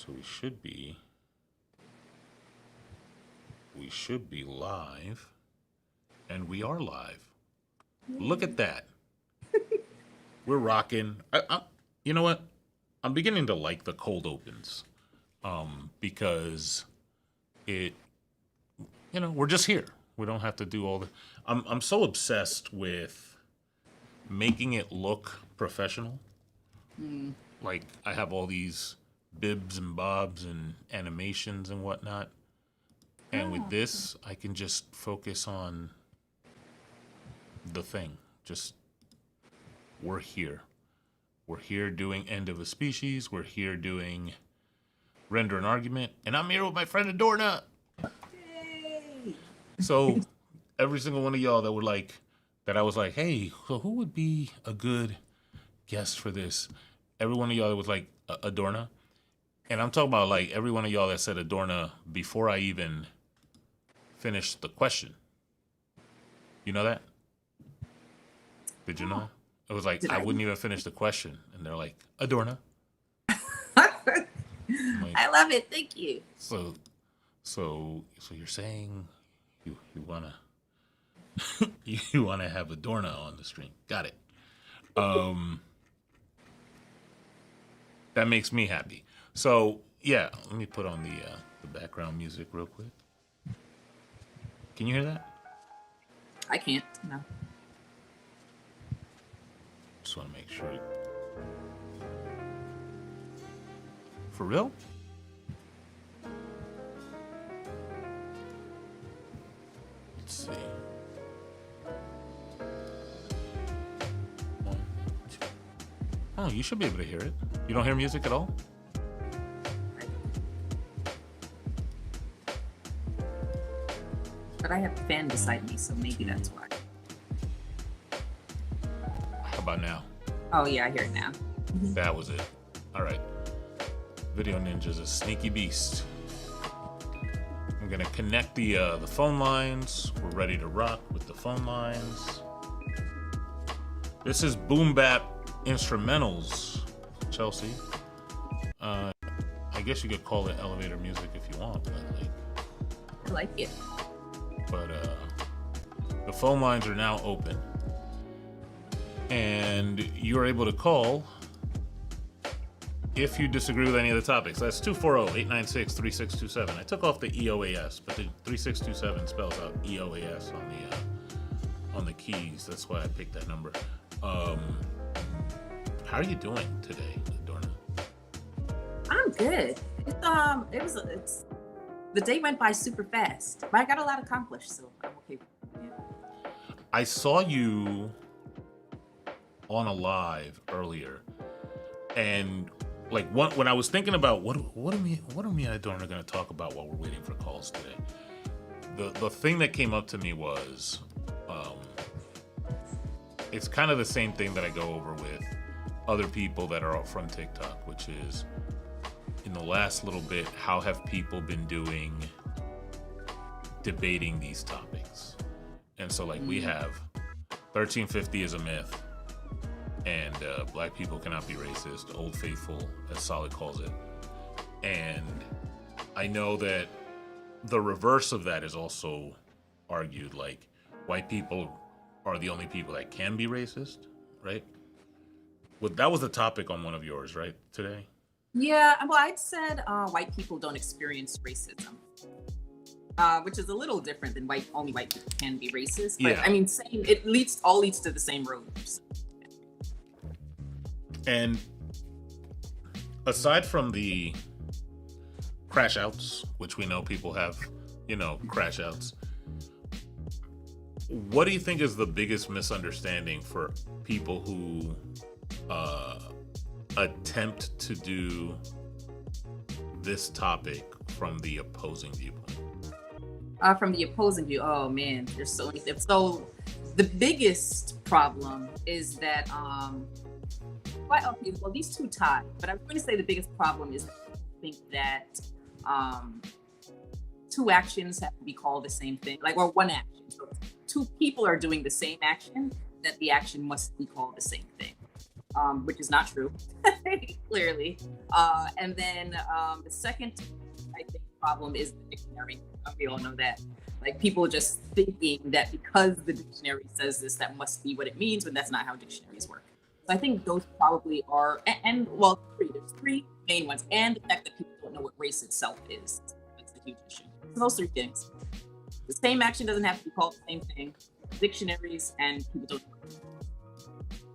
So we should be live, and we are live. Look at that. We're rocking. You know what? I'm beginning to like the cold opens, because it, we're just here. We don't have to do all the. I'm so obsessed with making it look professional. Like I have all these bibs and bobs and animations and whatnot. And with this, I can just focus on the thing. Just, we're here. We're here doing End of a Species. We're here doing Render an Argument. And I'm here with my friend Adorna. Yay! So, every single one of y'all that I was like, hey, so who would be a good guest for this? Every one of y'all that was like, Adorna. And I'm talking about like every one of y'all that said Adorna before I even finished the question. You know that? Did you know? It was like I wouldn't even finish the question, and they're like Adorna. I Like, love it. Thank you. so you're saying you wanna you wanna have Adorna on the stream? Got it. That makes me happy. So yeah, let me put on the background music real quick. Can you hear that? I can't. No. Just want to make sure. For real? Let's see. One, two. Oh, you should be able to hear it. You don't hear music at all? But I have a fan beside me, so maybe that's why. How about now? Oh yeah, I hear it now. That was it. All right. Video Ninja's a sneaky beast. I'm gonna connect the phone lines. We're ready to rock with the phone lines. This is Boom Bap Instrumentals, Chelsea. I guess you could call it elevator music if you want, but I like it. the phone lines are now open, and you're able to call if you disagree with any of the topics. That's 240-896-3627. I took off the EoaS, but the 3627 spells out EoaS on the keys. That's why I picked that number. How are you doing today, Adorna? I'm good. It's the day went by super fast, but I got a lot accomplished, so I'm okay. Yeah. I saw you on a live earlier, and like when I was thinking about what are me and Adorna going to talk about while we're waiting for calls today, the thing that came up to me was it's kind of the same thing that I go over with other people that are from TikTok, which is in the last little bit, how have people been doing debating these topics? And so like we have 1350 is a myth, and black people cannot be racist, Old Faithful, as Solid calls it. And I know that the reverse of that is also argued, like white people are the only people that can be racist, right? Well, that was the topic on one of yours, right, today? Yeah, well, I'd said white people don't experience racism, which is a little different than only white people can be racist. But Yeah. I mean, same. It all leads to the same road. And aside from the crash outs, which we know people have, crash outs, what do you think is the biggest misunderstanding for people who attempt to do this topic from the opposing viewpoint? From the opposing view, oh man, there's so many. So the biggest problem is that well, these two tie, but I'm going to say the biggest problem is I think that two actions have to be called the same thing, or one action. So two people are doing the same action, that the action must be called the same thing. which is not true, clearly. And then the second, I think, problem is the dictionary. We all know that. Like people just thinking that because the dictionary says this, that must be what it means, when that's not how dictionaries work. So I think those probably are, and well, there's three main ones, and the fact that people don't know what race itself is. That's a huge issue. So those three things. The same action doesn't have to be called the same thing. Dictionaries and people don't know.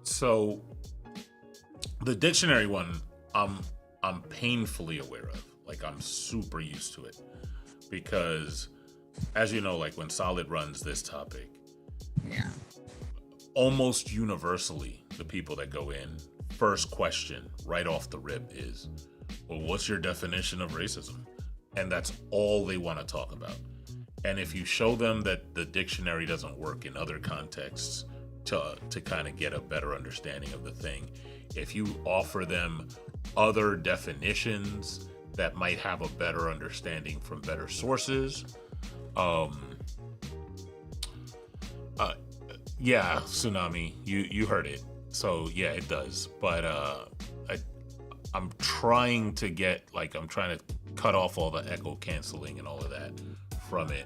So the dictionary one, I'm painfully aware of. Like I'm super used to it because, as you know, like when Solid runs this topic, Yeah. almost universally, the people that go in, first question right off the rip is, well, what's your definition of racism? And that's all they want to talk about. And if you show them that the dictionary doesn't work in other contexts to kind of get a better understanding of the thing, if you offer them other definitions that might have a better understanding from better sources, yeah, Tsunami, you heard it. So yeah, it does. But I'm trying to cut off all the echo canceling and all of that from it.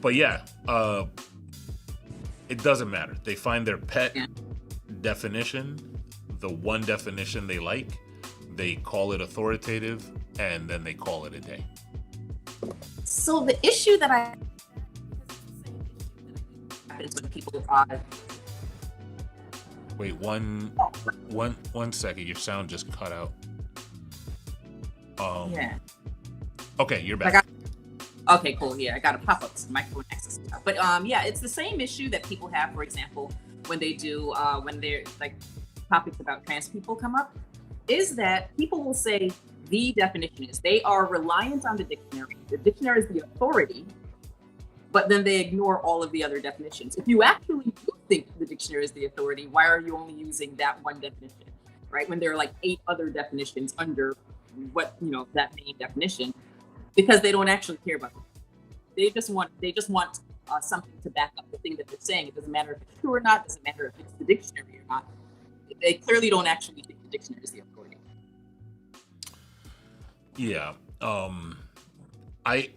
But yeah, it doesn't matter. They find their pet definition, the one definition they like, they call it authoritative, and then they call it a day. So the issue that I happens when people Wait, one second. Your sound just cut out. yeah. Okay, you're back. Okay, cool. Yeah, I got a pop-up microphone access. But yeah, it's the same issue that people have, for example, when they do when they're like topics about trans people come up, is that people will say the definition is, they are reliant on the dictionary. The dictionary is the authority, but then they ignore all of the other definitions. If you actually do think the dictionary is the authority, why are you only using that one definition, right? When there are like 8 other definitions under what, that main definition, because they don't actually care about it. They just want something to back up the thing that they're saying. It doesn't matter if it's true or not. It doesn't matter if it's the dictionary or not. They clearly don't actually think the dictionary is the authority. Yeah. I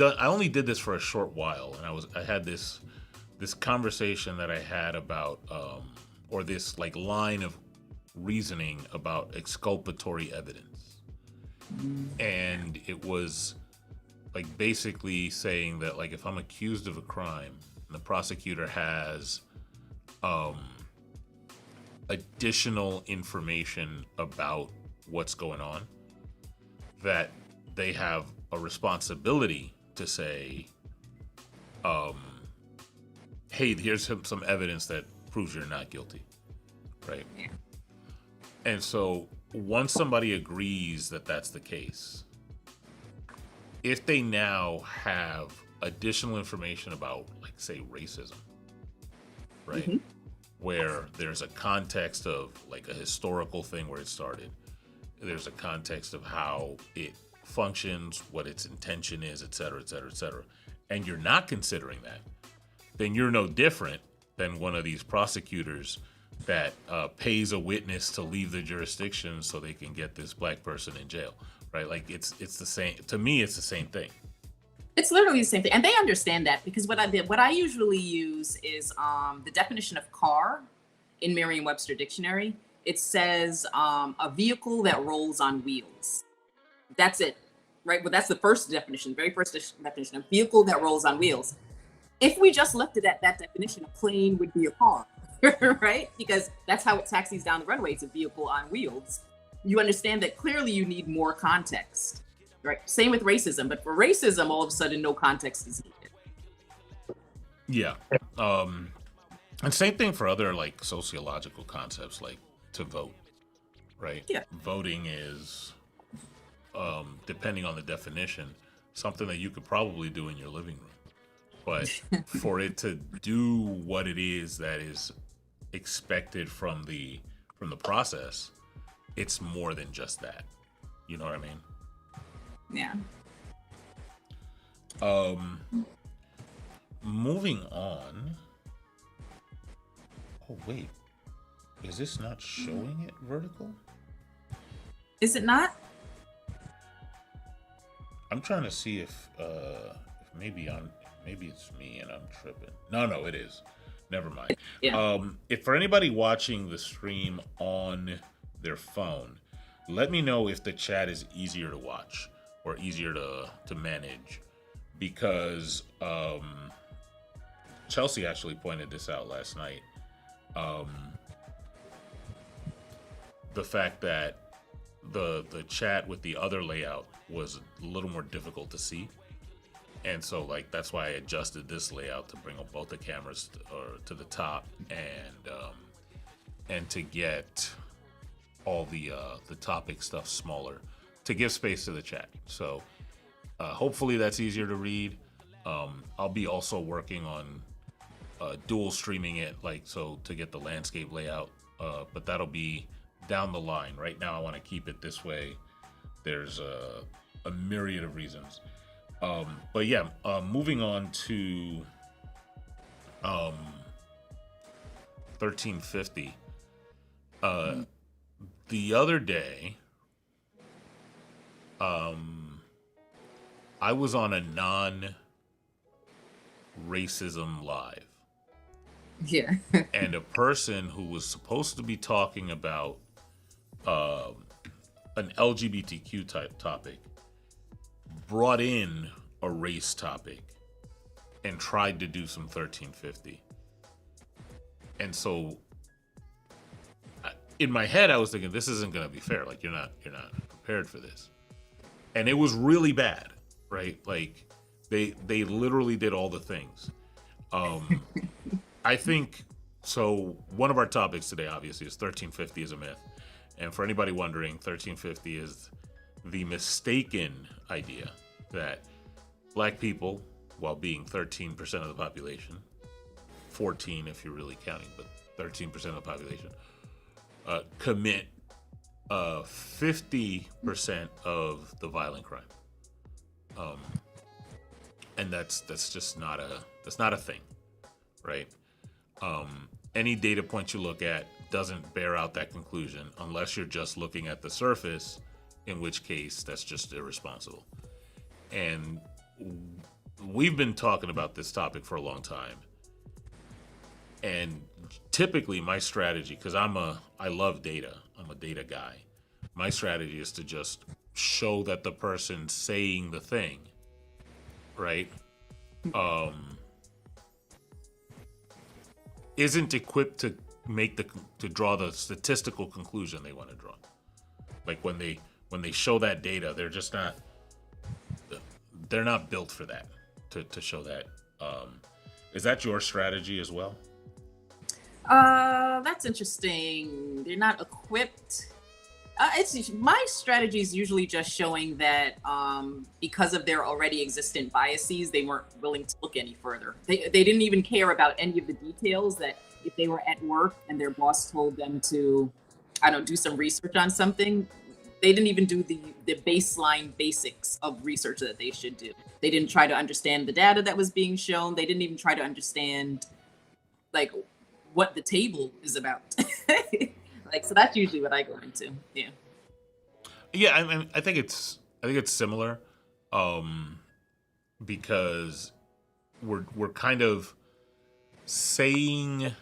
only did this for a short while, and I had this conversation that I had about or this like line of reasoning about exculpatory evidence. And it was like basically saying that, like, if I'm accused of a crime and the prosecutor has additional information about what's going on, that they have a responsibility to say, hey, here's some evidence that proves you're not guilty, right? Yeah. And so once somebody agrees that that's the case, if they now have additional information about, like, say, racism, right? Mm-hmm. Where there's a context of like a historical thing where it started, there's a context of how it functions, what its intention is, et cetera, et cetera, et cetera, and you're not considering that, then you're no different than one of these prosecutors that pays a witness to leave the jurisdiction so they can get this black person in jail, right? Like it's the same. To me, it's the same thing. It's literally the same thing, and they understand that, because what I usually use is the definition of car in Merriam-Webster dictionary. It says a vehicle that rolls on wheels. That's it, right? Well, that's the first definition, very first definition, a vehicle that rolls on wheels. If we just left it at that definition, a plane would be a car, right? Because that's how it taxis down the runway. It's a vehicle on wheels. You understand that clearly you need more context, right? Same with racism, but for racism, all of a sudden, no context is needed. Yeah. And same thing for other like sociological concepts, like to vote, right? Yeah. Voting is, depending on the definition, something that you could probably do in your living room. But for it to do what it is that is expected from the process, it's more than just that. You know what I mean? Yeah. Moving on. Oh, wait. Is this not showing it vertical? Is it not? I'm trying to see if maybe it's me and I'm tripping. No, it is. Never mind. Yeah. If for anybody watching the stream on their phone, let me know if the chat is easier to watch or easier to manage, because Chelsea actually pointed this out last night. The fact that the chat with the other layout was a little more difficult to see, and so like that's why I adjusted this layout to bring up both the cameras to the top, and to get all the topic stuff smaller to give space to the chat. So hopefully that's easier to read. I'll be also working on dual streaming it, like so to get the landscape layout, but that'll be down the line. Right now I want to keep it this way. There's a myriad of reasons. But yeah, moving on to 1350. The other day, I was on a non-racism live. Yeah. And a person who was supposed to be talking about an LGBTQ type topic brought in a race topic and tried to do some 1350. And so in my head I was thinking, this isn't going to be fair. Like you're not prepared for this. And it was really bad, right? Like they literally did all the things. I think so. One of our topics today obviously is 1350 is a myth. And for anybody wondering, 1350 is the mistaken idea that black people, while being 13% of the population, 14 if you're really counting, but 13% of the population, commit 50% of the violent crime. And that's just not a thing, right? Any data point you look at doesn't bear out that conclusion unless you're just looking at the surface, in which case that's just irresponsible. And we've been talking about this topic for a long time. And typically my strategy, because I love data, I'm a data guy. My strategy is to just show that the person saying the thing, right, isn't equipped to draw the statistical conclusion they want to draw. Like when they show that data, they're not built for that, to show that. Is that your strategy as well? That's interesting. They're not equipped. It's my strategy is usually just showing that because of their already existent biases, they weren't willing to look any further. They didn't even care about any of the details. That if they were at work and their boss told them to, do some research on something, they didn't even do the baseline basics of research that they should do. They didn't try to understand the data that was being shown. They didn't even try to understand like what the table is about. So that's usually what I go into. Yeah. Yeah, I think it's similar, because we're kind of saying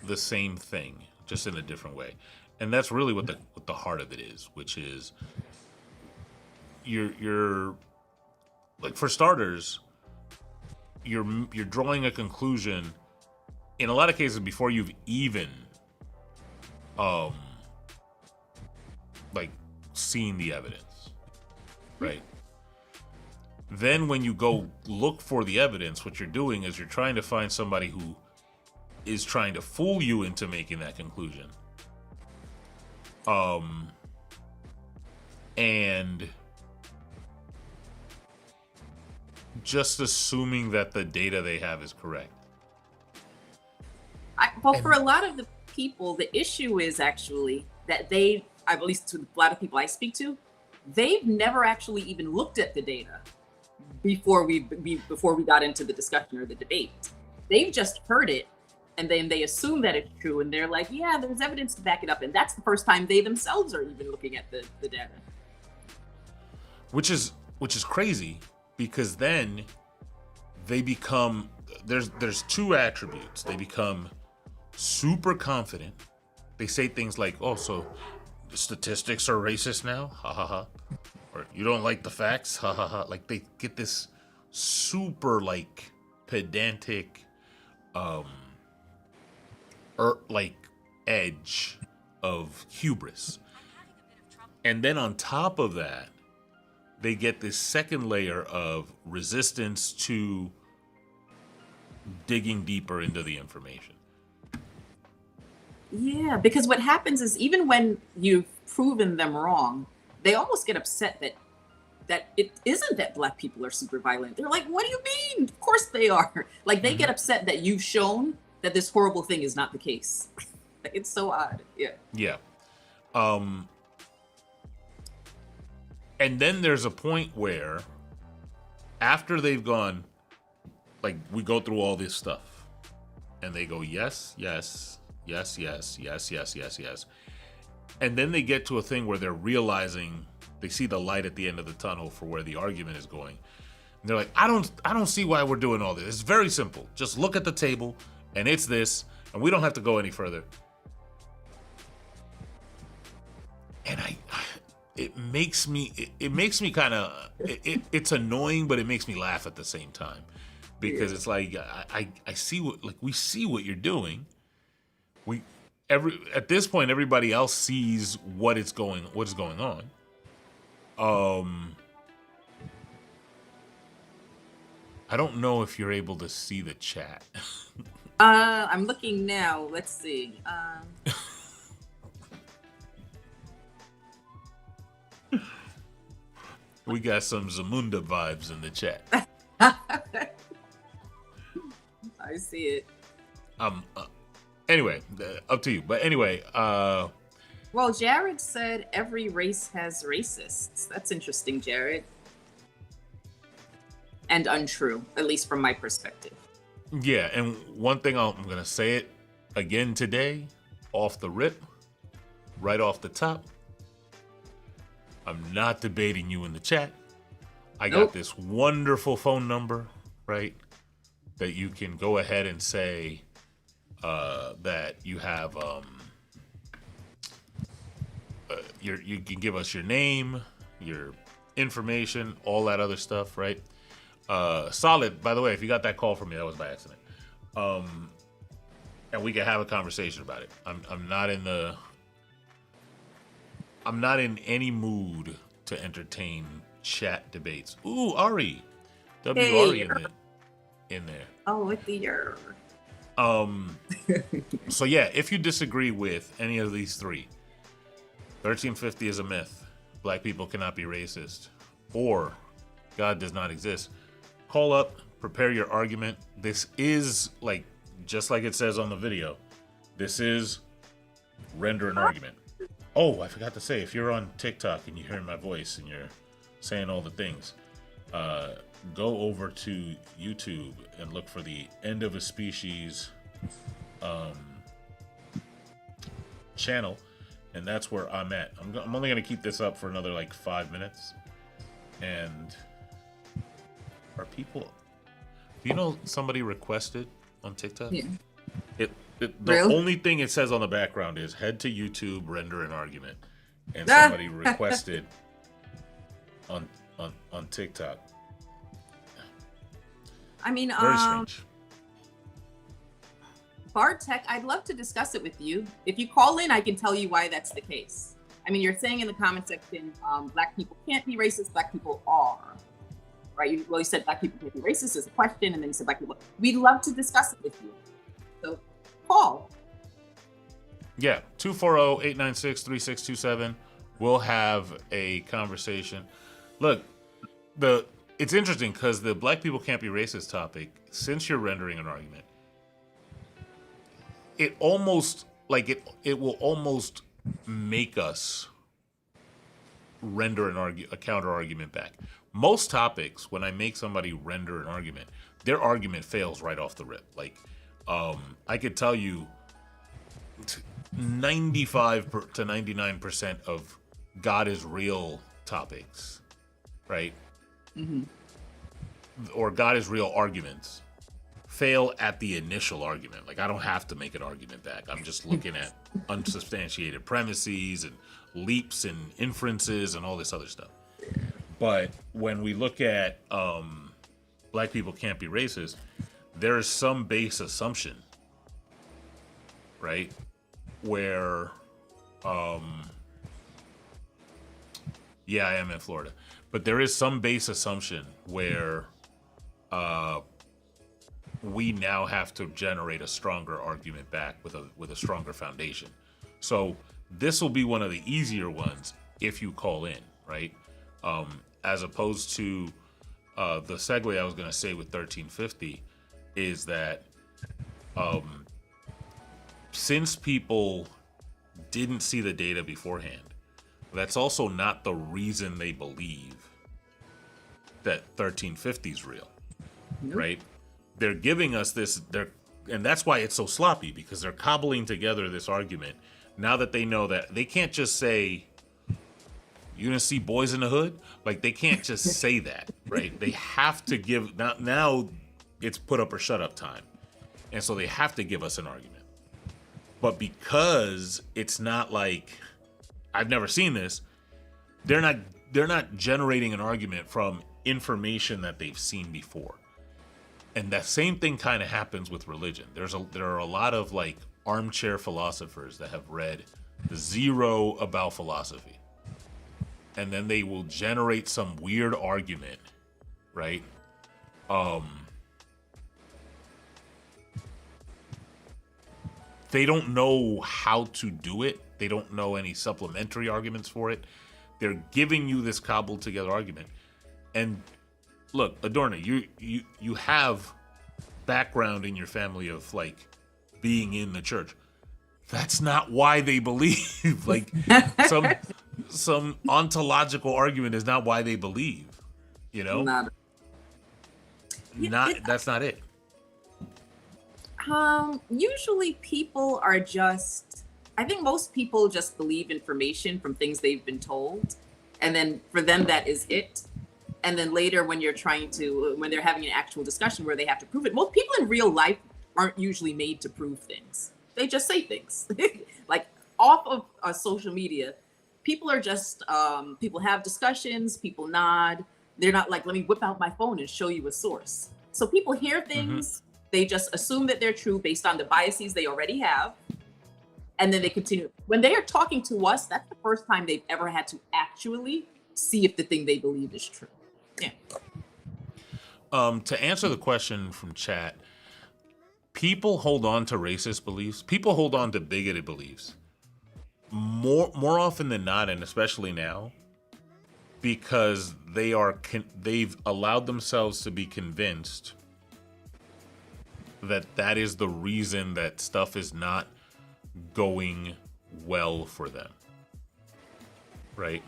the same thing just in a different way, and that's really what the heart of it is, which is you're like, for starters, you're drawing a conclusion in a lot of cases before you've even seen the evidence, right? Then when you go look for the evidence, what you're doing is you're trying to find somebody who is trying to fool you into making that conclusion. And just assuming that the data they have is correct. For a lot of the people, the issue is actually that at least to a lot of people I speak to, they've never actually even looked at the data before we got into the discussion or the debate. They've just heard it and then they assume that it's true, and they're like, yeah, there's evidence to back it up, and that's the first time they themselves are even looking at the data. Which is crazy, because then they become, there's two attributes. They become super confident. They say things like, oh, so the statistics are racist now, ha ha ha, or you don't like the facts, ha ha ha. Like, they get this super like pedantic like edge of hubris. And then on top of that, they get this second layer of resistance to digging deeper into the information. Yeah, because what happens is, even when you've proven them wrong, they almost get upset that it isn't that Black people are super violent. They're like, what do you mean? Of course they are. Like, they get upset that you've shown that this horrible thing is not the case. It's so odd. Yeah. Yeah. And then there's a point where, after they've gone, like, we go through all this stuff, and they go, yes, yes, yes, yes, yes, yes, yes, yes. And then they get to a thing where they're realizing, they see the light at the end of the tunnel for where the argument is going. And they're like, I don't see why we're doing all this. It's very simple. Just look at the table, and it's this, and we don't have to go any further. And it makes me kind of, it's annoying, but it makes me laugh at the same time, because it's like, I see we see what you're doing. At this point, everybody else sees what's going on. I don't know if you're able to see the chat. I'm looking now. Let's see. We got some Zamunda vibes in the chat. I see it. Anyway, up to you. But anyway, well, Jared said every race has racists. That's interesting, Jared. And untrue, at least from my perspective. Yeah, and one thing I'm going to say it again today, off the rip, right off the top. I'm not debating you in the chat. I got this wonderful phone number, right? That you can go ahead and say that you have, you can give us your name, your information, all that other stuff, right? Solid, by the way, if you got that call from me, that was by accident. And we can have a conversation about it. I'm not in any mood to entertain chat debates. Ooh, Ari. Ari in there. Oh, with the year. So yeah, if you disagree with any of these three, 1350 is a myth, Black people cannot be racist, or God does not exist, call up, prepare your argument. This is, like, just like it says on the video, this is render an argument. Oh, I forgot to say, if you're on TikTok and you hear my voice and you're saying all the things, go over to YouTube and look for the End of a Species channel, and that's where I'm at. I'm only going to keep this up for another like 5 minutes. And are people, do you know somebody requested on TikTok? Yeah. The only thing it says on the background is head to YouTube, render an argument, and somebody requested on TikTok. I mean, very strange. Bartek, I'd love to discuss it with you. If you call in, I can tell you why that's the case. I mean, you're saying in the comment section, Black people can't be racist, Black people are. Right? You said Black people can't be racist as a question, and then you said Black people. We'd love to discuss it with you. So call. Yeah, 240-896-3627. We'll have a conversation. Look, it's interesting because the Black people can't be racist topic, since you're rendering an argument, it almost, like, it will almost make us render a counter argument back. Most topics, when I make somebody render an argument, their argument fails right off the rip. Like, I could tell you 95 to 99% of God is real topics, right? Or God is real arguments fail at the initial argument. Like, I don't have to make an argument back. I'm just looking at unsubstantiated premises and leaps and inferences and all this other stuff. But when we look at black people can't be racist, there is some base assumption, right? Where, yeah, I am in Florida, but there is some base assumption where we now have to generate a stronger argument back with a stronger foundation. So this will be one of the easier ones if you call in, right? As opposed to the segue I was going to say with 1350 is that since people didn't see the data beforehand, that's also not the reason they believe that 1350 is real, right? They're giving us this, and that's why it's so sloppy, because they're cobbling together this argument now that they know that they can't just say, you gonna see boys in the hood? Like, they can't just say that, right? They have to give, now it's put up or shut up time. And so they have to give us an argument. But because it's not like, I've never seen this, they're not generating an argument from information that they've seen before. And that same thing kind of happens with religion. There are a lot of like armchair philosophers that have read zero about philosophy. And then they will generate some weird argument, right? They don't know how to do it. They don't know any supplementary arguments for it. They're giving you this cobbled together argument. And look, Adorna, you have background in your family of like being in the church. That's not why they believe. Like some ontological argument is not why they believe. You know? That's not it. Usually people are just, I think most people just believe information from things they've been told. And then for them, that is it. And then later when when they're having an actual discussion where they have to prove it, most people in real life aren't usually made to prove things. They just say things. Like off of social media, people are just, people have discussions, people nod. They're not like, let me whip out my phone and show you a source. So people hear things, they just assume that they're true based on the biases they already have. And then they continue. When they are talking to us, that's the first time they've ever had to actually see if the thing they believe is true. Yeah. To answer the question from chat, people hold on to racist beliefs. People hold on to bigoted beliefs more often than not, and especially now, because they've allowed themselves to be convinced that is the reason that stuff is not going well for them, right?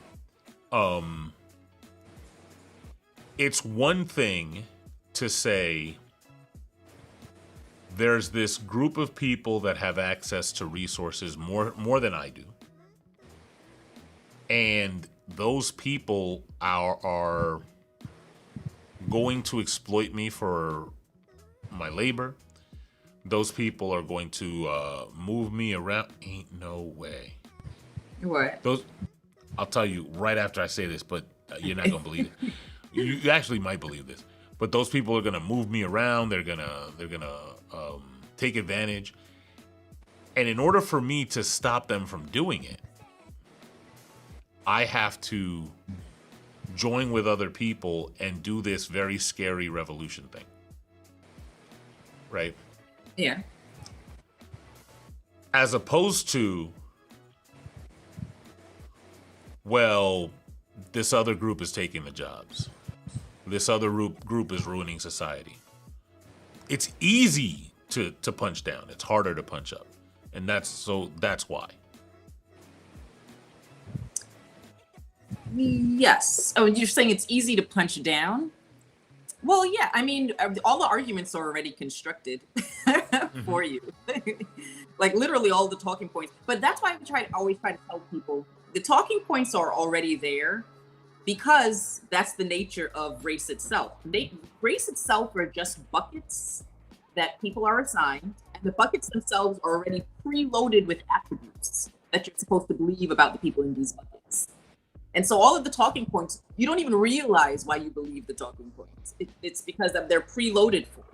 It's one thing to say there's this group of people that have access to resources more than I do, and those people are going to exploit me for my labor. Those people are going to move me around. Ain't no way. What? I'll tell you right after I say this, but you're not gonna believe it. You actually might believe this, but those people are gonna move me around. They're gonna take advantage, and in order for me to stop them from doing it, I have to join with other people and do this very scary revolution thing, right? Yeah. As opposed to, well, this other group is taking the jobs. This other group is ruining society. It's easy to punch down. It's harder to punch up. And that's why. Yes. Oh, you're saying it's easy to punch down? Well, yeah. I mean, all the arguments are already constructed. Hmm. for you. Like literally all the talking points. But that's why always try to tell people the talking points are already there because that's the nature of race itself. Race itself are just buckets that people are assigned, and the buckets themselves are already preloaded with attributes that you're supposed to believe about the people in these buckets. And so all of the talking points, you don't even realize why you believe the talking points. It's because they're preloaded for you.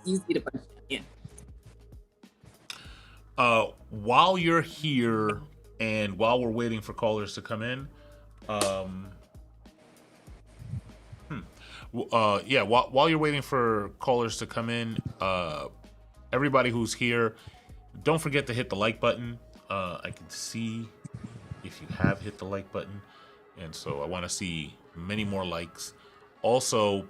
It's easy to understand. Yeah. While you're here and while we're waiting for callers to come in, um, yeah, while you're waiting for callers to come in, everybody who's here, don't forget to hit the like button. I can see if you have hit the like button, and so I want to see many more likes. Also,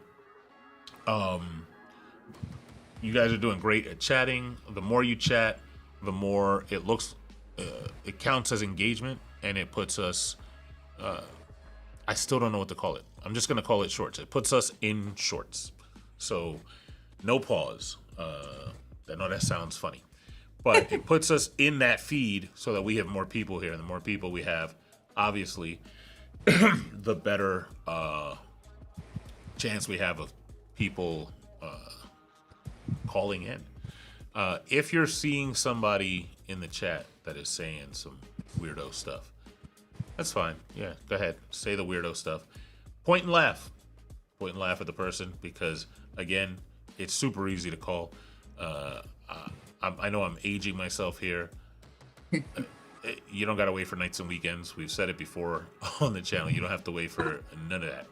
you guys are doing great at chatting. The more you chat, the more it counts as engagement, and it puts us. I still don't know what to call it. I'm just gonna call it shorts. It puts us in shorts. So, no pause. I know that sounds funny, but it puts us in that feed so that we have more people here, and the more people we have, obviously, the better chance we have of people calling in. If you're seeing somebody in the chat that is saying some weirdo stuff, that's fine. Yeah, go ahead. Say the weirdo stuff. Point and laugh. Point and laugh at the person because, again, it's super easy to call. I know I'm aging myself here. You don't got to wait for nights and weekends. We've said it before on the channel. You don't have to wait for none of that.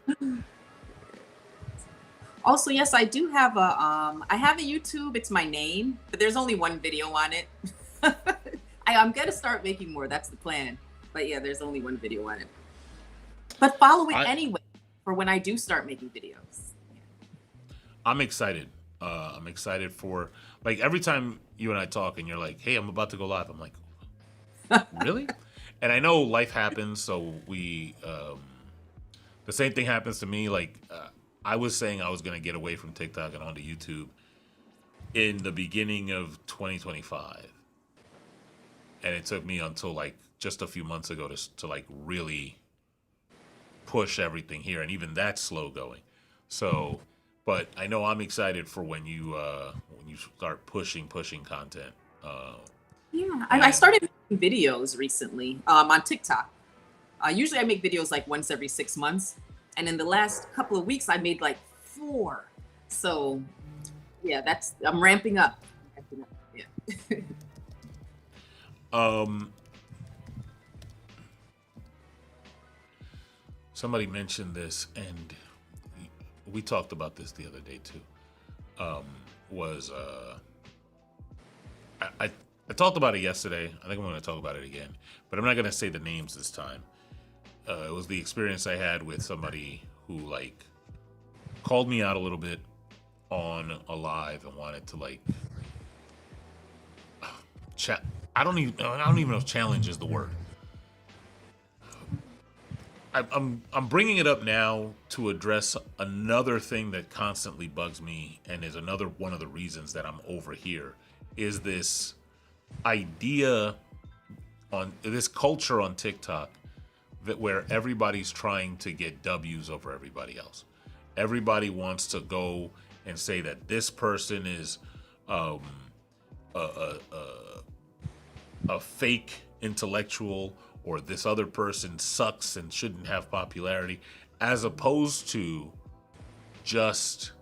Also, yes, I do have I have a YouTube. It's my name, but there's only one video on it. I'm gonna start making more. That's the plan. But yeah, there's only one video on it. But follow it anyway for when I do start making videos. Yeah. I'm excited. I'm excited for, like, every time you and I talk and you're like, hey, I'm about to go live. I'm like, really? And I know life happens. So the same thing happens to me. Like, I was saying I was going to get away from TikTok and onto YouTube in the beginning of 2025. And it took me until like just a few months ago to like really push everything here. And even that's slow going. So, but I know I'm excited for when you start pushing content. Yeah, and I started making videos recently on TikTok. Usually I make videos like once every 6 months. And in the last couple of weeks, I made like 4. So yeah, I'm ramping up. Yeah. Somebody mentioned this, and we talked about this the other day too. I talked about it yesterday. I think I'm going to talk about it again, but I'm not going to say the names this time. It was the experience I had with somebody who like called me out a little bit on a live and wanted to like I don't even know if challenge is the word. I'm bringing it up now to address another thing that constantly bugs me and is another one of the reasons that I'm over here is this idea on this culture on TikTok that where everybody's trying to get W's over everybody else. Everybody wants to go and say that this person is a fake intellectual or this other person sucks and shouldn't have popularity, as opposed to just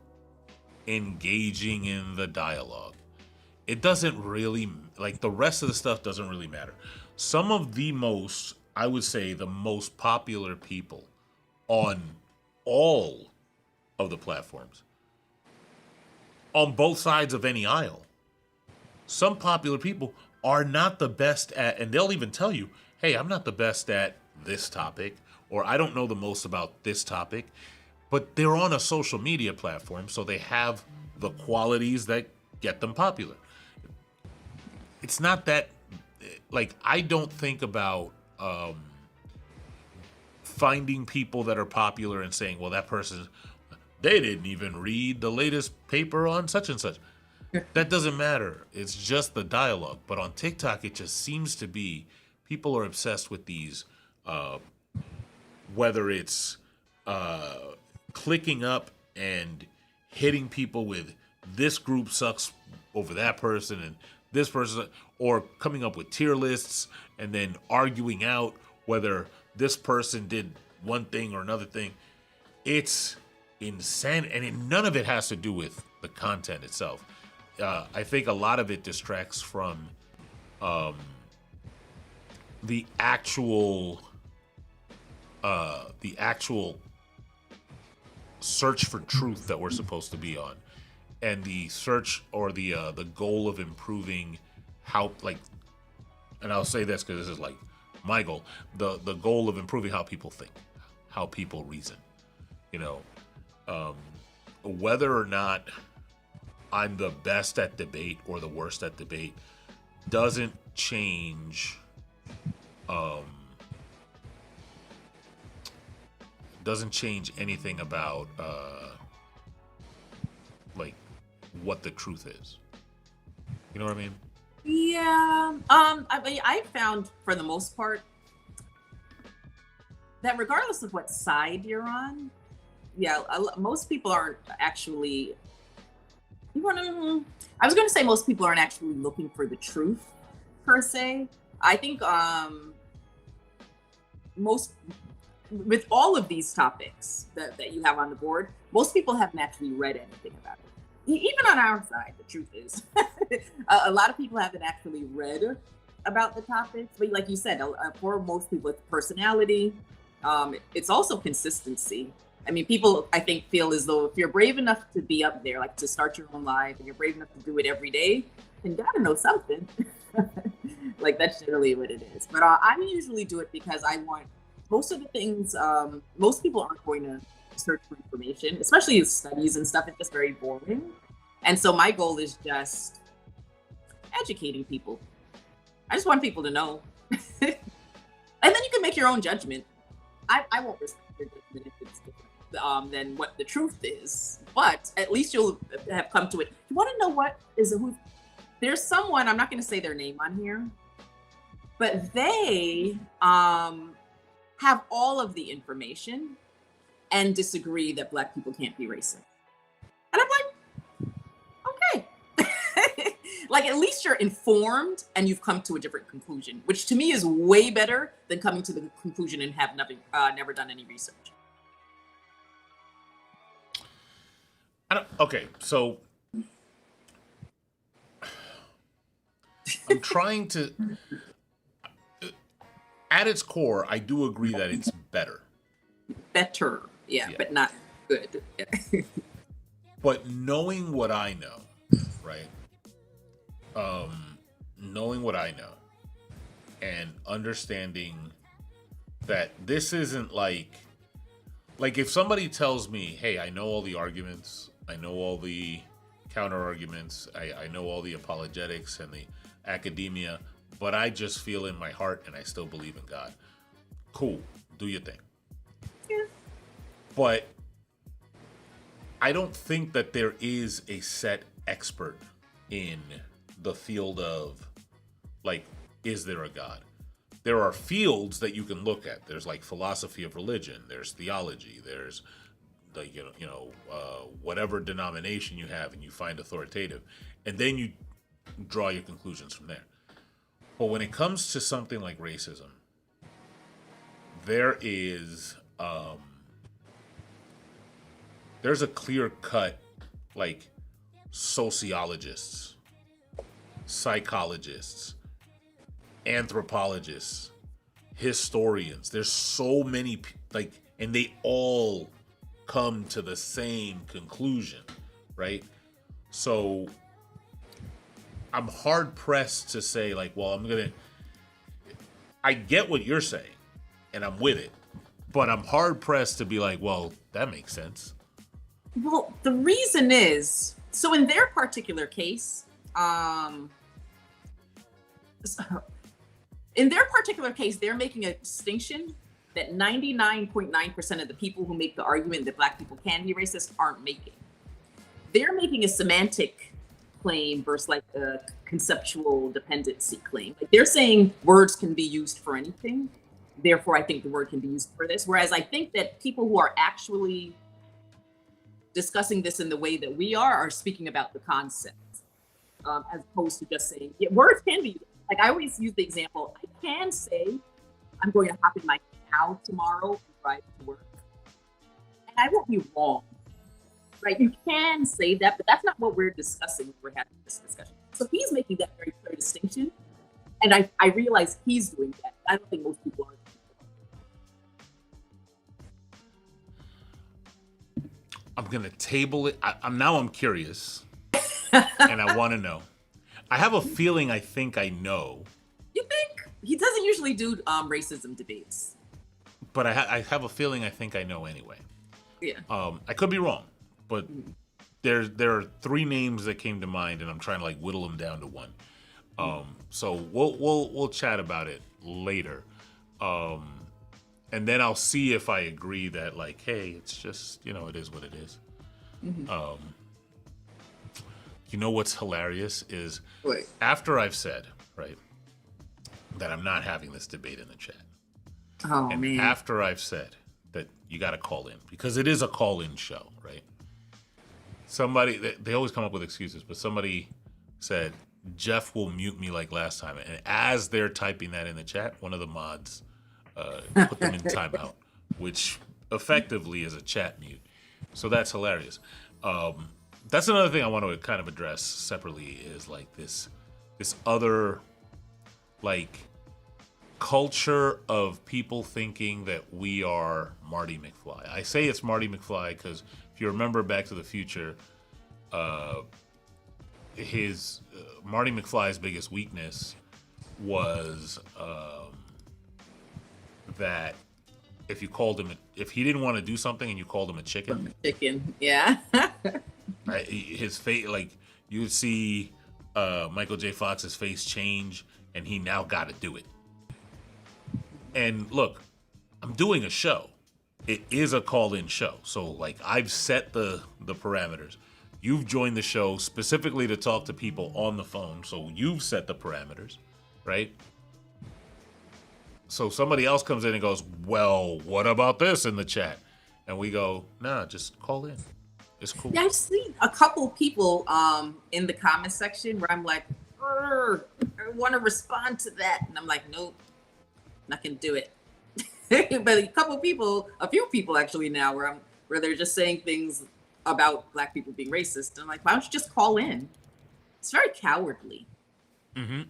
engaging in the dialogue. It doesn't really, like, the rest of the stuff doesn't really matter. Some of the most, I would say, the most popular people on all of the platforms, on both sides of any aisle, some popular people are not the best at, and they'll even tell you, hey, I'm not the best at this topic, or I don't know the most about this topic, but they're on a social media platform, so they have the qualities that get them popular. It's not that, like, I don't think about finding people that are popular and saying, well, that person, they didn't even read the latest paper on such and such. That doesn't matter. It's just the dialogue. But on TikTok, it just seems to be people are obsessed with these, uh, whether it's uh, clicking up and hitting people with this group sucks over that person and this person, or coming up with tier lists and then arguing out whether this person did one thing or another thing. It's insane, and none of it has to do with the content itself. I think a lot of it distracts from the actual search for truth that we're supposed to be on, and the search or the goal of improving how, like, and I'll say this because this is like my goal, the goal of improving how people think, how people reason. You know, whether or not I'm the best at debate or the worst at debate doesn't change anything about like what the truth is. You know what I mean? Yeah. I mean, I found for the most part that regardless of what side you're on, yeah, most people aren't actually. I was going to say most people aren't actually looking for the truth per se. I think most with all of these topics that you have on the board, most people haven't actually read anything about it. Even on our side, the truth is, a lot of people haven't actually read about the topics. But like you said, for most people, it's personality. It's also consistency. I mean, people, I think, feel as though if you're brave enough to be up there, like to start your own live, and you're brave enough to do it every day, then you gotta know something. Like, that's generally what it is. But I usually do it because I want most of the things, most people aren't going to search for information, especially studies and stuff. It's just very boring. And so my goal is just educating people. I just want people to know. And then you can make your own judgment. I won't respect your judgment if it's different than what the truth is, but at least you'll have come to it. You want to know what is who? There's someone, I'm not going to say their name on here, but they have all of the information and disagree that Black people can't be racist. And I'm like, okay. Like, at least you're informed and you've come to a different conclusion, which to me is way better than coming to the conclusion and have never done any research. Okay, so I'm trying to, at its core, I do agree that it's better. Better, yeah. But not good. But knowing what I know, right? Knowing what I know and understanding that this isn't like if somebody tells me, hey, I know all the arguments, I know all the counter arguments, I know all the apologetics and the academia, but I just feel in my heart and I still believe in God. Cool, do your thing. Yeah. But I don't think that there is a set expert in the field of, like, is there a God? There are fields that you can look at. There's like philosophy of religion. There's theology. There's the whatever denomination you have, and you find authoritative, and then you draw your conclusions from there. But when it comes to something like racism, there is there's a clear cut, like, sociologists, psychologists, anthropologists, historians. There's so many, like, and they all come to the same conclusion, right? So I'm hard pressed to say, like, well, I get what you're saying and I'm with it, but I'm hard pressed to be like, well, that makes sense. Well, the reason is, so in their particular case, they're making a distinction that 99.9% of the people who make the argument that Black people can be racist aren't making. They're making a semantic claim versus like a conceptual dependency claim. Like they're saying words can be used for anything. Therefore, I think the word can be used for this. Whereas I think that people who are actually discussing this in the way that we are speaking about the concept, as opposed to just saying, yeah, words can be used. Like I always use the example, I can say, I'm going to hop in my cow tomorrow and drive to work. And I won't be wrong. Right? You can say that, but that's not what we're discussing when we're having this discussion. So he's making that very clear distinction. And I realize he's doing that. I don't think most people are. I'm going to table it. I'm curious. And I want to know. I have a feeling I think I know. You think? He doesn't usually do racism debates. But I have a feeling I think I know anyway. Yeah. I could be wrong, but there are three names that came to mind, and I'm trying to like whittle them down to one. So we'll chat about it later, and then I'll see if I agree that like, hey, it's just it is what it is. You know what's hilarious is after I've said right that I'm not having this debate in the chat. Oh, and man. after I've said that you got to call in because it is a call-in show, right? Somebody, they always come up with excuses, but somebody said, Jeff will mute me like last time. And as they're typing that in the chat, one of the mods put them in timeout, which effectively is a chat mute. So that's hilarious. That's another thing I want to kind of address separately is like this other like culture of people thinking that we are Marty McFly. I say it's Marty McFly because if you remember Back to the Future, Marty McFly's biggest weakness was that if you called him, if he didn't want to do something and you called him a chicken, yeah. right, his face, like you would see Michael J. Fox's face change, and he now got to do it. And look, I'm doing a show. It is a call-in show. So like I've set the parameters. You've joined the show specifically to talk to people on the phone. So you've set the parameters, right? So somebody else comes in and goes, well, what about this in the chat? And we go, nah, just call in. It's cool. Yeah, I've seen a couple people in the comment section where I'm like, I want to respond to that. And I'm like, nope, not gonna do it. But a few people actually now where they're just saying things about Black people being racist. And I'm like, why don't you just call in? It's very cowardly. Mm-hmm.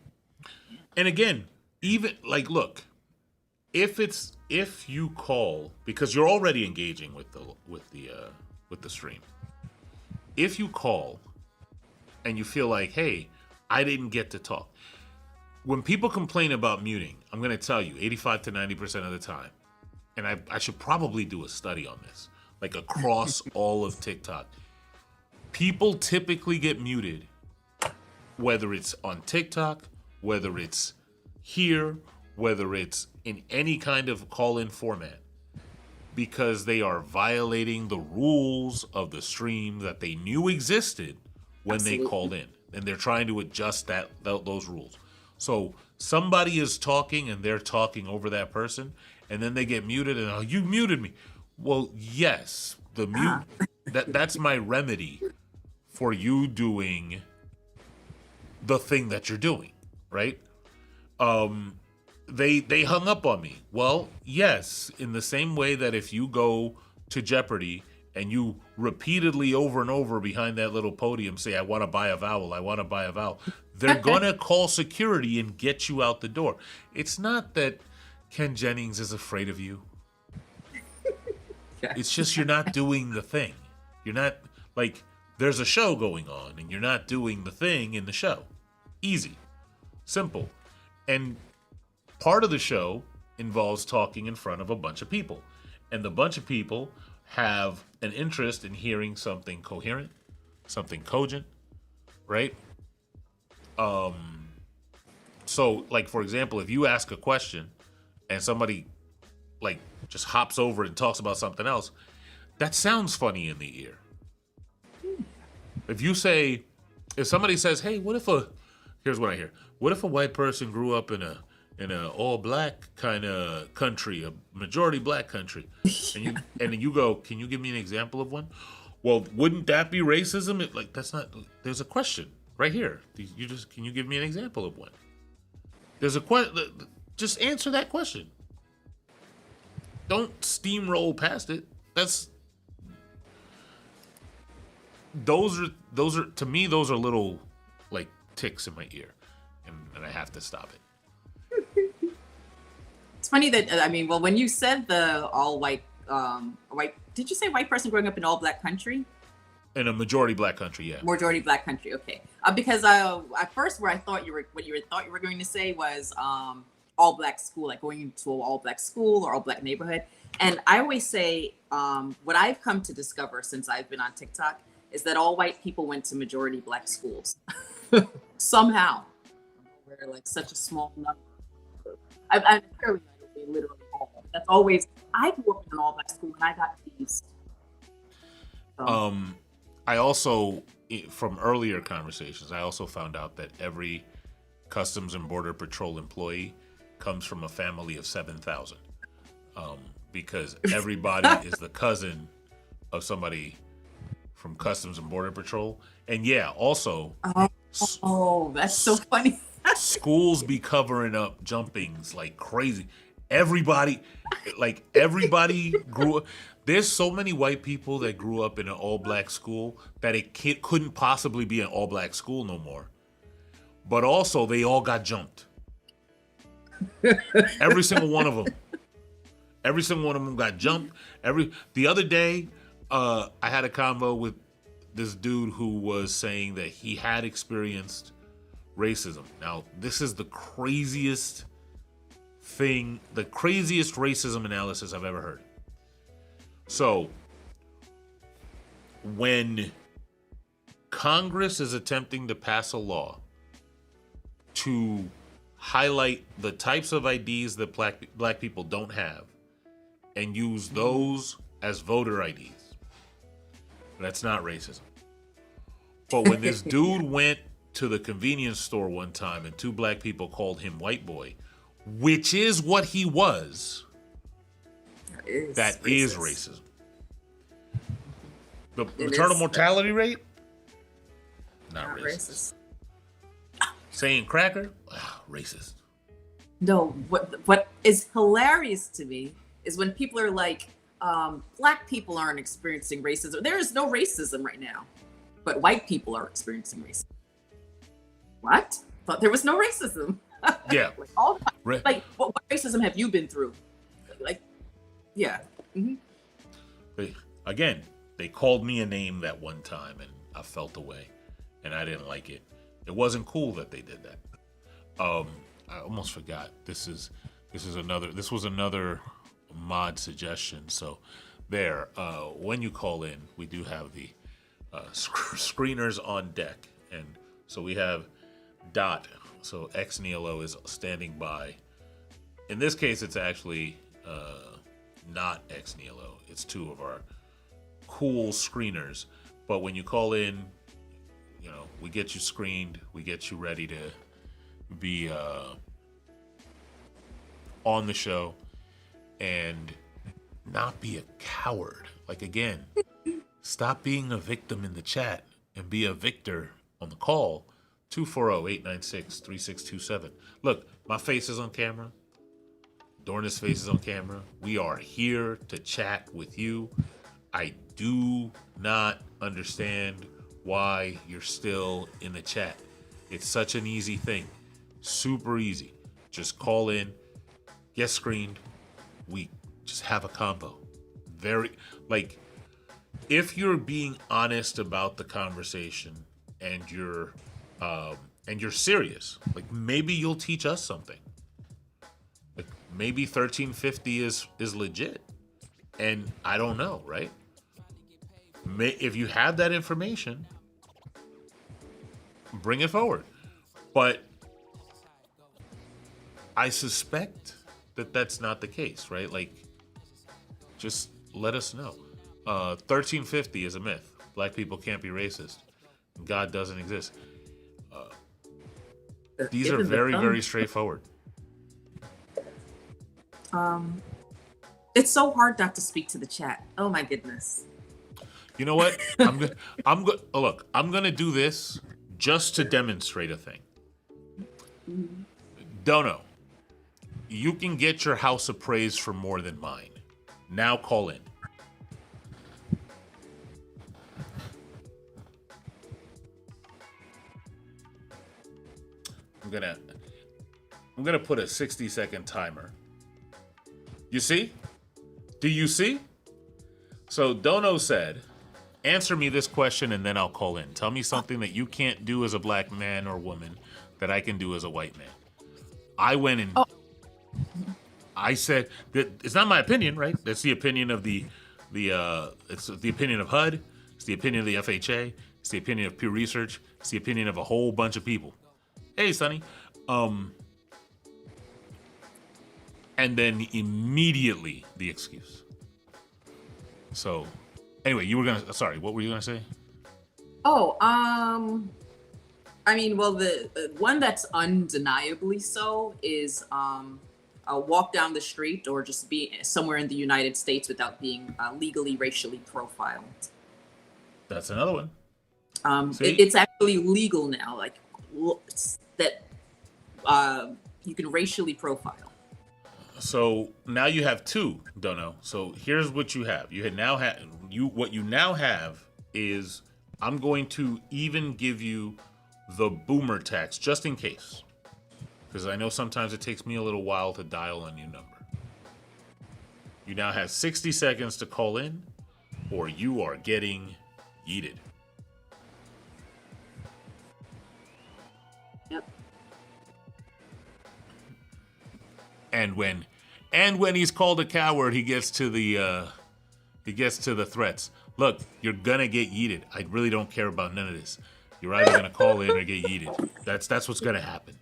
And again, even like, look, if you call because you're already engaging with the stream, if you call and you feel like, hey, I didn't get to talk. When people complain about muting, I'm going to tell you 85 to 90% of the time, and I should probably do a study on this, like across all of TikTok, people typically get muted, whether it's on TikTok, whether it's here, whether it's in any kind of call-in format, because they are violating the rules of the stream that they knew existed when Absolutely. they called in, and they're trying to adjust those rules. So somebody is talking and they're talking over that person, and then they get muted and, oh, you muted me. Well, yes, the mute, that's my remedy for you doing the thing that you're doing, right? They hung up on me. Well, yes, in the same way that if you go to Jeopardy and you repeatedly over and over behind that little podium say, I want to buy a vowel, I want to buy a vowel, they're going to call security and get you out the door. It's not that Ken Jennings is afraid of you. It's just you're not doing the thing. You're not, like, there's a show going on and you're not doing the thing in the show. Easy. Simple. And part of the show involves talking in front of a bunch of people. And the bunch of people have an interest in hearing something coherent, something cogent, right? So, like, for example, if you ask a question and somebody, like, just hops over and talks about something else, that sounds funny in the ear. If you say, if somebody says, "Hey, what if a," here's what I hear: "What if a white person grew up in a all black kind of country, a majority black country," and you go, "Can you give me an example of one?" Well, wouldn't that be racism? Like that's not. There's a question right here. You just can you give me an example of one? There's a question. Just answer that question. Don't steamroll past it. That's those are to me those are little like ticks in my ear, and I have to stop it. It's funny that I mean, well, when you said the all white, white, did you say white person growing up in all black country? In a majority black country, yeah. Majority black country, okay. Because at first, where I thought you were, what you thought you were going to say was all black school, like going into an all black school or all black neighborhood. And I always say, what I've come to discover since I've been on TikTok is that all white people went to majority black schools somehow. We're like such a small number. I'm fairly literally all. That's always. I grew up in an all black school and I got teased. I also, from earlier conversations, I also found out that every Customs and Border Patrol employee comes from a family of 7,000, because everybody is the cousin of somebody from Customs and Border Patrol. And yeah, also, oh, that's so funny. schools be covering up jumpings like crazy. Everybody grew up. There's so many white people that grew up in an all-black school that couldn't possibly be an all-black school no more. But also, they all got jumped. Every single one of them. Every single one of them got jumped. The other day, I had a convo with this dude who was saying that he had experienced racism. Now, this is the craziest racism analysis I've ever heard. So, when Congress is attempting to pass a law to highlight the types of IDs that black people don't have and use those as voter IDs, that's not racism. But when this dude went to the convenience store one time and two black people called him white boy, which is what he was, that is racism. The maternal mortality rate, not racist. Saying cracker, racist. No, what is hilarious to me is when people are like, black people aren't experiencing racism. There is no racism right now, but white people are experiencing racism. What? Thought there was no racism. Yeah. Like all the time. Like, what racism have you been through? Like, yeah. Mm-hmm. Again, they called me a name that one time, and I felt away, and I didn't like it. It wasn't cool that they did that. I almost forgot. This was another mod suggestion. So there, when you call in, we do have the screeners on deck, and so we have Dot. So ex Nilo is standing by. In this case, it's actually not ex Nilo. It's two of our cool screeners. But when you call in, you know, we get you screened. We get you ready to be on the show and not be a coward. Like, again, stop being a victim in the chat and be a victor on the call. 240-896-3627. Look, my face is on camera. Adorna's face is on camera. We are here to chat with you. I do not understand why you're still in the chat. It's such an easy thing. Super easy. Just call in, get screened. We just have a combo. Like, if you're being honest about the conversation and you're serious, like, maybe you'll teach us something. Like, maybe 1350 is legit, and I don't know, right? If you have that information, bring it forward. But I suspect that that's not the case, right? Like, just let us know. 1350 is a myth. Black people can't be racist. God doesn't exist. These Give are him the very, thumb. very straightforward. It's so hard not to speak to the chat. Oh my goodness. You know what? Look, I'm gonna do this just to demonstrate a thing. Dono, you can get your house appraised for more than mine. Now call in. I'm gonna put a 60-second timer. You see? Do you see? So Dono said, answer me this question and then I'll call in. Tell me something that you can't do as a black man or woman that I can do as a white man. I went and I said that it's not my opinion, right? That's the opinion of it's the opinion of HUD, it's the opinion of the FHA, it's the opinion of Pew Research, it's the opinion of a whole bunch of people. Hey, Sonny. And then immediately the excuse. So, anyway, sorry, what were you gonna say? Oh, I mean, well, the one that's undeniably so is a walk down the street or just be somewhere in the United States without being legally racially profiled. That's another one. It's actually legal now, like that you can racially profile. So now you have two, Dono. So here's what you have. What you now have is I'm going to even give you the boomer tax just in case. Because I know sometimes it takes me a little while to dial a new number. You now have 60 seconds to call in, or you are getting yeeted. Yep. And when he's called a coward, he gets to the threats. Look, you're gonna get yeeted. I really don't care about none of this. You're either gonna call in or get yeeted. That's what's gonna happen.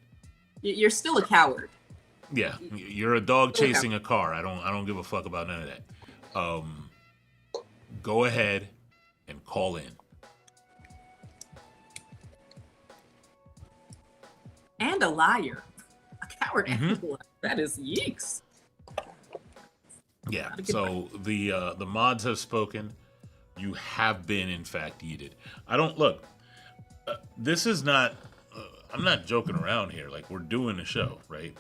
You're still a coward. Yeah, you're a dog chasing a car. I don't give a fuck about none of that. Go ahead and call in. And a liar. A coward and a liar. That is yeeks. Yeah, so the mods have spoken. You have been, in fact, yeeted. This is not, I'm not joking around here. Like, we're doing a show, right?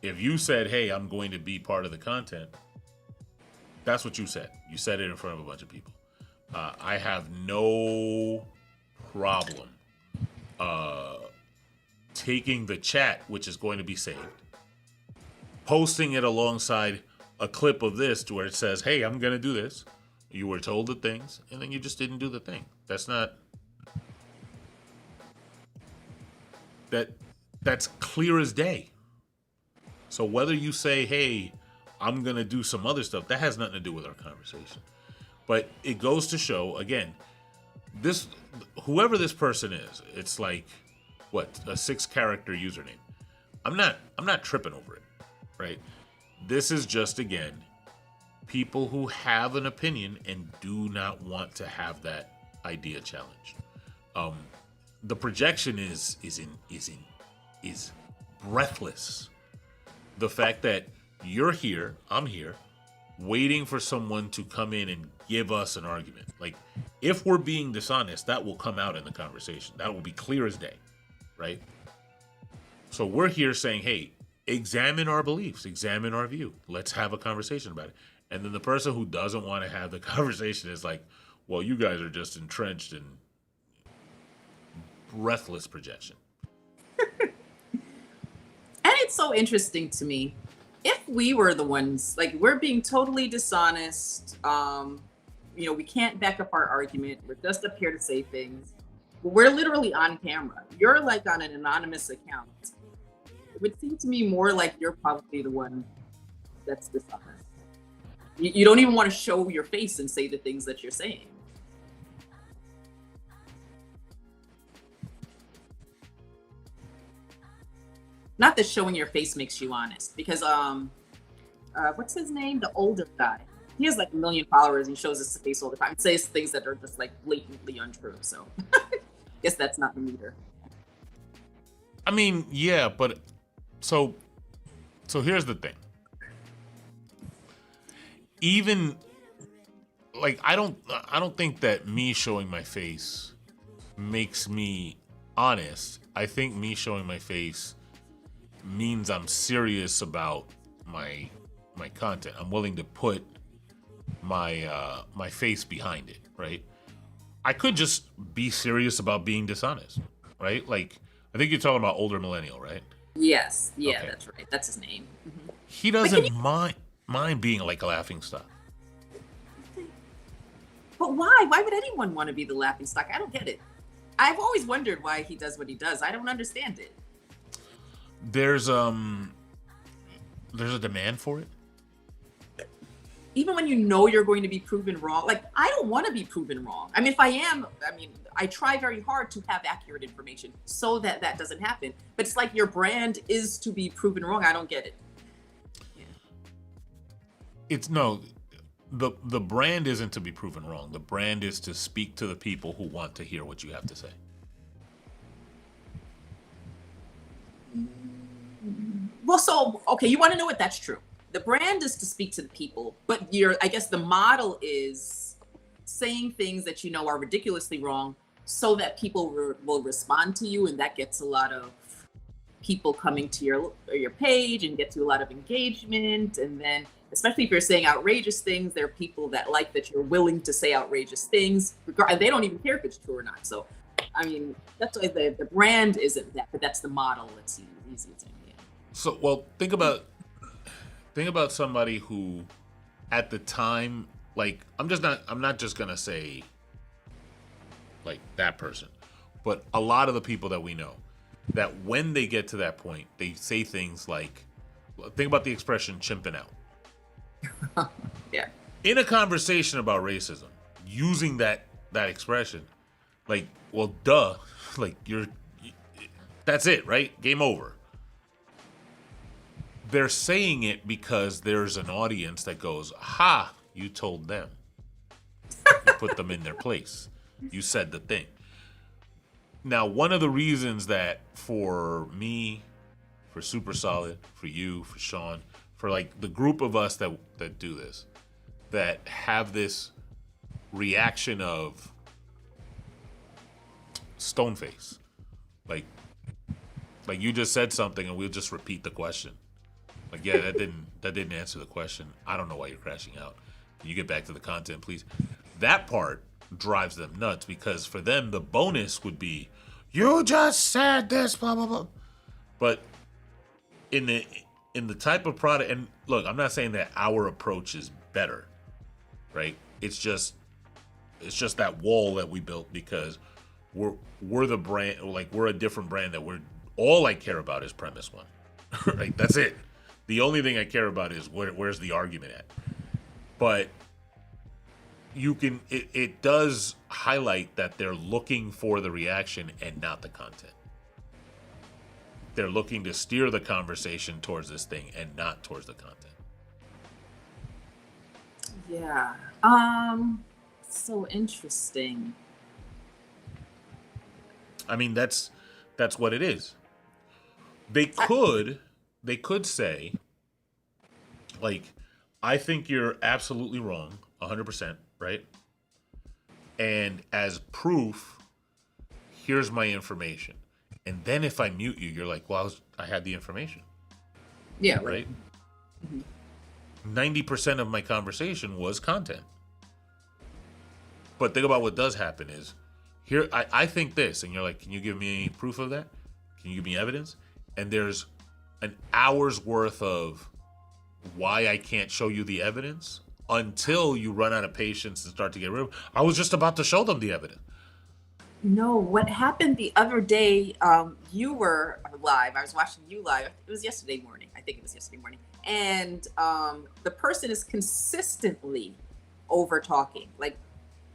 If you said, hey, I'm going to be part of the content, that's what you said. You said it in front of a bunch of people. I have no problem taking the chat, which is going to be saved, posting it alongside a clip of this to where it says, hey, I'm going to do this. You were told the things, and then you just didn't do the thing. That's clear as day. So whether you say, hey, I'm going to do some other stuff, that has nothing to do with our conversation. But it goes to show, again, whoever this person is, it's like, what, a 6-character username. I'm not tripping over it, right? This is just, again, people who have an opinion and do not want to have that idea challenged. The projection is breathless. The fact that you're here, I'm here, waiting for someone to come in and give us an argument. Like, if we're being dishonest, that will come out in the conversation. That will be clear as day, right? So we're here saying, hey, examine our beliefs, examine our view. Let's have a conversation about it. And then the person who doesn't want to have the conversation is like, well, you guys are just entrenched in breathless projection. And it's so interesting to me. If we were the ones, like, we're being totally dishonest, we can't back up our argument. We're just up here to say things. We're literally on camera. You're like on an anonymous account. It would seem to me more like you're probably the one that's dishonest. You don't even want to show your face and say the things that you're saying. Not that showing your face makes you honest, because what's his name? The older guy. he has like 1 million followers. And he shows his face all the time. And says things that are just like blatantly untrue. So, guess that's not the meter. I mean, yeah, but so here's the thing. Even like I don't think that me showing my face makes me honest. I think me showing my face means I'm serious about my content. I'm willing to put my my face behind it, right? I could just be serious about being dishonest, right? Like I think you're talking about older millennial, right? Yes. Yeah, Okay. that's right. That's his name. Mm-hmm. He doesn't mind being like a laughing stock. But why? Why would anyone want to be the laughing stock? I don't get it. I've always wondered why he does what he does. I don't understand it. There's a demand for it. Even when you know you're going to be proven wrong, like I don't want to be proven wrong. I mean, if I am, I try very hard to have accurate information so that that doesn't happen. But it's like your brand is to be proven wrong. I don't get it. Yeah. It's no, the brand isn't to be proven wrong. The brand is to speak to the people who want to hear what you have to say. Well, so okay, you want to know what that's true. The brand is to speak to the people, but I guess the model is saying things that you know are ridiculously wrong so that people will respond to you, and that gets a lot of people coming to your page and gets you a lot of engagement. And then especially if you're saying outrageous things, there are people that like that you're willing to say outrageous things, and they don't even care if it's true or not. So I mean, that's why the brand isn't that, but that's the model that's easy to yeah. So well, think about somebody who at the time, like I'm not just gonna say like that person, but a lot of the people that we know, that when they get to that point, they say things like, think about the expression chimping out. Yeah. In a conversation about racism, using that expression, like, well, duh, like that's it, right? Game over. They're saying it because there's an audience that goes, ha, you told them. You put them in their place. You said the thing. Now, one of the reasons that for me, for Super Solid, for you, for Sean, for like the group of us that do this, that have this reaction of stone face, like you just said something and we'll just repeat the question. Like, yeah, that didn't answer the question. I don't know why you're crashing out. Can you get back to the content, please? That part drives them nuts because for them the bonus would be, you just said this, blah blah blah. But in the type of product, and look, I'm not saying that our approach is better, right? It's just that wall that we built because we're the brand, like we're a different brand that all I care about is premise one, right? That's it. The only thing I care about is where's the argument at. But it does highlight that they're looking for the reaction and not the content. They're looking to steer the conversation towards this thing and not towards the content. Yeah. So interesting. I mean, that's what it is. They could say, like, I think you're absolutely wrong, 100%, right? And as proof, here's my information. And then if I mute you, you're like, well, I had the information. Yeah, right? Mm-hmm. 90% of my conversation was content. But think about what does happen is, here, I think this, and you're like, can you give me any proof of that? Can you give me evidence? And there's an hour's worth of why I can't show you the evidence until you run out of patience and start to get rid of it. I was just about to show them the evidence. No, what happened the other day, you were live. I was watching you live. It was yesterday morning. I think it was yesterday morning. And the person is consistently over talking, like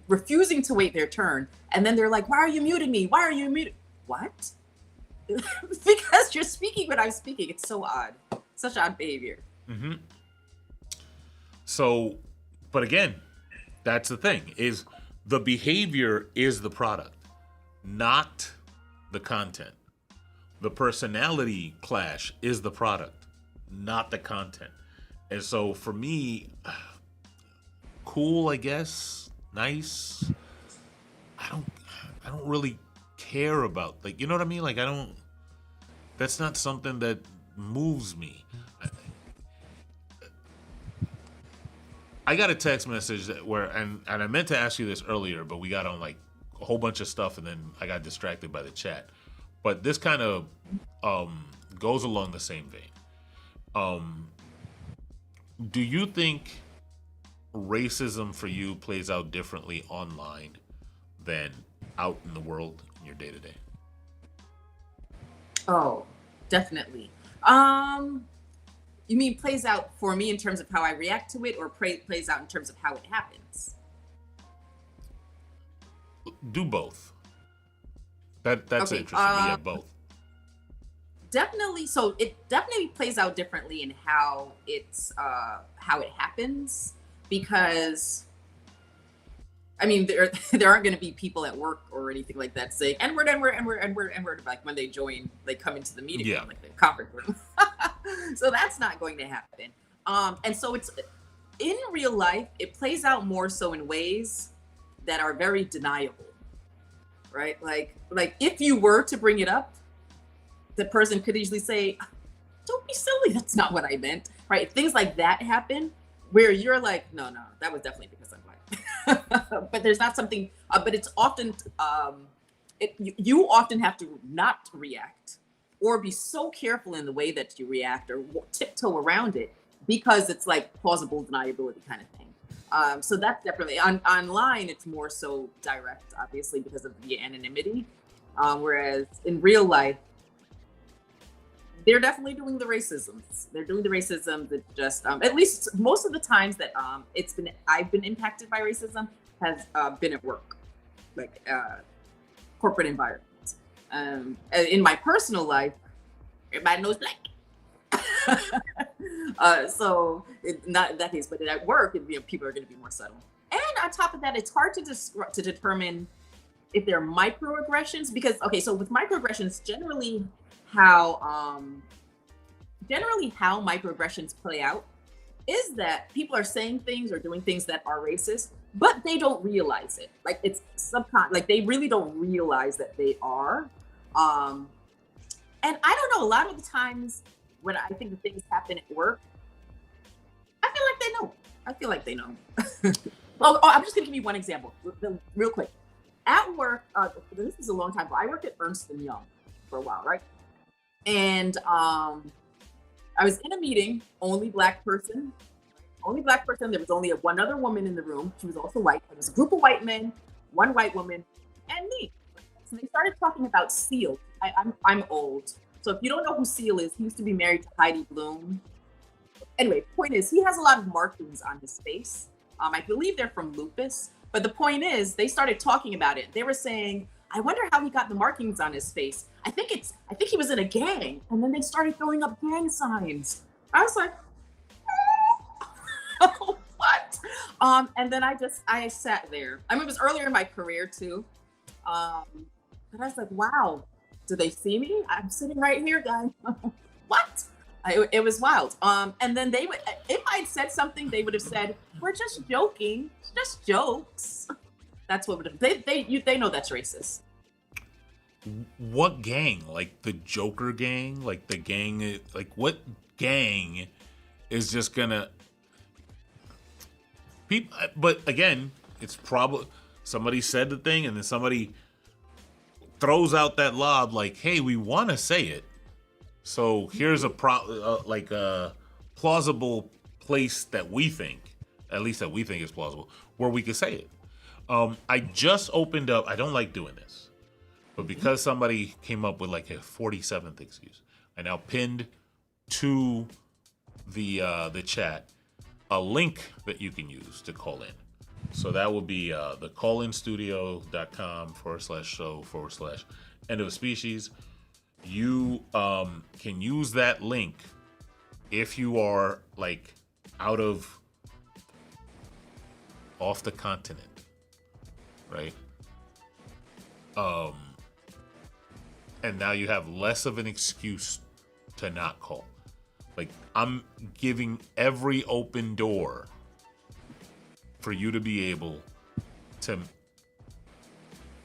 refusing to wait their turn. And then they're like, why are you muting me? Why are you muting? What? Because you're speaking when I'm speaking. It's so odd. Such odd behavior. Mm-hmm. So But again, that's the thing, is the behavior is the product, not the content. The personality clash is the product, not the content. And so for me, cool, I guess, nice. I don't really care about, like, you know what I mean? Like, I don't, that's not something that moves me. I got a text message where, and I meant to ask you this earlier, but we got on like a whole bunch of stuff, and then I got distracted by the chat. But this kind of goes along the same vein. Do you think racism for you plays out differently online than out in the world in your day to day? Oh, definitely. You mean plays out for me in terms of how I react to it, or plays out in terms of how it happens? Do both. That's Okay. interesting. But yeah, both. Definitely. So it definitely plays out differently in how how it happens, because I mean, there aren't going to be people at work or anything like that saying N-word, N-word, N-word, N-word, N-word, like when they join, they come into the meeting room, like the conference room. So that's not going to happen. And so it's in real life, it plays out more so in ways that are very deniable, right? Like if you were to bring it up, the person could easily say, "Don't be silly. That's not what I meant." Right? Things like that happen where you're like, "No, that was definitely because I'm black." But there's not something. But it's often you often have to not react or be so careful in the way that you react or tiptoe around it, because it's like plausible deniability kind of thing. So that's definitely online. It's more so direct, obviously, because of the anonymity. Whereas in real life, they're definitely doing the racisms. They're doing the racism that just, at least most of the times that I've been impacted by racism has been at work, like corporate environments. In my personal life, everybody knows black. So not in that case, but at work, people are going to be more subtle. And on top of that, it's hard to determine if they're microaggressions, because okay, so with microaggressions, generally how microaggressions play out is that people are saying things or doing things that are racist, but they don't realize it. Like it's like they really don't realize that they are. And I don't know, a lot of the times when I think the things happen at work, I feel like they know. I feel like they know. Well, I'm just gonna give you one example, real quick. At work, this is a long time ago. I worked at Ernst & Young for a while, right? And I was in a meeting, only black person. There was only one other woman in the room. She was also white. There was a group of white men, one white woman, and me. So they started talking about Seal. I'm old. So if you don't know who Seal is, he used to be married to Heidi Bloom. Anyway, point is, he has a lot of markings on his face. I believe they're from lupus. But the point is, they started talking about it. They were saying, I wonder how he got the markings on his face. I think he was in a gang. And then they started throwing up gang signs. I was like, what? And then I sat there. I mean, it was earlier in my career too. But I was like, wow, do they see me? I'm sitting right here, guys. What? It was wild. And then if I'd said something, they would have said, we're just joking, just jokes. That's what would have, they know that's racist. What gang? Like the Joker gang? Like the gang? Like what gang is just gonna? People, but again, it's probably somebody said the thing, and then somebody throws out that lob like, "Hey, we want to say it, so here's a plausible place that we think, at least that we think is plausible, where we could say it." I just opened up. I don't like doing this, but because somebody came up with like a 47th excuse, I now pinned to the chat a link that you can use to call in. So that will be the callinstudio.com/show/end of species. You can use that link if you are like out of off the continent, right? And now you have less of an excuse to not call. Like, I'm giving every open door for you to be able to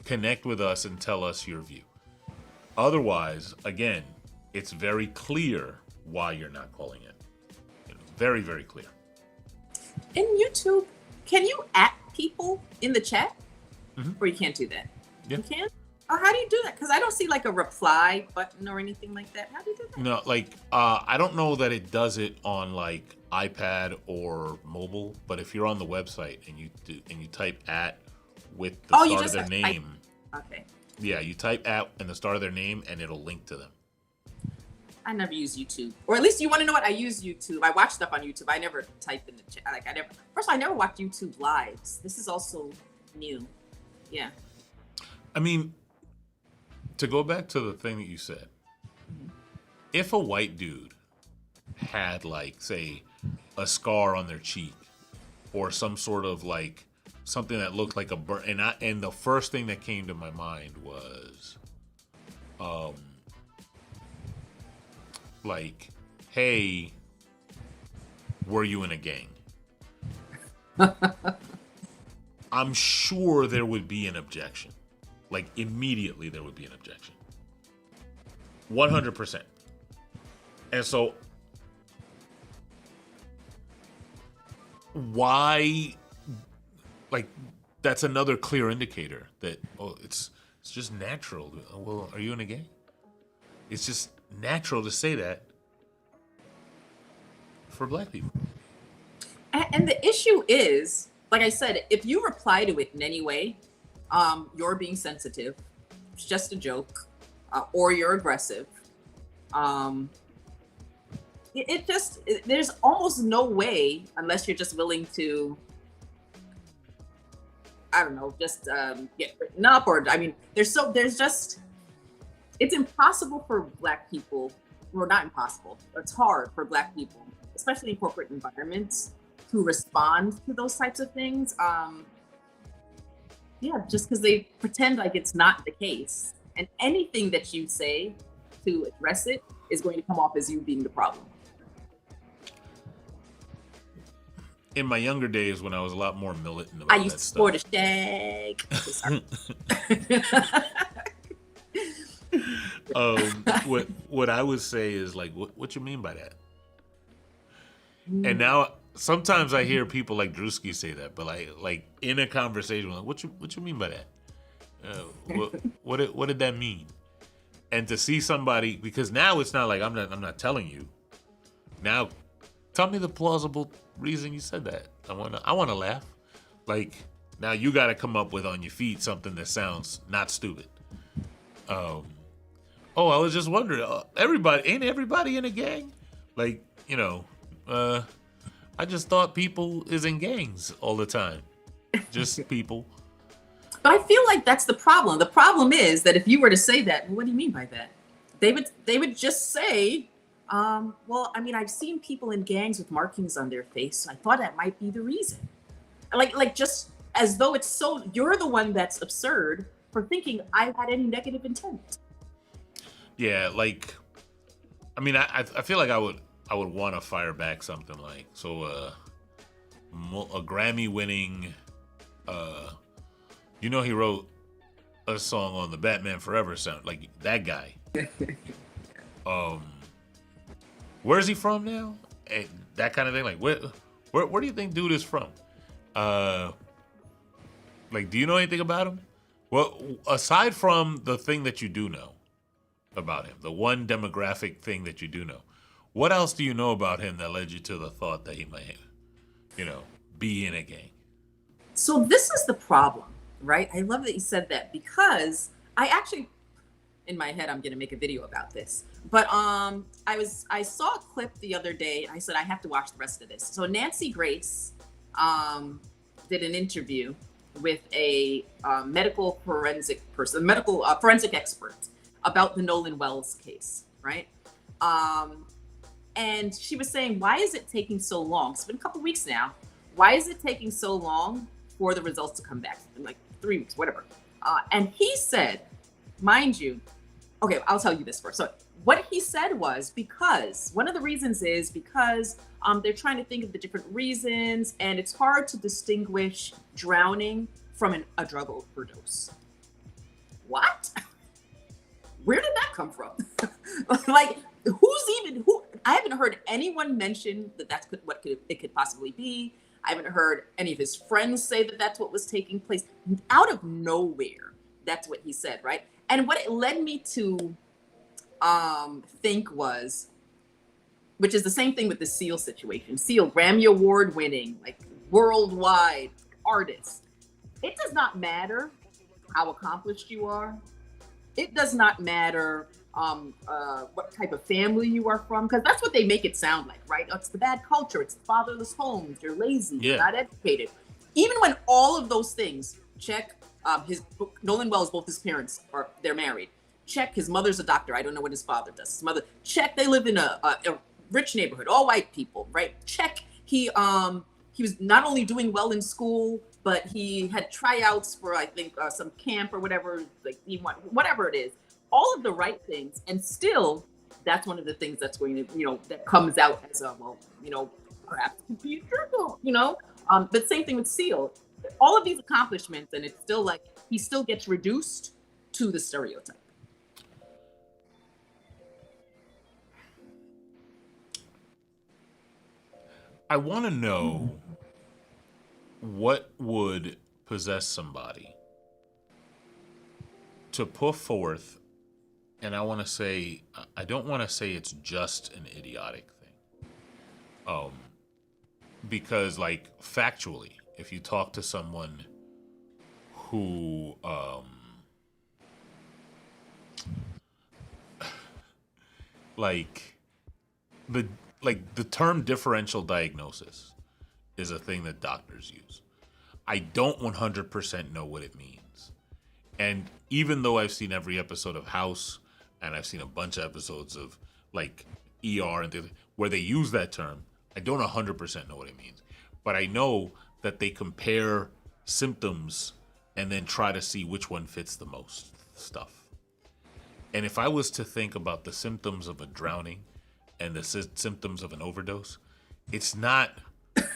connect with us and tell us your view. Otherwise, again, it's very clear why you're not calling it. Very, very clear. In YouTube, can you at people in the chat? Mhm. Or you can't do that? Yeah. You can? Or how do you do that? Because I don't see like a reply button or anything like that. How do you do that? No, like, I don't know that it does it on like iPad or mobile, but if you're on the website and you type at with the start of their name, okay. yeah, you type at and the start of their name and it'll link to them. I never use YouTube, or at least you want to know what I use YouTube. I watch stuff on YouTube. I never type in the chat. Like first of all, I never watch YouTube lives. This is also new. Yeah. I mean, to go back to the thing that you said, if a white dude had like, say, a scar on their cheek or some sort of like something that looked like a burn, and the first thing that came to my mind was, like, hey, were you in a gang? I'm sure there would be an objection. Like, immediately there would be an objection. 100%. And so, why, like, that's another clear indicator that, oh, it's just natural. Well, are you in a gang? It's just natural to say that for black people. And the issue is, like I said, if you reply to it in any way, you're being sensitive. It's just a joke, or you're aggressive. There's almost no way, unless you're just willing to, I don't know, just get written up, or I mean, it's impossible for black people, well, not impossible, it's hard for black people, especially in corporate environments, to respond to those types of things. Yeah, just because they pretend like it's not the case. And anything that you say to address it is going to come off as you being the problem. In my younger days, when I was a lot more militant about I used that to stuff, sport a shag. what I would say is like, what you mean by that? And now sometimes I hear people like Drewski say that, but like in a conversation, like, what you mean by that? What did that mean? And to see somebody, because now it's not like I'm not telling you. Now, tell me the plausible reason you said that. I wanna laugh. Like, now you got to come up with on your feet something that sounds not stupid. Oh, I was just wondering. Ain't everybody in a gang? Like, I just thought people is in gangs all the time. Just people. But I feel like that's the problem. The problem is that if you were to say that, well, what do you mean by that? They would just say, well, I mean, I've seen people in gangs with markings on their face, so I thought that might be the reason. Like just as though it's so, you're the one that's absurd for thinking I had any negative intent. Yeah, like, I mean, I feel like I would want to fire back something like, so a Grammy-winning, he wrote a song on the Batman Forever sound, like that guy. Where's he from now? And that kind of thing. Like, where do you think dude is from? Like, do you know anything about him? Well, aside from the thing that you do know about him, the one demographic thing that you do know, what else do you know about him that led you to the thought that he might, be in a gang? So this is the problem, right? I love that you said that, because I actually, in my head, I'm going to make a video about this. But I saw a clip the other day. I said I have to watch the rest of this. So Nancy Grace did an interview with a medical forensic person, forensic expert about the Nolan Wells case, right? And she was saying, why is it taking so long? It's been a couple weeks now. Why is it taking so long for the results to come back in like 3 weeks, whatever. And he said, mind you, okay, I'll tell you this first. So what he said was because one of the reasons is because they're trying to think of the different reasons, and it's hard to distinguish drowning from a drug overdose. What? Where did that come from? Like, who? I haven't heard anyone mention that it could possibly be. I haven't heard any of his friends say that that's what was taking place. Out of nowhere, that's what he said, right? And what it led me to think was, which is the same thing with the Seal situation. Seal, Grammy Award winning, like worldwide artist. It does not matter how accomplished you are. It does not matter what type of family you are from, because that's what they make it sound like, right? It's the bad culture. It's fatherless homes. You're lazy. Yeah. You're not educated. Even when all of those things, check. Nolan Wells, both his parents they're married. Check, his mother's a doctor. I don't know what his father does. His mother, check, they live in a rich neighborhood, all white people, right? Check, he was not only doing well in school, but he had tryouts for, I think, some camp or whatever, like whatever it is. All of the right things, and still, that's one of the things that's going to, that comes out as a, perhaps be a jerk, But same thing with Seal. All of these accomplishments, and it's still like he still gets reduced to the stereotype. I want to know what would possess somebody to put forth, and I want to say, I don't want to say it's just an idiotic thing. Because, like, factually, if you talk to someone who, the term differential diagnosis is a thing that doctors use. I don't 100% know what it means. And even though I've seen every episode of House, and I've seen a bunch of episodes of, like, ER and things where they use that term, I don't 100% know what it means. But I know that they compare symptoms and then try to see which one fits the most stuff. And if I was to think about the symptoms of a drowning and the symptoms of an overdose, it's not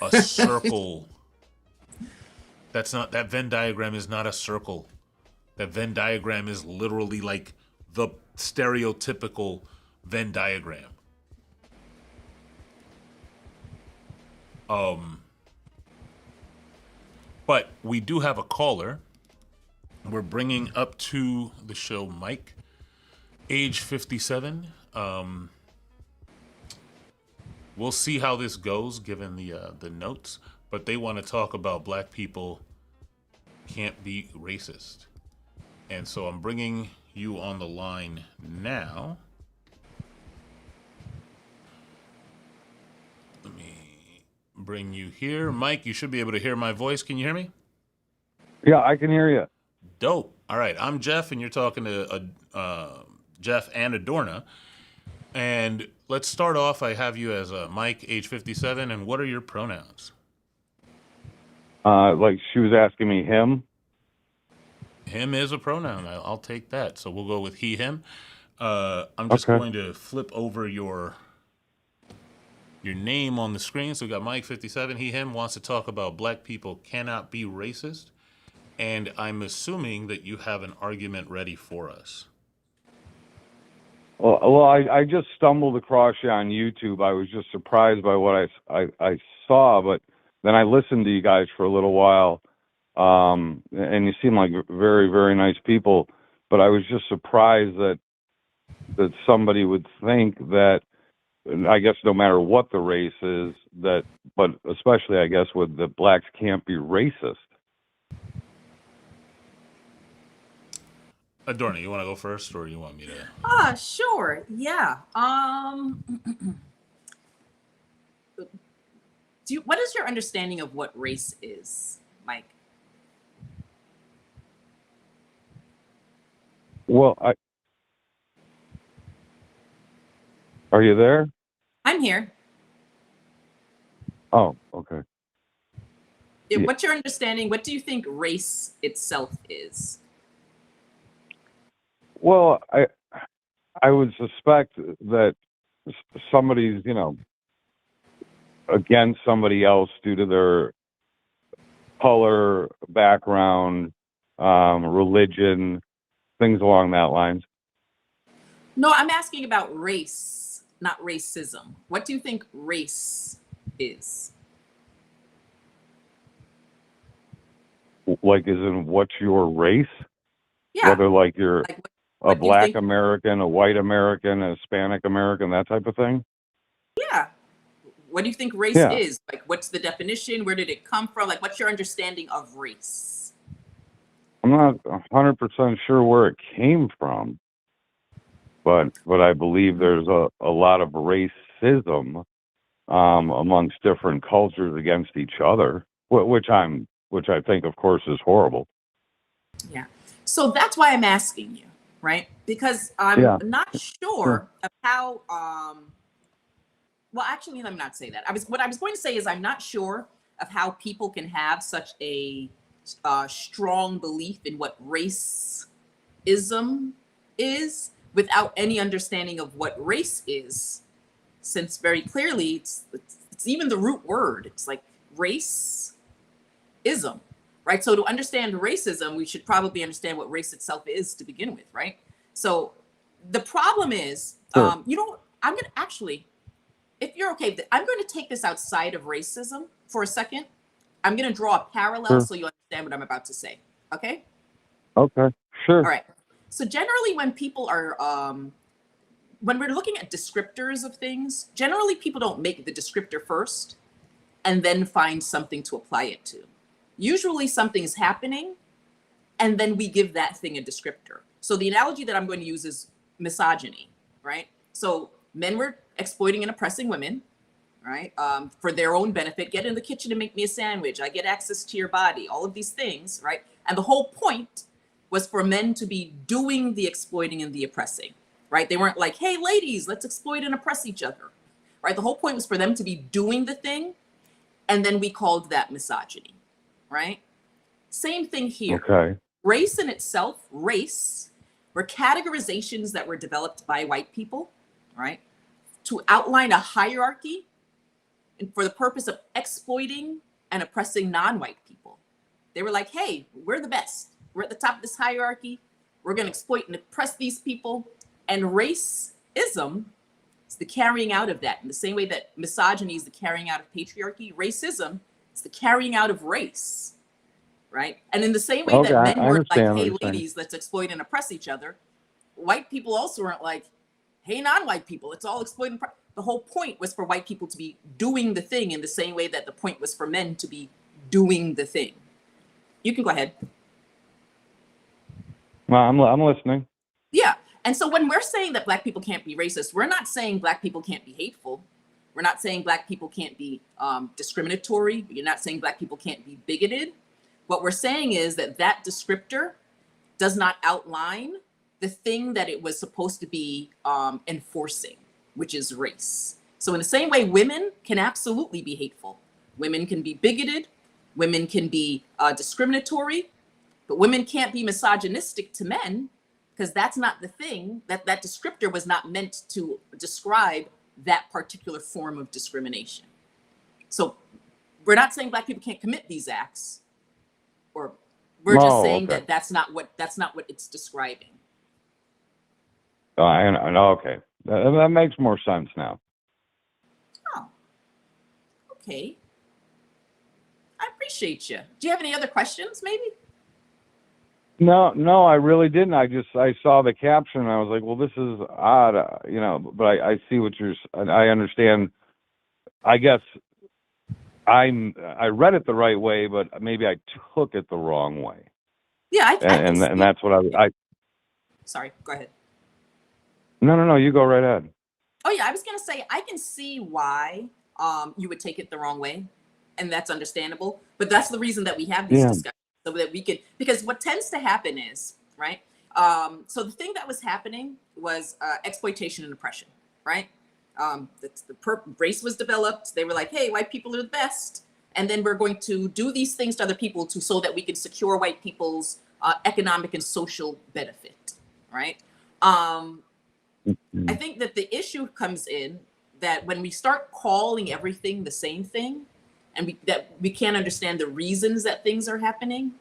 a circle. That Venn diagram is not a circle. That Venn diagram is literally like the stereotypical Venn diagram. But we do have a caller. We're bringing up to the show Mike, age 57. We'll see how this goes given the notes, but they want to talk about black people can't be racist. And so I'm bringing you on the line now. Let me bring you here. Mike, you should be able to hear my voice. Can you hear me? Yeah, I can hear you. Dope. All right. I'm Jeff, and you're talking to Jeff and Adorna. And let's start off. I have you as Mike, age 57. And what are your pronouns? Like she was asking me him. Him is a pronoun. I'll take that. So we'll go with he, him. I'm just going to flip over your name on the screen. So we got Mike, 57. He, him wants to talk about black people cannot be racist. And I'm assuming that you have an argument ready for us. Well, I just stumbled across you on YouTube. I was just surprised by what I saw, but then I listened to you guys for a little while, and you seem like very, very nice people. But I was just surprised that somebody would think that, I guess no matter what the race is, but especially I guess with the blacks can't be racist. Adorna, you want to go first, or you want me to? Sure. Yeah. What is your understanding of what race is, Mike? Well, are you there? I'm here. Oh, okay. Yeah. what's your understanding? What do you think race itself is? Well, I would suspect that somebody's, against somebody else due to their color, background, religion, things along that lines. No, I'm asking about race, not racism. What do you think race is? Like, isn't what's your race? Yeah. Whether like you're Like a what do you black think? American, a white American, a Hispanic American, that type of thing. Yeah. What do you think race Yeah. is? Like, what's the definition? Where did it come from? Like, what's your understanding of race? I'm not 100% sure where it came from, but I believe there's a lot of racism amongst different cultures against each other, which I think, of course, is horrible. Yeah. So that's why I'm asking you, right? Because I'm Yeah. not Sure. sure of how well, actually, let me not say that. What I was going to say is I'm not sure of how people can have such a strong belief in what racism is without any understanding of what race is, since very clearly it's even the root word. It's like race ism, right? So to understand racism, we should probably understand what race itself is to begin with, right? So the problem is, Sure. I'm gonna actually, if you're okay, I'm going to take this outside of racism for a second. I'm going to draw a parallel Sure. so you understand what I'm about to say. Okay? Okay. Sure. All right. So generally, when people are, when we're looking at descriptors of things, generally people don't make the descriptor first and then find something to apply it to. Usually something's happening and then we give that thing a descriptor. So the analogy that I'm going to use is misogyny, right? So men were exploiting and oppressing women, right? For their own benefit. Get in the kitchen and make me a sandwich. I get access to your body. All of these things, right? And the whole point was for men to be doing the exploiting and the oppressing, right? They weren't like, hey, ladies, let's exploit and oppress each other, right? The whole point was for them to be doing the thing, and then we called that misogyny, right? Same thing here. Okay. Race in itself, race, were categorizations that were developed by white people, right? To outline a hierarchy and for the purpose of exploiting and oppressing non-white people. They were like, hey, we're the best. We're at the top of this hierarchy. We're going to exploit and oppress these people. And racism is the carrying out of that. In the same way that misogyny is the carrying out of patriarchy, racism is the carrying out of race, right? And in the same way Okay. that I men were like, understand what hey, you're saying. ladies, let's exploit and oppress each other, white people also weren't like, hey, non-white people, it's all exploit and oppress. The whole point was for white people to be doing the thing in the same way that the point was for men to be doing the thing. You can go ahead. Well, I'm listening. Yeah. And so when we're saying that black people can't be racist, we're not saying black people can't be hateful. We're not saying black people can't be discriminatory. You're not saying black people can't be bigoted. What we're saying is that that descriptor does not outline the thing that it was supposed to be enforcing, which is race. So in the same way, women can absolutely be hateful. Women can be bigoted. Women can be discriminatory. But women can't be misogynistic to men because that's not the thing. That descriptor was not meant to describe that particular form of discrimination. So we're not saying black people can't commit these acts, or we're just saying Okay. that that's not what it's describing. Okay. That makes more sense now. Oh, okay. I appreciate you. Do you have any other questions, maybe? No, I really didn't. I saw the caption and I was like, well, this is odd, but I see I understand. I guess I read it the right way, but maybe I took it the wrong way. Yeah, I can see. And that's what I Sorry, go ahead. No, you go right ahead. Oh yeah, I was gonna say I can see why you would take it the wrong way, and that's understandable. But that's the reason that we have these Yeah. discussions, so that we can, because what tends to happen is, right? So the thing that was happening was exploitation and oppression, right? Race was developed. They were like, hey, white people are the best. And then we're going to do these things to other people so that we can secure white people's economic and social benefit, right? I think that the issue comes in that when we start calling everything the same thing, and we can't understand the reasons that things are happening,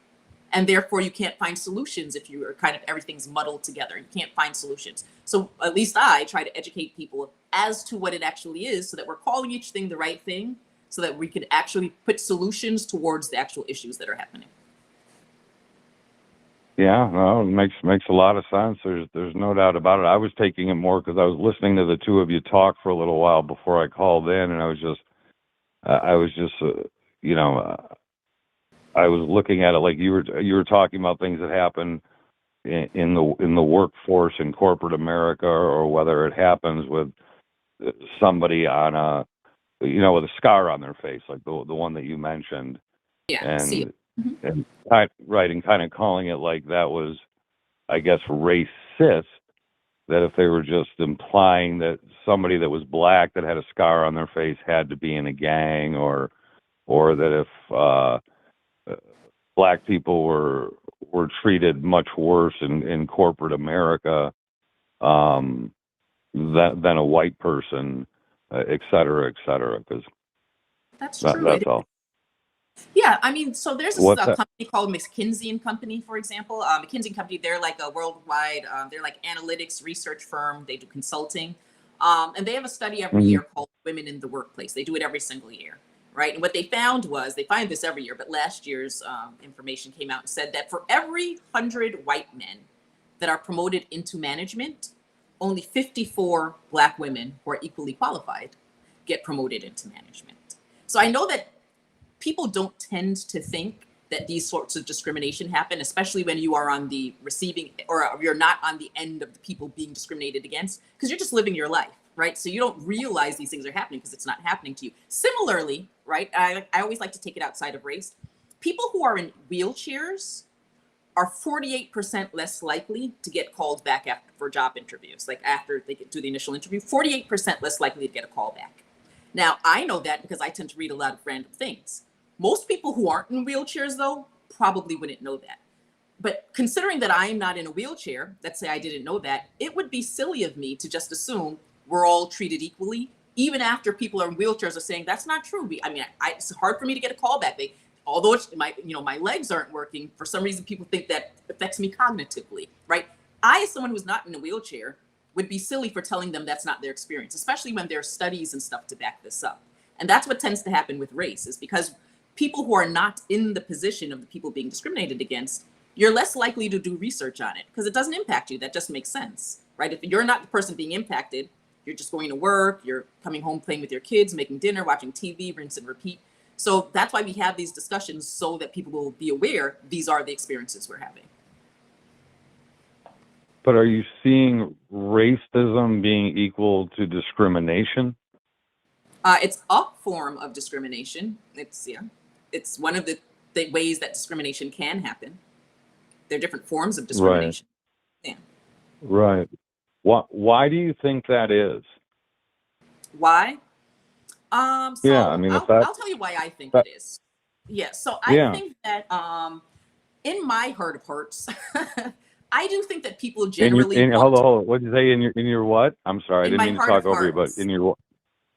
and therefore you can't find solutions if you are kind of everything's muddled together. You can't find solutions. So at least I try to educate people as to what it actually is, so that we're calling each thing the right thing, so that we can actually put solutions towards the actual issues that are happening. Yeah, no, it makes a lot of sense. There's no doubt about it. I was taking it more because I was listening to the two of you talk for a little while before I called in, and I was just you know, I was looking at it like you were talking about things that happen in the workforce in corporate America, or whether it happens with somebody on a, with a scar on their face, like the one that you mentioned. Yeah, see And it. Mhm. and kind of calling it like that was, I guess, racist. That if they were just implying that somebody that was black that had a scar on their face had to be in a gang, or that if black people were treated much worse in corporate America than a white person, et cetera, et cetera. Because That's true. that's all. Yeah, I mean, so there's What's a that? company called McKinsey and Company, for example. McKinsey and Company, they're like a worldwide, they're like analytics research firm. They do consulting, and they have a study every Mhm. year called "Women in the Workplace." They do it every single year, right? And what they found was, they find this every year, but last year's information came out and said that for every 100 white men that are promoted into management, only 54 black women who are equally qualified get promoted into management. So I know that people don't tend to think that these sorts of discrimination happen, especially when you are on the receiving, or you're not on the end of the people being discriminated against, because you're just living your life, right? So you don't realize these things are happening because it's not happening to you. Similarly, right, I always like to take it outside of race. People who are in wheelchairs are 48% less likely to get called back for job interviews. Like after they do the initial interview, 48% less likely to get a call back. Now, I know that because I tend to read a lot of random things. Most people who aren't in wheelchairs, though, probably wouldn't know that. But considering that I'm not in a wheelchair, let's say I didn't know that, it would be silly of me to just assume we're all treated equally, even after people are in wheelchairs are saying that's not true. It's hard for me to get a call back. Although my legs aren't working, for some reason people think that affects me cognitively, right? I, as someone who's not in a wheelchair, would be silly for telling them that's not their experience, especially when there are studies and stuff to back this up. And that's what tends to happen with race, is because people who are not in the position of the people being discriminated against, you're less likely to do research on it because it doesn't impact you. That just makes sense, right? If you're not the person being impacted, you're just going to work, you're coming home playing with your kids, making dinner, watching TV, rinse and repeat. So that's why we have these discussions, so that people will be aware these are the experiences we're having. But are you seeing racism being equal to discrimination? It's a form of discrimination. It's one of the ways that discrimination can happen. There are different forms of Right, discrimination. Yeah. right. Why do you think that is? Why? Yeah, I So mean, if I'll tell you why I think that it is. Yeah. So I yeah, think that in my heart of hearts, I do think that people in generally hold on, want, hold on. What did you say in your what? I'm sorry, I in didn't my mean to heart of talk over you, but hearts, in your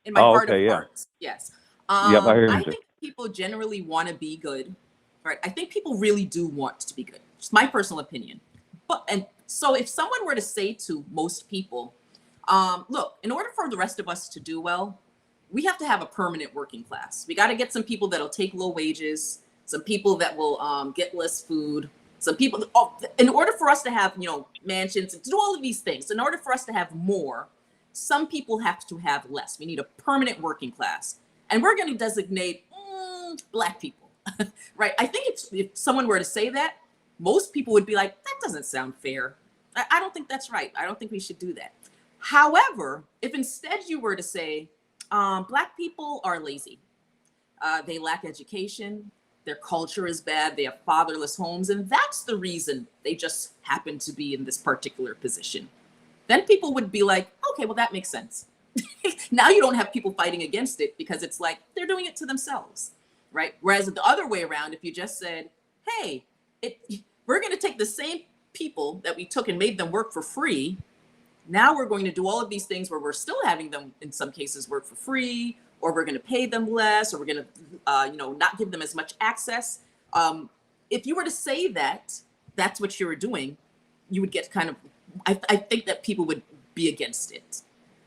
in my oh, heart of okay, yeah, hearts, yes. yep, I hear I you. think people generally want to be good, right? I think people really do want to be good. It's my personal opinion. And so if someone were to say to most people, look, in order for the rest of us to do well, we have to have a permanent working class. We got to get some people that'll take low wages, some people that will get less food, some people. Oh, in order for us to have, mansions and to do all of these things, in order for us to have more, some people have to have less. We need a permanent working class, and we're going to designate black people, right? I think if someone were to say that, most people would be like, that doesn't sound fair. I don't think that's right. I don't think we should do that. However, if instead you were to say, black people are lazy, they lack education, their culture is bad, they have fatherless homes, and that's the reason they just happen to be in this particular position, then people would be like, okay, well, that makes sense. Now you don't have people fighting against it because it's like they're doing it to themselves. right? Whereas the other way around, if you just said, hey, we're going to take the same people that we took and made them work for free. Now we're going to do all of these things where we're still having them, in some cases, work for free, or we're going to pay them less, or we're going to, not give them as much access. If you were to say that, that's what you were doing, you would get kind of, I think that people would be against it,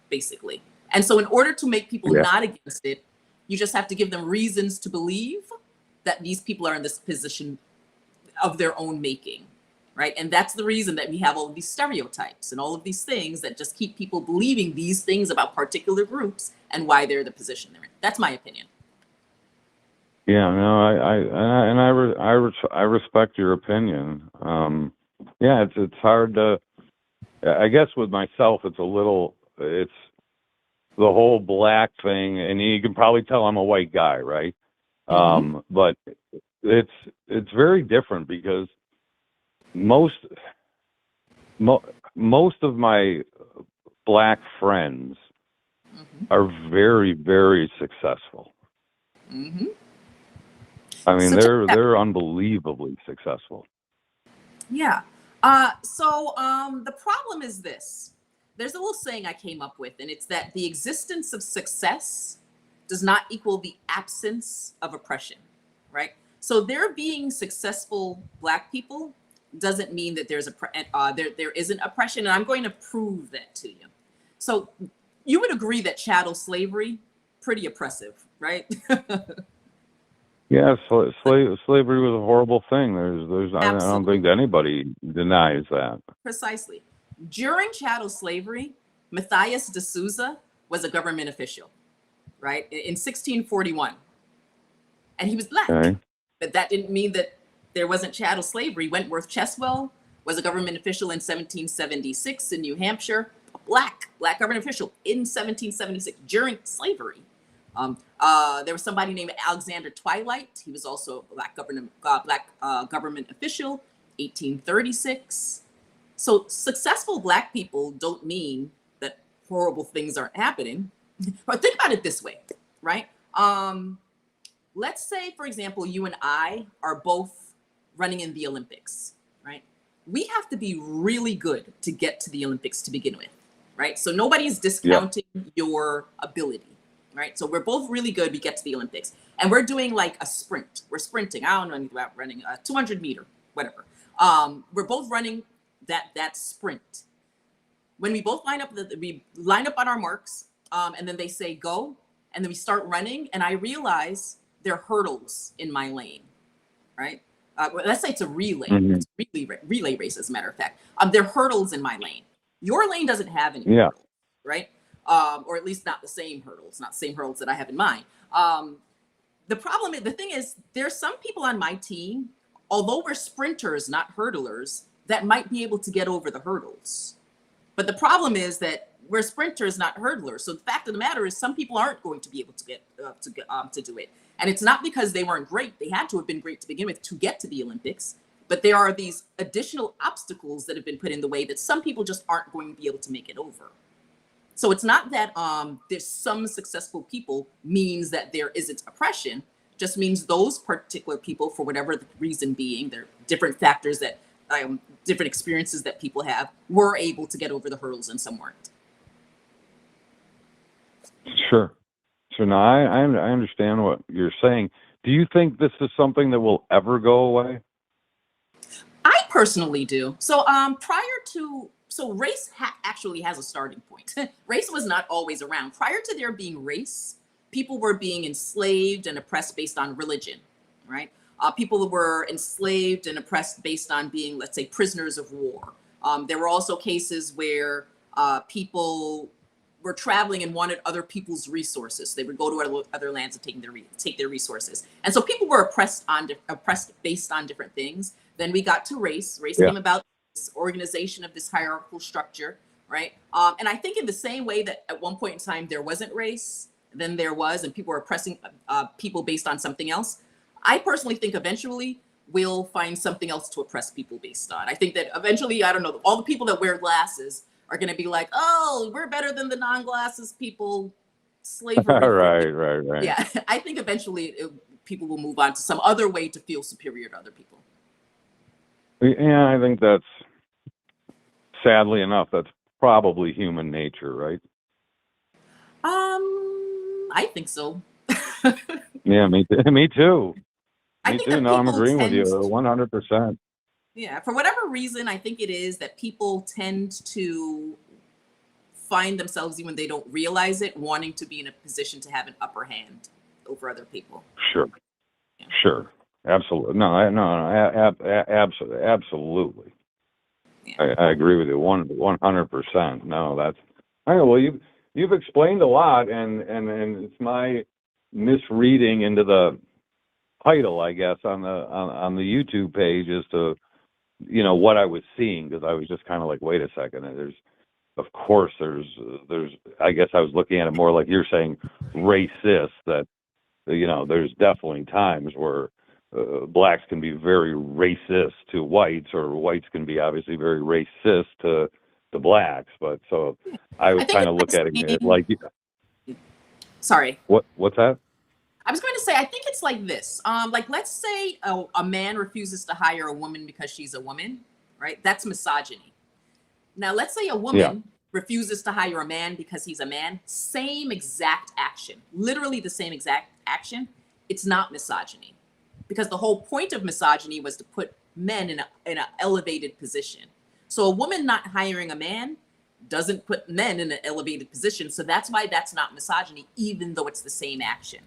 basically. And so in order to make people not against it, you just have to give them reasons to believe that these people are in this position of their own making, right? And that's the reason that we have all of these stereotypes and all of these things that just keep people believing these things about particular groups and why they're the position they're in. That's my opinion. Yeah, no, I respect your opinion. Yeah, it's hard to, I guess with myself, it's the whole black thing, and you can probably tell I'm a white guy, right? But it's very different because most of my black friends are very, very successful. I mean, they're unbelievably successful. Yeah. So the problem is this. There's a little saying I came up with, and it's that the existence of success does not equal the absence of oppression, right? So there being successful Black people doesn't mean that there isn't oppression, and I'm going to prove that to you. So you would agree that chattel slavery, pretty oppressive, right? Yeah, slavery was a horrible thing. I don't think anybody denies that. Precisely. During chattel slavery, Matthias de Souza was a government official, right, in 1641. And he was Black. Okay. But that didn't mean that there wasn't chattel slavery. Wentworth Cheswell was a government official in 1776 in New Hampshire, a Black government official in 1776 during slavery. There was somebody named Alexander Twilight. He was also a Black government official, 1836. So successful Black people don't mean that horrible things aren't happening. But think about it this way, right? Let's say, for example, you and I are both running in the Olympics, right? We have to be really good to get to the Olympics to begin with, right? So nobody's discounting your ability, right? So we're both really good. We get to the Olympics and we're doing like a sprint. We're sprinting. I don't know anything about running a 200 meter, whatever. We're both running that sprint. When we both line up on our marks, and then they say go, and then we start running, and I realize there are hurdles in my lane, right? Let's say it's a relay. It's a relay race, as a matter of fact. There are hurdles in my lane. Your lane doesn't have any hurdles, right? Or at least not the same hurdles that I have in mind. The thing is, there's some people on my team, although we're sprinters, not hurdlers, that might be able to get over the hurdles. But the problem is that we're sprinters, not hurdlers. So the fact of the matter is some people aren't going to be able to get to do it. And it's not because they weren't great. They had to have been great to begin with to get to the Olympics. But there are these additional obstacles that have been put in the way that some people just aren't going to be able to make it over. So it's not that there's some successful people means that there isn't oppression. Just means those particular people, for whatever the reason being, there are different factors that different experiences that people have, were able to get over the hurdles and some weren't. Sure. So now I understand what you're saying. Do you think this is something that will ever go away? I personally do. So race actually has a starting point. Race was not always around. Prior to there being race, people were being enslaved and oppressed based on religion, right? People were enslaved and oppressed based on being, let's say, prisoners of war. There were also cases where people were traveling and wanted other people's resources. They would go to other lands and take their resources. And so people were oppressed based on different things. Then we got to race. Race came about this organization of this hierarchical structure, right? And I think in the same way that at one point in time there wasn't race, then there was, and people were oppressing people based on something else. I personally think eventually we'll find something else to oppress people based on. I think that eventually, I don't know, all the people that wear glasses are going to be like, oh, we're better than the non-glasses people. Slavery. Right. Yeah, I think eventually people will move on to some other way to feel superior to other people. Yeah, I think that's, sadly enough, that's probably human nature, right? I think so. Yeah, me too. Me too. I Me think too. that No, I'm people agreeing with you tend, 100%. yeah, for whatever reason, I think it is that people tend to find themselves, even when they don't realize it, wanting to be in a position to have an upper hand over other people. Sure. Yeah. Sure. Absolutely. Absolutely. Yeah. I agree with you 100%. No, that's, all right. Well, you've explained a lot, and it's my misreading into the title, I guess, on the YouTube page as to, what I was seeing, because I was just kind of like, wait a second, and of course there's I guess I was looking at it more like you're saying, racist, that there's definitely times where blacks can be very racist to whites, or whites can be obviously very racist to blacks. But so I was I think kind it's of like looking at it saying, like, sorry, what's that? I was going to say, I think it's like this. Like, let's say a man refuses to hire a woman because she's a woman, right? That's misogyny. Now, let's say a Yeah. woman refuses to hire a man because he's a man. Same exact action, literally the same exact action. It's not misogyny, because the whole point of misogyny was to put men in an elevated position. So a woman not hiring a man doesn't put men in an elevated position. So that's why that's not misogyny, even though it's the same action.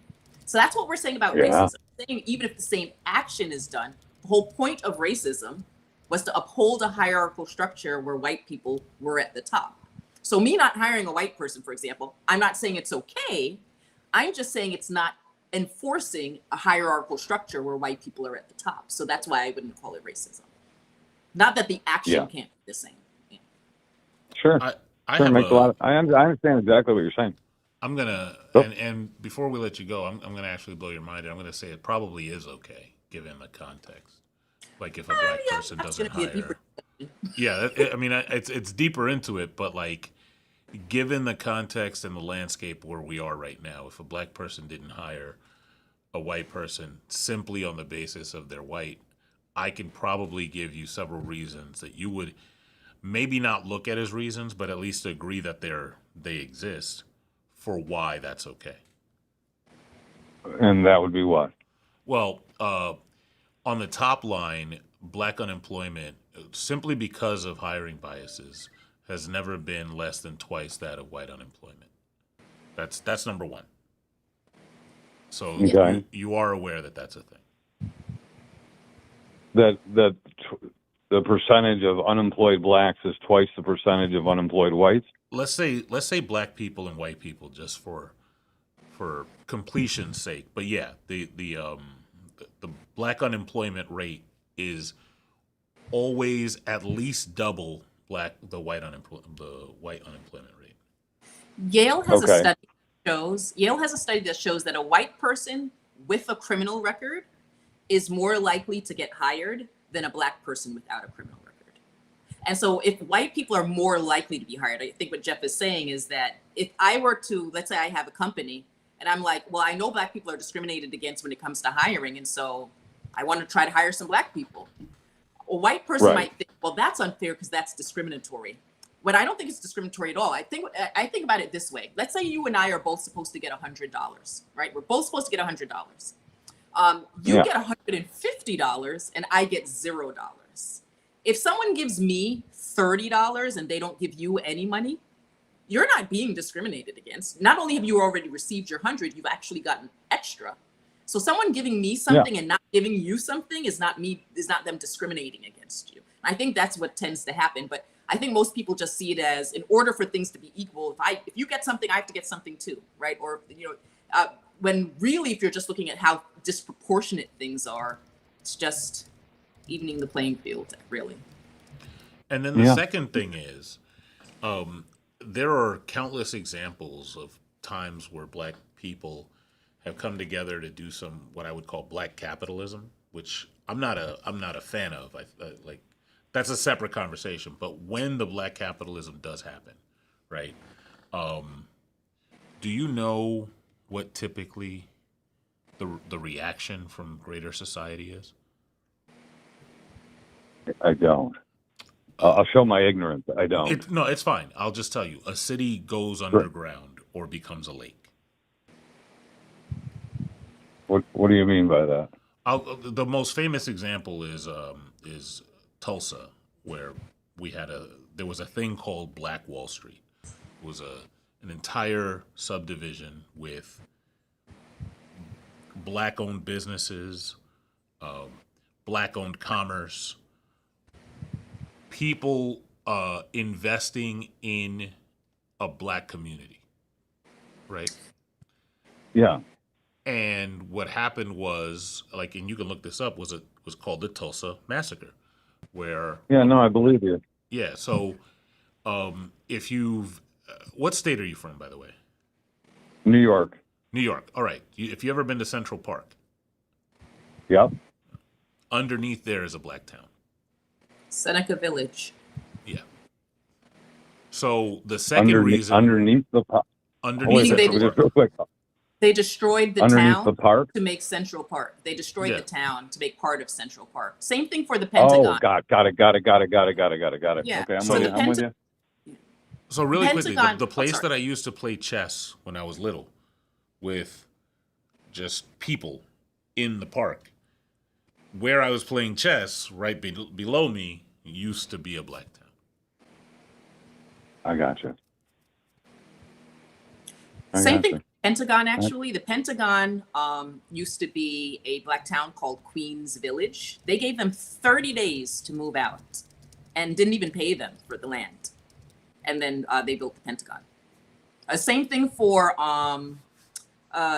So that's what we're saying about Yeah. racism. We're saying even if the same action is done, the whole point of racism was to uphold a hierarchical structure where white people were at the top. So me not hiring a white person, for example, I'm not saying it's okay. I'm just saying it's not enforcing a hierarchical structure where white people are at the top. So that's why I wouldn't call it racism. Not that the action Yeah. can't be the same. Yeah. Sure. I Sure. have Makes a lot of, I understand exactly what you're saying. I'm gonna Oh, and before we let you go, I'm gonna actually blow your mind. I'm gonna say it probably is okay given the context. Like if a black Yeah, person that's doesn't going to be a deeper. hire, yeah, I mean, it's deeper into it, but like given the context and the landscape where we are right now, if a black person didn't hire a white person simply on the basis of they're white, I can probably give you several reasons that you would maybe not look at as reasons, but at least agree that they exist for why that's okay. and that would be what? Well, on the top line, black unemployment, simply because of hiring biases, has never been less than twice that of white unemployment. That's number one. So Yeah. Okay. you are aware that that's a thing. That the percentage of unemployed blacks is twice the percentage of unemployed whites. Let's say black people and white people just for completion's sake. But yeah, the black unemployment rate is always at least double the white unemployment rate. Yale has a Okay. study that shows that a white person with a criminal record is more likely to get hired than a black person without a criminal record. And so if white people are more likely to be hired, I think what Jeff is saying is that if I were to, let's say I have a company and I'm like, well, I know black people are discriminated against when it comes to hiring, and so I want to try to hire some black people. A white person Right. might think, well, that's unfair because that's discriminatory. But I don't think it's discriminatory at all. I think about it this way. Let's say you and I are both supposed to get $100, right? We're both supposed to get $100. You Yeah. get $150 and I get $0. If someone gives me $30 and they don't give you any money, you're not being discriminated against. Not only have you already received your 100, you've actually gotten extra. So someone giving me Yeah. something and not giving you something is not them discriminating against you. I think that's what tends to happen. But I think most people just see it as, in order for things to be equal, if you get something, I have to get something too, right? Or when really, if you're just looking at how disproportionate things are, it's just evening the playing field, really. And then the Yeah. second thing is, there are countless examples of times where black people have come together to do some what I would call black capitalism, which I'm not a fan of. I like that's a separate conversation. But when the black capitalism does happen, right? Do you know what typically the reaction from greater society is? I don't. I'll show my ignorance. I don't. No, it's fine. I'll just tell you. A city goes Right. underground or becomes a lake. What do you mean by that? The most famous example is Tulsa, where there was a thing called Black Wall Street. It was an entire subdivision with black-owned businesses, black-owned commerce, people investing in a black community, right? Yeah. And what happened was, like, and you can look this up, was called the Tulsa Massacre, where Yeah. No, I believe you. yeah. So, if you've, what state are you from, by the way? New York. New York. All right. If you ever been to Central Park, Yep. underneath there is a black town. Seneca Village. Yeah. So the second reason Underneath the park. underneath Meaning Central Park. They destroyed the Underneath town the park. to make Central Park. They destroyed Yeah. the town to make part of Central Park. Same thing for the Oh, Pentagon. got it. Yeah. Okay, I'm So with the you. I'm with you. So really quickly, Pentagon- the place sorry. that I used to play chess when I was little, with just people in the park, where I was playing chess, right below me, used to be a black town. I got you. Same thing. Pentagon, actually. The Pentagon used to be a black town called Queens Village. They gave them 30 days to move out and didn't even pay them for the land. And then they built the Pentagon. Same thing for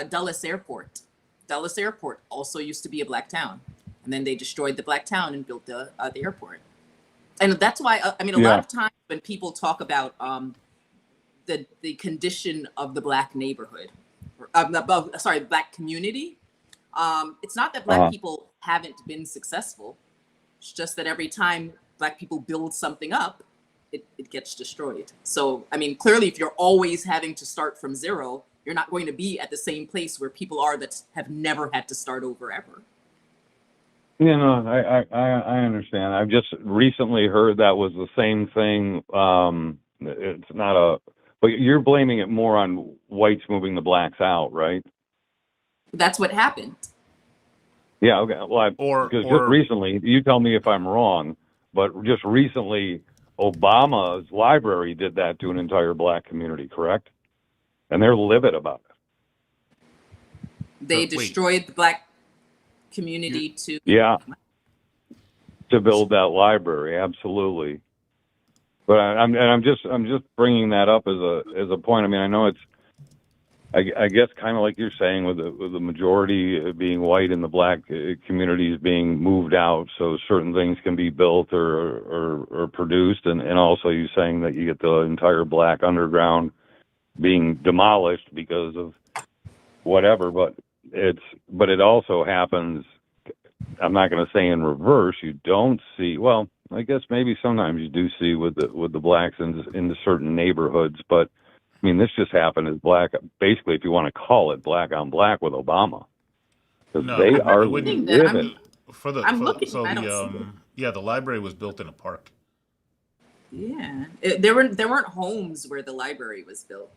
Dulles Airport. Dulles Airport also used to be a black town. And then they destroyed the black town and built the airport. And that's why, a lot of times when people talk about the condition of the black neighborhood, black community, it's not that black people haven't been successful. It's just that every time black people build something up, it gets destroyed. So, clearly, if you're always having to start from zero, you're not going to be at the same place where people are that have never had to start over ever. Yeah, no, I understand. I've just recently heard that was the same thing. It's not but you're blaming it more on whites moving the blacks out, right? That's what happened. Yeah, okay. Well, because just recently, you tell me if I'm wrong, but just recently, Obama's library did that to an entire black community, correct? And they're livid about it. They destroyed the black community to build that library, absolutely. But I'm just bringing that up as a point. I know it's, I guess, kind of like you're saying, with the majority being white and the black communities being moved out, so certain things can be built or produced, and also you saying that you get the entire black underground being demolished because of whatever. But it also happens. I'm not going to say in reverse. You don't see. Well, I guess maybe sometimes you do see with the blacks into certain neighborhoods, but this just happened as black. Basically, if you want to call it black on black with Obama, because they are living. The library was built in a park. Yeah, there weren't homes where the library was built.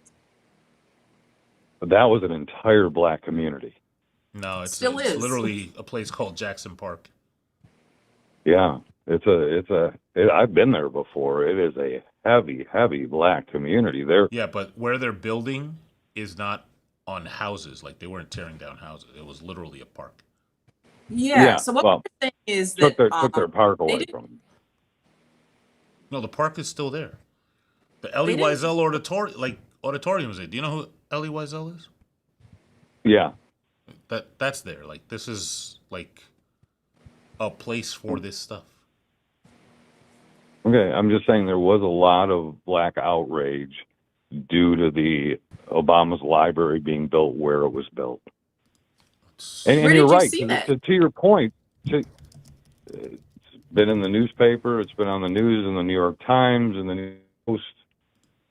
But that was an entire black community. No, it's is literally a place called Jackson Park. Yeah, I've been there before. It is a heavy black community there. Yeah, but where they're building is not on houses. Like, they weren't tearing down houses. It was literally a park. Yeah. So what we're saying is that took their park away from them. No, the park is still there. The Elie Wiesel auditorium is there. Do you know who Elie Wiesel is? Yeah. That's there. Like, this is like a place for this stuff. Okay, I'm just saying there was a lot of black outrage due to the Obama's library being built where it was built. And you're right. To your point, it's been in the newspaper. It's been on the news in the New York Times and the New Post.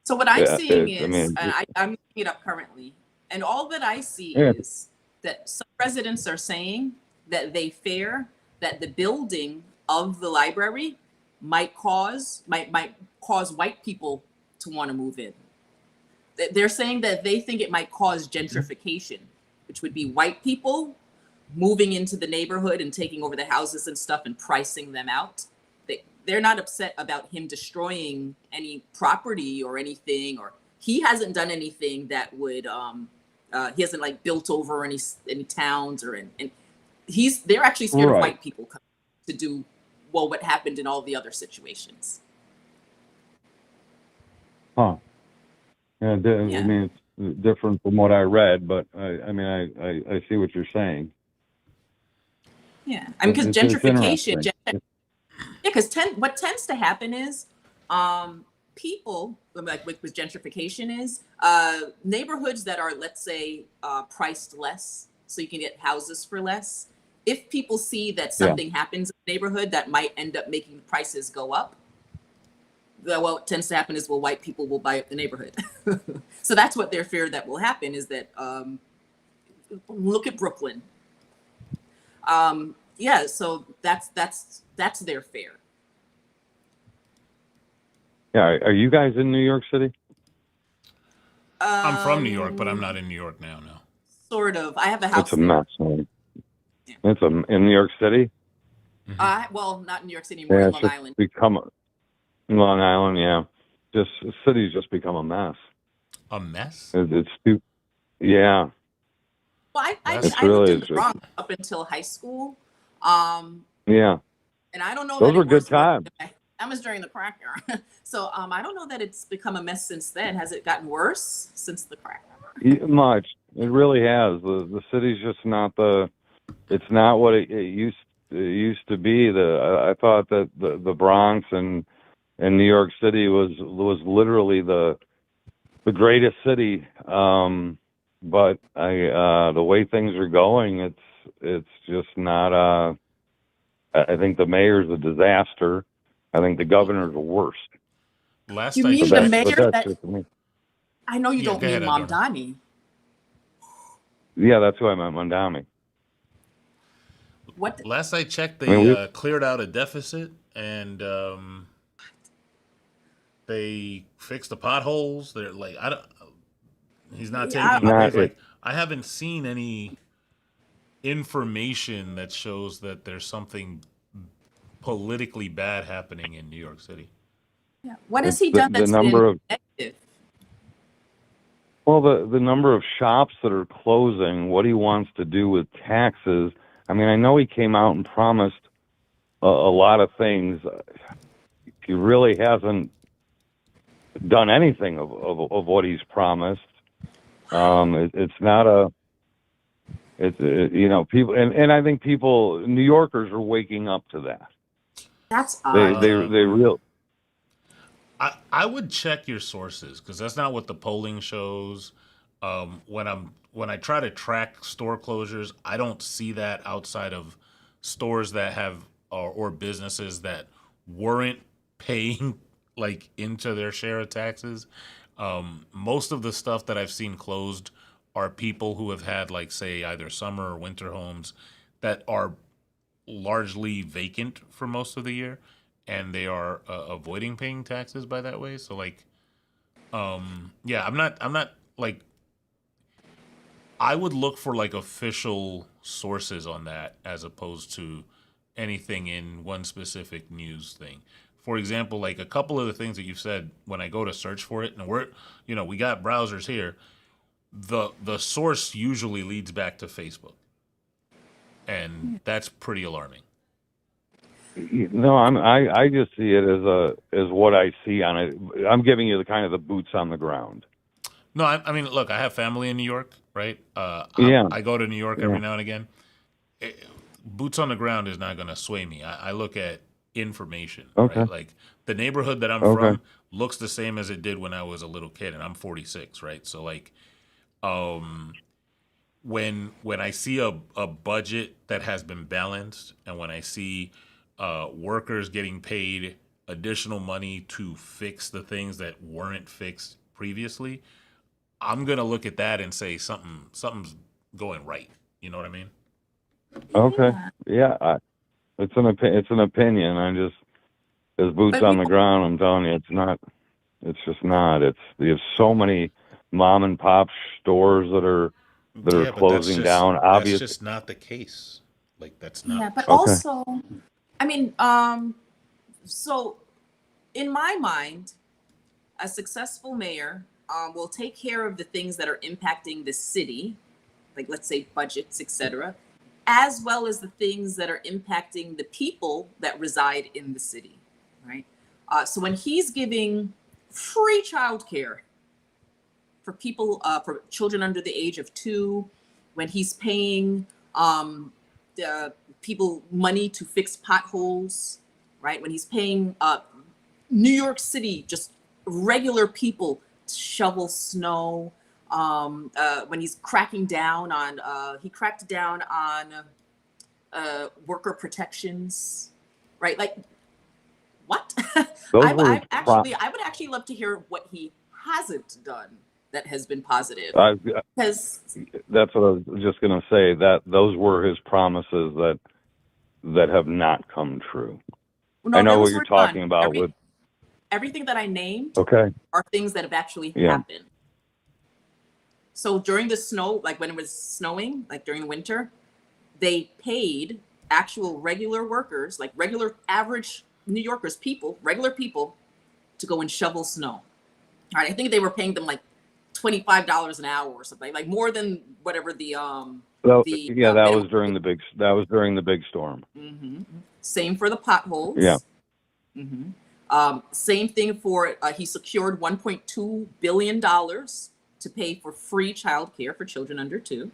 So what I'm seeing is, and I'm looking it up currently, and all that I see is that some residents are saying that they fear that the building of the library might cause white people to want to move in. They're saying that they think it might cause gentrification, which would be white people moving into the neighborhood and taking over the houses and stuff and pricing them out. They're not upset about him destroying any property or anything, or he hasn't done anything that would he hasn't like built over any towns or and they're actually scared of white people coming to do what happened in all the other situations. Huh. Yeah, Yeah. I mean, it's different from what I read, but I mean, I see what you're saying. Yeah, I mean, because It's gentrification, interesting. because what tends to happen is people like with gentrification is neighborhoods that are, let's say, priced less, so you can get houses for less. If people see that something happens in the neighborhood that might end up making the prices go up, what tends to happen is, well, white people will buy up the neighborhood. So that's what their fear that will happen is that look at Brooklyn. Yeah, so that's their fear. Yeah, are you guys in New York City? I'm from New York, but I'm not in New York now. No. Sort of. I have a house. It's a mess, man. Yeah. It's in New York City. Well, not in New York City anymore. Yeah, In Long Island. Long Island, yeah. The city's just become a mess. A mess? It's too. Yeah. Well, I really lived in the Bronx up until high school. Yeah. And I don't know. Those were good times. That was during the crack era. So I don't know that it's become a mess since then. Has it gotten worse since the crack era? Much. It really has. The city's just not it's not what it used to be. I thought that the Bronx and New York City was literally the greatest city. But the way things are going, it's just not. I think the mayor's a disaster. I think the governor's the worst. You mean the mayor that? I know you don't mean Adorna. Mamdani. Yeah, that's who I meant, Mamdani. What? Last I checked, they cleared out a deficit and they fixed the potholes. They're like, he's not taking. I haven't seen any information that shows that there's something politically bad happening in New York City. Yeah. What has he done that's been effective? Well, the number of shops that are closing, what he wants to do with taxes. I mean, I know he came out and promised a lot of things. He really hasn't done anything of what he's promised. It's not people, and I think New Yorkers are waking up to that. That's odd. They real. I would check your sources because that's not what the polling shows. When I try to track store closures, I don't see that outside of stores that have or businesses that weren't paying like into their share of taxes. Most of the stuff that I've seen closed are people who have had, like, say, either summer or winter homes that are largely vacant for most of the year, and they are avoiding paying taxes by that way. So, like, yeah, I'm not like, I would look for like official sources on that as opposed to anything in one specific news thing. For example, like a couple of the things that you've said, when I go to search for it, and we got browsers here, the source usually leads back to Facebook, and that's pretty alarming. No, I just see it as what I see on it. I'm giving you the kind of the boots on the ground. No, I mean, look, I have family in New York, right? I go to New York every now and again. Boots on the ground is not going to sway me. I look at information. Okay. Right? Like the neighborhood that I'm from looks the same as it did when I was a little kid, and I'm 46, right? So like, when I see a budget that has been balanced, and when I see workers getting paid additional money to fix the things that weren't fixed previously, I'm gonna look at that and say something's going right. You know what I mean? Okay. Yeah. Yeah. It's an opinion. I just, as boots But on we the ground, I'm telling you, it's not. It's just not. There's so many mom and pop stores that are Yeah, but closing down. that's Obvious. just not the case. Like that's not. yeah, but Okay. also, I mean, so in my mind, a successful mayor will take care of the things that are impacting the city, like let's say budgets, etc., as well as the things that are impacting the people that reside in the city, right? So when he's giving free childcare for people, for children under the age of 2, when he's paying the people money to fix potholes, right? When he's paying New York City, just regular people to shovel snow. When he's cracking down on, he cracked down on worker protections, right? Like what? Those were I would actually love to hear what he hasn't done that has been positive. I, Because that's what I was just going to say. That those were his promises that have not come true. I no, know what those you're were done. talking about with. Everything that I named Okay. are things that have actually Yeah. happened. So during the snow, like when it was snowing, like during the winter, they paid actual regular workers, like regular average New Yorkers, people, regular people, to go and shovel snow. All right, I think they were paying them like $25 an hour or something, like more than whatever the Yeah, that minimum. was during the big. That was during the big storm. Same for the Yeah. potholes. Same thing for he secured $1.2 billion to pay for free childcare for children under 2.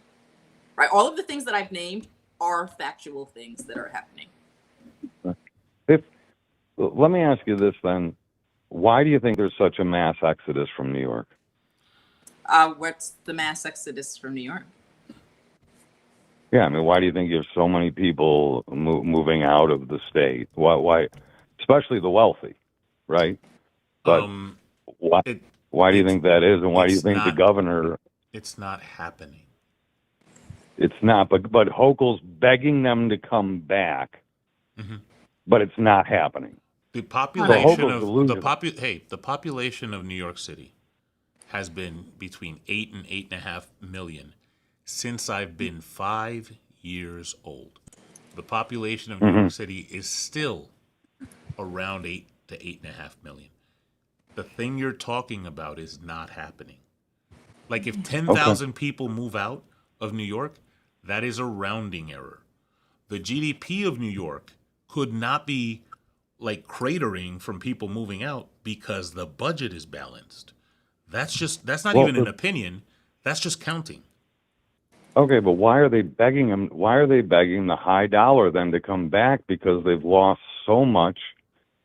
Right, all of the things that I've named are factual things that are happening. Let me ask you this then: why do you think there's such a mass exodus from New York? What's the mass exodus from New York? Yeah, I mean, why do you think you have so many people moving out of the state? Why, especially the wealthy, right? But why? It Why do you it's think that is, and why do you it's think the not governor? it's not happening. It's not, but Hochul's begging them to come back, but it's not happening. The So population Hochul's of delusional. the population of New York City has been between 8 and 8.5 million since I've been 5 years old. The population of New York City is still around 8 to 8.5 million. The thing you're talking about is not happening. Like if Okay. 10,000 people move out of New York, that is a rounding error. The GDP of New York could not be like cratering from people moving out because the budget is balanced. That's not Well, even an opinion. That's just counting. okay, but why are they begging them? Why are they begging the high dollar then to come back? Because they've lost so much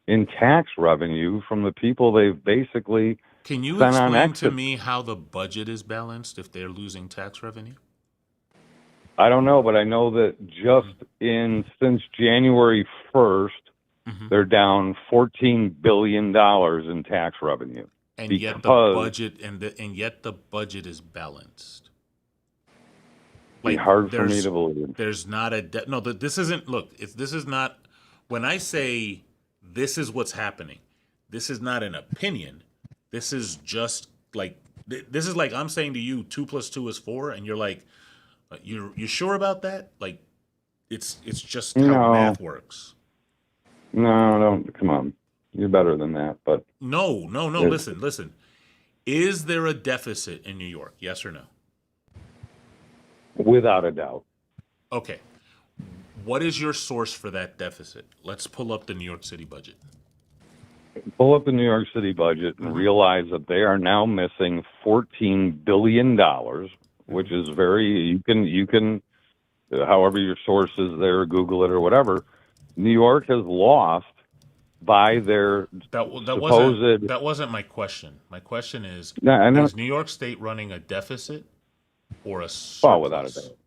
in tax revenue from the people they've basically Can you sent on explain to exit. me how the budget is balanced if they're losing tax revenue? I don't know, but I know that just since January 1st, they're down $14 billion in tax revenue And yet the because budget and yet the budget is balanced. it's Like hard for me to believe. there's not a no. This isn't look. This is not. When I say this is what's happening, this is not an opinion. This is just like this is like I'm saying to you, 2+2 is 4, and you're like, you sure about that? Like, it's just how No, math works. no, don't come on. You're better than that, but No. it, Listen. Is there a deficit in New York? Yes or no? without a doubt. Okay. What is your source for that deficit? Let's pull up the New York City budget. Pull up the New York City budget and realize that they are now missing $14 billion, which is you can, however your source is there, Google it or whatever. New York has lost by their supposed. That wasn't my question. My question No, I know. is New York State running a deficit or a Well, without a surplus? doubt.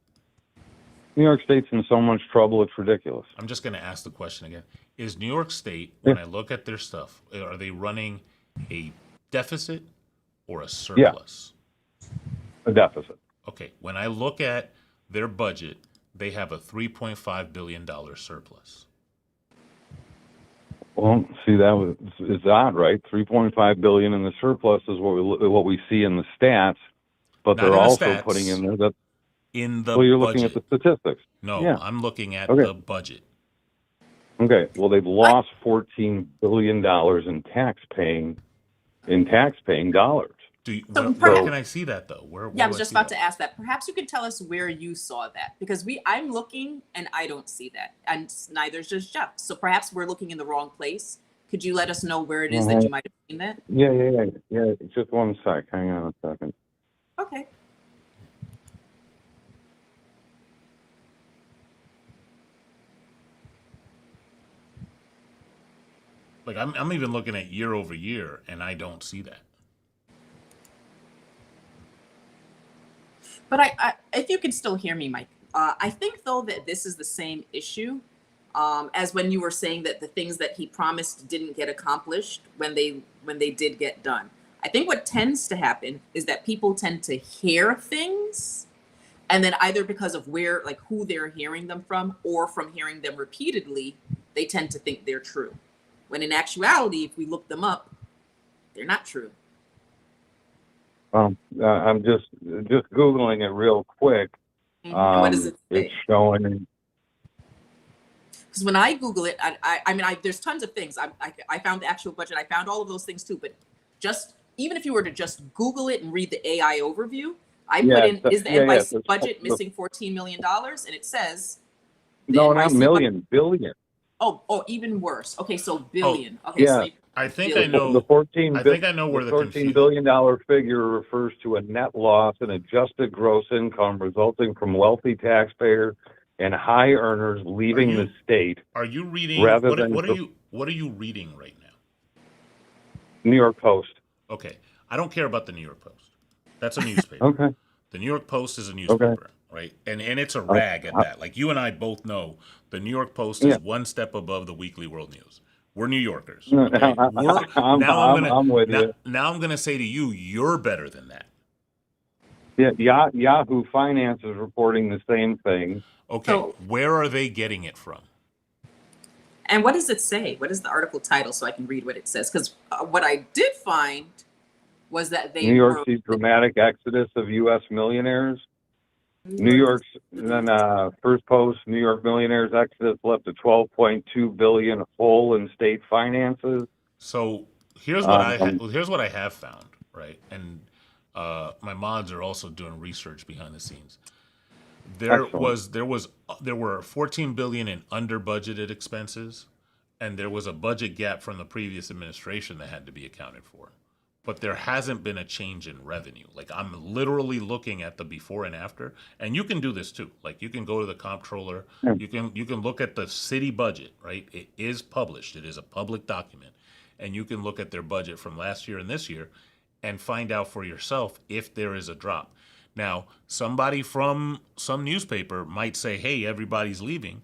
New York State's in so much trouble, it's ridiculous. I'm just going to ask the question again. Is New York State, Yeah. when I look at their stuff, are they running a deficit or a Yeah, surplus? a deficit. Okay, when I look at their budget, they have a $3.5 billion surplus. Well, see, is odd, right? 3.5 billion in the surplus is what we see in the stats, but Not they're in the also putting stats, in there that, in the well, you're looking at budget. the statistics. No, Yeah. I'm looking at Okay. the budget. Okay. Well, they've lost $14 billion in tax paying dollars. Where perhaps- can I see that though? Where Yeah, I do was just see about that? to ask that. Perhaps you could tell us where you saw that, because I'm looking and I don't see that, and neither does Jeff. So perhaps we're looking in the wrong place. Could you let us know where it is that you might have seen that? Yeah. Just one sec. Hang on a second. Okay. Like I'm even looking at year over year, and I don't see that. But I if you can still hear me, Mike, I think though that this is the same issue as when you were saying that the things that he promised didn't get accomplished when they did get done. I think what tends to happen is that people tend to hear things, and then either because of who they're hearing them from, or from hearing them repeatedly, they tend to think they're true. When in actuality, if we look them up, they're not true. I'm just Googling it real quick. And what does it say? It's showing. Because when I Google it, I mean, there's tons of things. I found the actual budget. I found all of those things too. But just even if you were to just Google it and read the AI overview, I put in, is the NYC budget missing $14 million? And it says, no, not million, billion. Oh, even worse. Okay, so billion. Okay, yeah. so I think billion. I know. The 14. I think I know where the the $14 billion figure refers to a net loss in adjusted gross income resulting from wealthy taxpayers and high earners leaving the state. Are you reading? Rather What than are you reading right now? New York Post. Okay, I don't care about the New York Post. That's a newspaper. Okay. The New York Post is a newspaper, right? And it's a rag at that. Like you and I both know, the New York Post is one step above the Weekly World News. We're New Yorkers. Okay? I'm with you. Now I'm gonna say to you, you're better than that. Yeah, Yahoo Finance is reporting the same thing. Okay, So, where are they getting it from? and what does it say? What is the article title so I can read what it says? Because what I did find was that New York sees dramatic exodus of U.S. millionaires. New York's first post, New York millionaires exodus left a $12.2 billion hole in state finances. So here's what I have found, right? And my mods are also doing research behind the scenes. There were 14 billion in under budgeted expenses, and there was a budget gap from the previous administration that had to be accounted for. But there hasn't been a change in revenue. Like I'm literally looking at the before and after, and you can do this too. Like you can go to the comptroller, you can look at the city budget, right? It is published. It is a public document, and you can look at their budget from last year and this year, and find out for yourself if there is a drop. Now, somebody from some newspaper might say, "Hey, everybody's leaving,"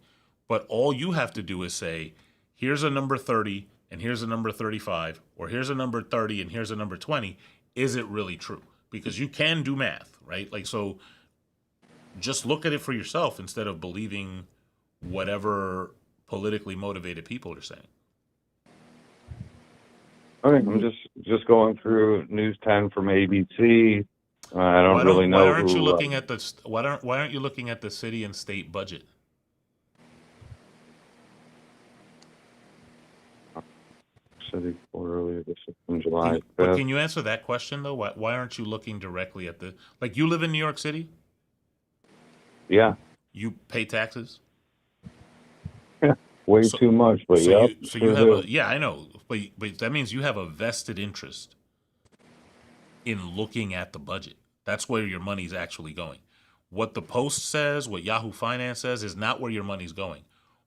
but all you have to do is say, "Here's a number 30." And here's a number 35, or here's a number 30, and here's a number 20. Is it really true? Because you can do math, right? Like, so just look at it for yourself instead of believing whatever politically motivated people are saying. Okay, I'm just going through News 10 from ABC. I don't really know. Why aren't you looking at the why aren't you looking at the city and state budget? City quarterly, this is from July 5th. But can you answer that question though? Why aren't you looking directly at the, like, you live in New York City? Yeah. You pay taxes? Way too much, but yeah, I know, but that means you have a vested interest in looking at the budget. That's where your money's actually going. What the Post says, what Yahoo Finance says, is not where your money's going.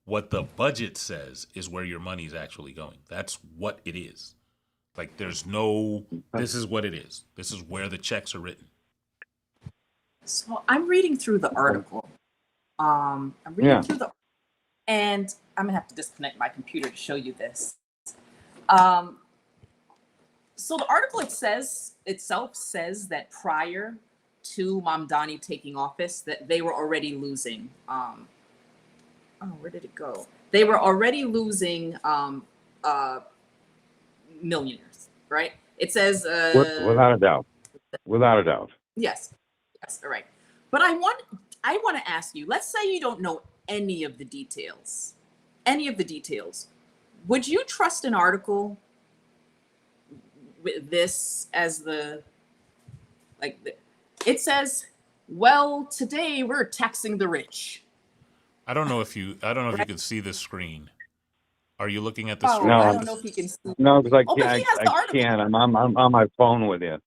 What the budget says is where your money's actually going. That's what it is. Like, there's no, this is what it is. This is where the checks are written. So I'm reading through the article. I'm reading through the, and I'm gonna have to disconnect my computer to show you this. So the article itself says that prior to Mamdani taking office that they were already losing. Where did it go? They were already losing millionaires, right? It says Without a doubt. Without a doubt. yes, all right. But I want to ask you. Let's say you don't know any of the details. Would you trust an article with this as it says, well, today we're taxing the rich. I don't know if you can see the screen. Are you looking at the Oh, screen? No, I don't know if he can see. No, because Oh, but he has the article. can't. I'm on my phone with you.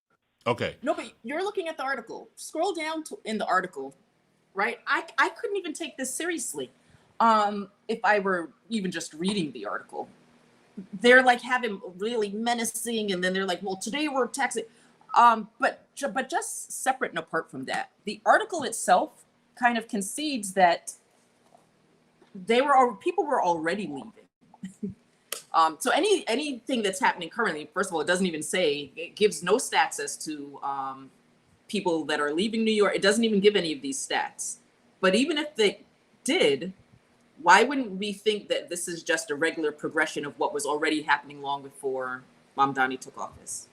Okay. No, but you're looking at the article. Scroll down in the article, right? I couldn't even take this seriously if I were even just reading the article. They're like having really menacing, and then they're like, well, today we're taxing. But just separate and apart from that, the article itself kind of concedes that people were already leaving. So anything that's happening currently, first of all, it doesn't even say, it gives no stats as to people that are leaving New York. It doesn't even give any of these stats. But even if they did, why wouldn't we think that this is just a regular progression of what was already happening long before Mamdani took office?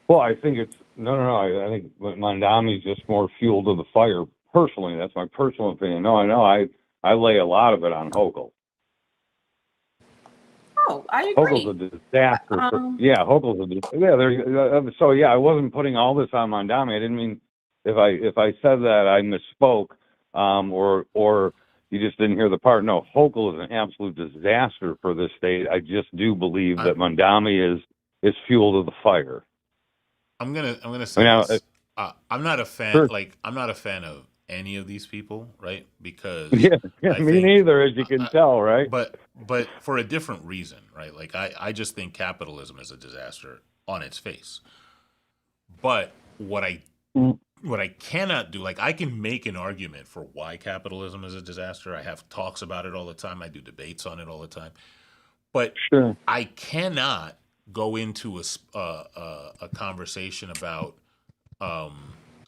Well, I think it's no. I think Mamdani's just more fuel to the fire. Personally, that's my personal opinion. No, I know. I lay a lot of it on Hochul. Oh, I agree. Hochul's a disaster. Hochul's a disaster. So I wasn't putting all this on Mamdani. I didn't mean if I said that I misspoke, or you just didn't hear the part. No, Hochul is an absolute disaster for this state. I just do believe that Mamdani is fuel to the fire. I'm gonna say this. I'm not a fan. Sure. I'm not a fan of any of these people, right? Because me neither, as you can tell, right? But for a different reason, right? Like I just think capitalism is a disaster on its face. But what I cannot do, like I can make an argument for why capitalism is a disaster. I have talks about it all the time. I do debates on it all the time. But sure. I cannot go into a conversation about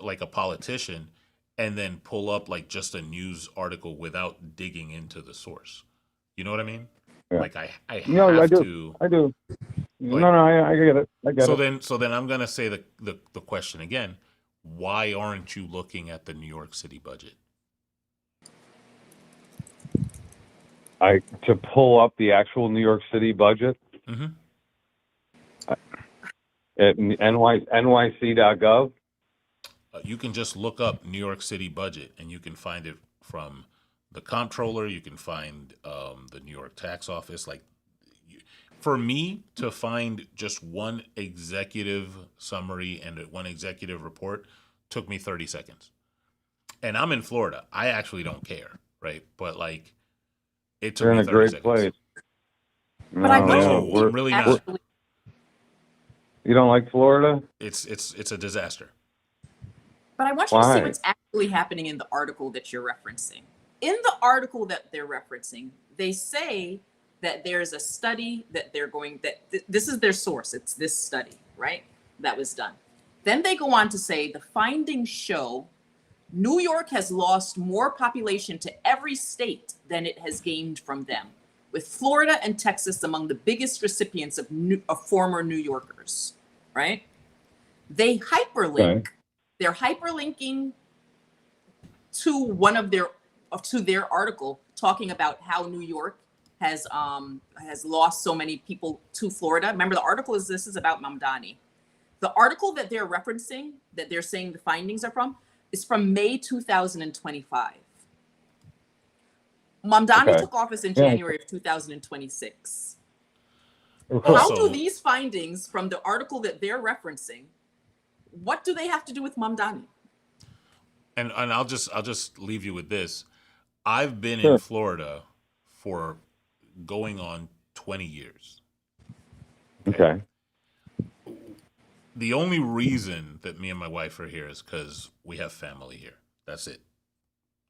like a politician and then pull up like just a news article without digging into the source. You know what I mean? Yeah. Like I have to. I do. Like, I get it. I get it. So then I'm gonna say the question again. Why aren't you looking at the New York City budget? To pull up the actual New York City budget. Mm-hmm. At nyc.gov. You can just look up New York City budget, and you can find it from the comptroller. You can find the New York tax office. Like, for me to find just one executive summary and one executive report took me 30 seconds. And I'm in Florida. I actually don't care, right? But like, it took me 30 seconds. You're in a great place. But I know I'm really not. You don't like Florida? It's a disaster. But I want you to see what's actually happening in the article that you're referencing. In the article that they're referencing, they say that there's a study that this is their source. It's this study, right? That was done. Then they go on to say the findings show New York has lost more population to every state than it has gained from them, with Florida and Texas among the biggest recipients of former New Yorkers, right? They hyperlink. Okay. They're hyperlinking to their article talking about how New York has lost so many people to Florida. Remember, the article is about Mamdani. The article that they're referencing, that they're saying the findings are from, is from May 2025. Mamdani took office in January of 2026. How do these findings from the article that they're referencing, what do they have to do with Mamdani? And I'll just leave you with this. I've been in Florida for going on 20 years. Okay. The only reason that me and my wife are here is because we have family here. That's it.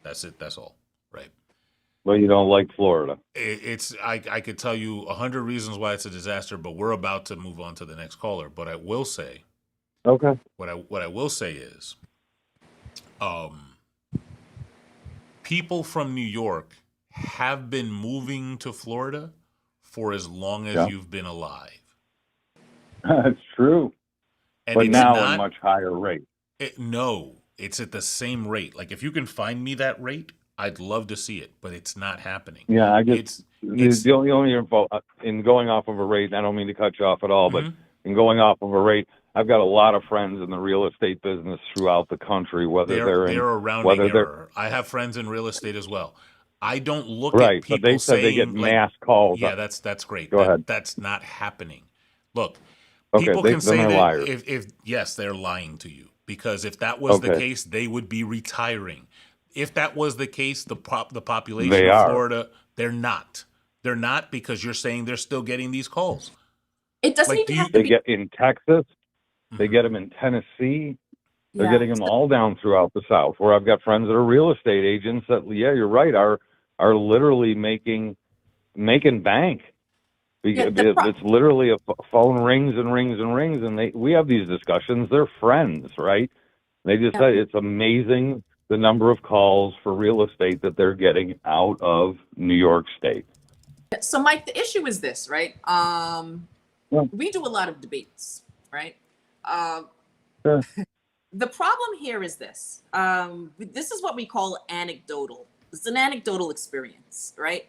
That's all. Right. Well, you don't like Florida. I could tell you 100 reasons why it's a disaster, but we're about to move on to the next caller. But I will say Okay. What I will say is, um, people from New York have been moving to Florida for as long as Yeah. you've been alive, That's true. and But it's now in not. much higher rate. No, it's at the same rate. Like if you can find me that rate, I'd love to see it, but it's not happening. Yeah, I just It's the, it's the only info in going off of a rate. And I don't mean to cut you off at all, but mhm. in going off of a rate, I've got a lot of friends in the real estate business throughout the country. They're a rounding Whether they're error. I have friends in real estate as well. I don't look at right, but people they said they get saying like, mass calls. yeah, that's great. Go ahead. That's not happening. Look, Okay, people can then say they're that liars. if yes, they're lying to you because if that was the Okay, case, they would be retiring. If that was the case, the population they of are. Florida, they're not. They're not because you're saying they're still getting these calls. It doesn't Like, even do you? have to They be. get in Texas. They Mhm. get them in Tennessee. They're Yeah. getting them all down throughout the South. Where I've got friends that are real estate agents that, yeah, you're right, are literally making bank. Yeah. It's literally a phone rings and rings and rings, and we have these discussions. They're friends, right? They just Yeah. say it's amazing the number of calls for real estate that they're getting out of New York State. So, Mike, the issue is this, right? Yeah, We do a lot of debates, right? Uh, sure. the problem here is this. This is what we call anecdotal. It's an anecdotal experience, right?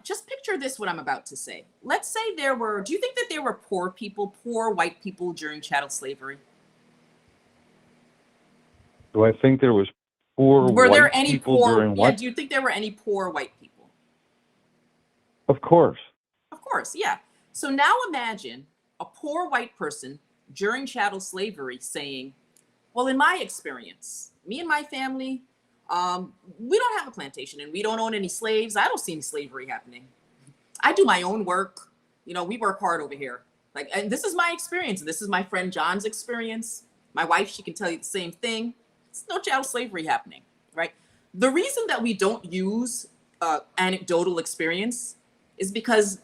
Just picture this, what I'm about to say. Let's say do you think that there were poor white people during chattel slavery? Do I think there was poor Were there white any people poor, during yeah, what? do you think there were any poor white people? Of course. Of course, yeah. So now imagine a poor white person during chattel slavery saying, well, in my experience, me and my family, we don't have a plantation and we don't own any slaves. I don't see any slavery happening. I do my own work. We work hard over here. Like, and this is my experience. And this is my friend John's experience. My wife, she can tell you the same thing. It's no chattel slavery happening, right? The reason that we don't use anecdotal experience is because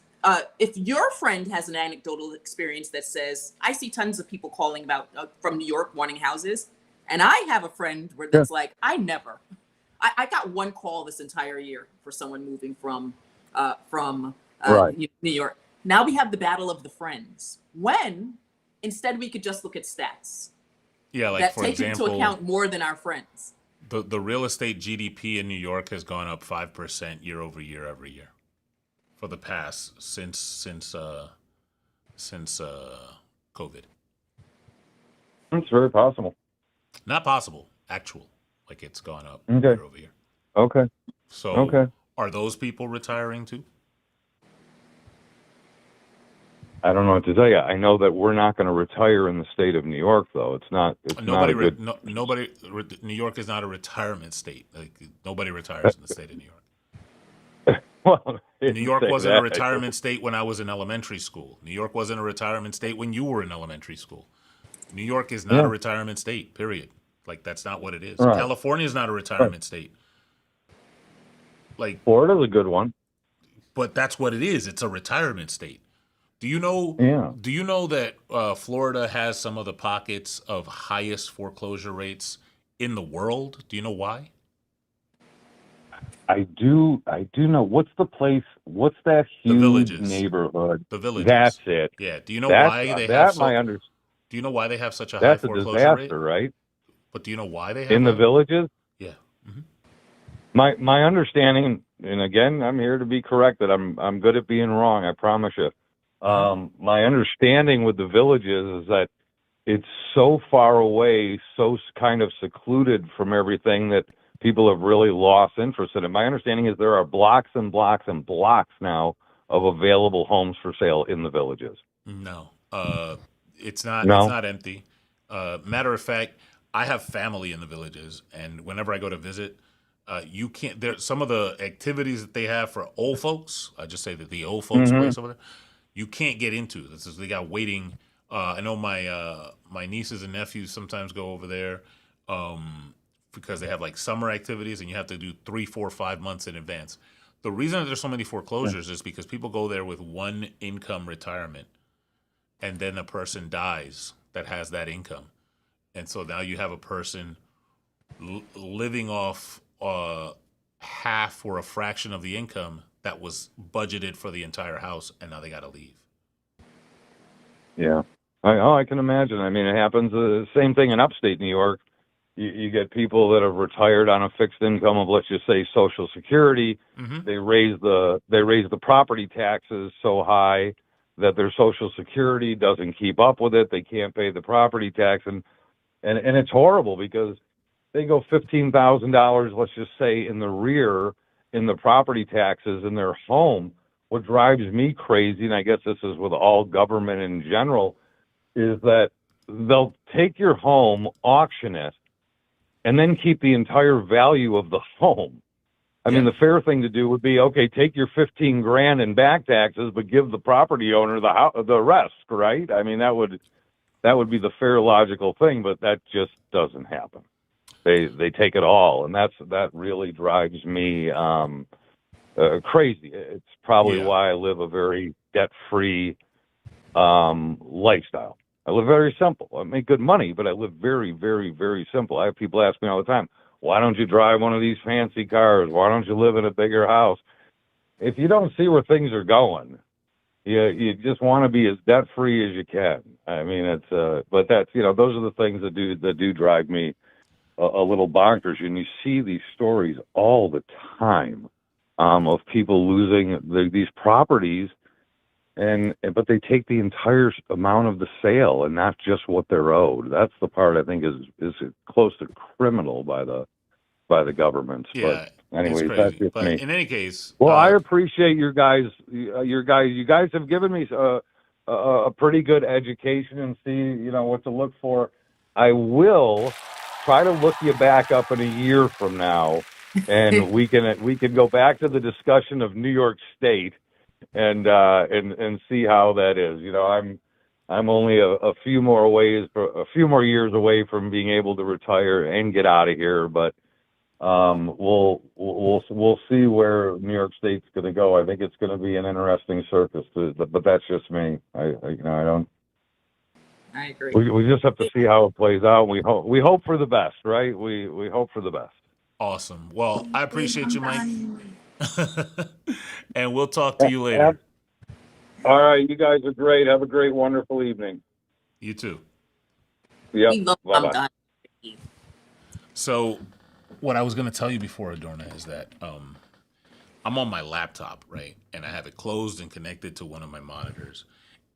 if your friend has an anecdotal experience that says, I see tons of people calling about from New York wanting houses, and I have a friend where Yeah. that's like, I got one call this entire year for someone moving from Right. New York. Now we have the battle of the friends. When instead we could just look at stats Yeah, like that for take into example, account more than our friends. the real estate GDP in New York has gone up 5% year over year every year for the past since COVID. It's very possible. Not possible, actual. Like it's gone up Okay. year over year. Okay. So Okay. are those people retiring too? I don't know what to tell you. I know that we're not going to retire in the state of New York, though. It's not Nobody, a good. New York is not a retirement state. Like nobody retires in the state of New York. Well, I New didn't York say wasn't a that. retirement state when I was in elementary school. New York wasn't a retirement state when you were in elementary school. New York is not a Yeah. retirement state, period. Like that's not what it is. Right. California is not a Right. retirement state. Like, Florida's a good one. but that's what it is. It's a retirement state. Do you know? Yeah. Do you know that Florida has some of the pockets of highest foreclosure rates in the world? Do you know why? I do know. What's the place? What's that The huge villages. neighborhood? The villages. That's it. Yeah. Do you know That's why they have that so? my under. Do you know why they have such a high That's a foreclosure rate? disaster, right? But do you know why they have In the that? villages. Yeah. hmm My understanding, and again, I'm here to be corrected. I'm good at being wrong. I promise you. My understanding with the villages is that it's so far away, so kind of secluded from everything that people have really lost interest in it. My understanding is there are blocks and blocks and blocks now of available homes for sale in the villages. No. It's not. It's No? not empty. Matter of fact, I have family in the villages, and whenever I go to visit, you can't. There, some of the activities that they have for old folks. I just say that the old folks Mm-hmm. place over there, you can't get into. This is they got waiting. I know my nieces and nephews sometimes go over there because they have like summer activities, and you have to do 3, 4, 5 months in advance. The reason that there's so many foreclosures is because people go there with one income retirement, and then the person dies. that has that income. And so now you have a person living off half or a fraction of the income that was budgeted for the entire house, and now they got to leave. Yeah. I can imagine. I mean, it happens. Same thing in upstate New York. You get people that have retired on a fixed income of, let's just say, Social Security. Mm-hmm. They raise the property taxes so high that their Social Security doesn't keep up with it. They can't pay the property tax, and it's horrible because they go $15,000, let's just say, in the rear in the property taxes in their home. What drives me crazy, and I guess this is with all government in general, is that they'll take your home, auction it, and then keep the entire value of the home. I mean, the fair thing to do would be, okay, take your 15 grand in back taxes, but give the property owner the rest, right? I mean, that would be the fair, logical thing, but that just doesn't happen. They take it all, and that really drives me crazy. It's probably why I live a very debt-free lifestyle. I live very simple. I make good money, but I live very, very, very simple. I have people ask me all the time, why don't you drive one of these fancy cars? Why don't you live in a bigger house? If you don't see where things are going, you just want to be as debt-free as you can. I mean, but that's, those are the things that do drive me a little bonkers. And you see these stories all the time of people losing these properties, but they take the entire amount of the sale and not just what they're owed. That's the part I think is close to criminal by the government. Yeah, but anyways, it's that's crazy. just But me. in any case, Well, I appreciate you guys have given me a pretty good education and see what to look for. I will try to look you back up in a year from now, and we can go back to the discussion of New York State and see how that is. I'm only a few more years away from being able to retire and get out of here, but we'll see where New York State's going to go. I think it's going to be an interesting circus, but that's just me. I don't. I agree. We just have to see how it plays out. We hope for the best, right? We hope for the best. Awesome. Well, I appreciate you, Mike. And we'll talk to you later. All right, you guys are great. Have a great, wonderful evening. You too. Yep. We love Bye-bye. So, what I was going to tell you before, Adorna, is that I'm on my laptop, right? And I have it closed and connected to one of my monitors.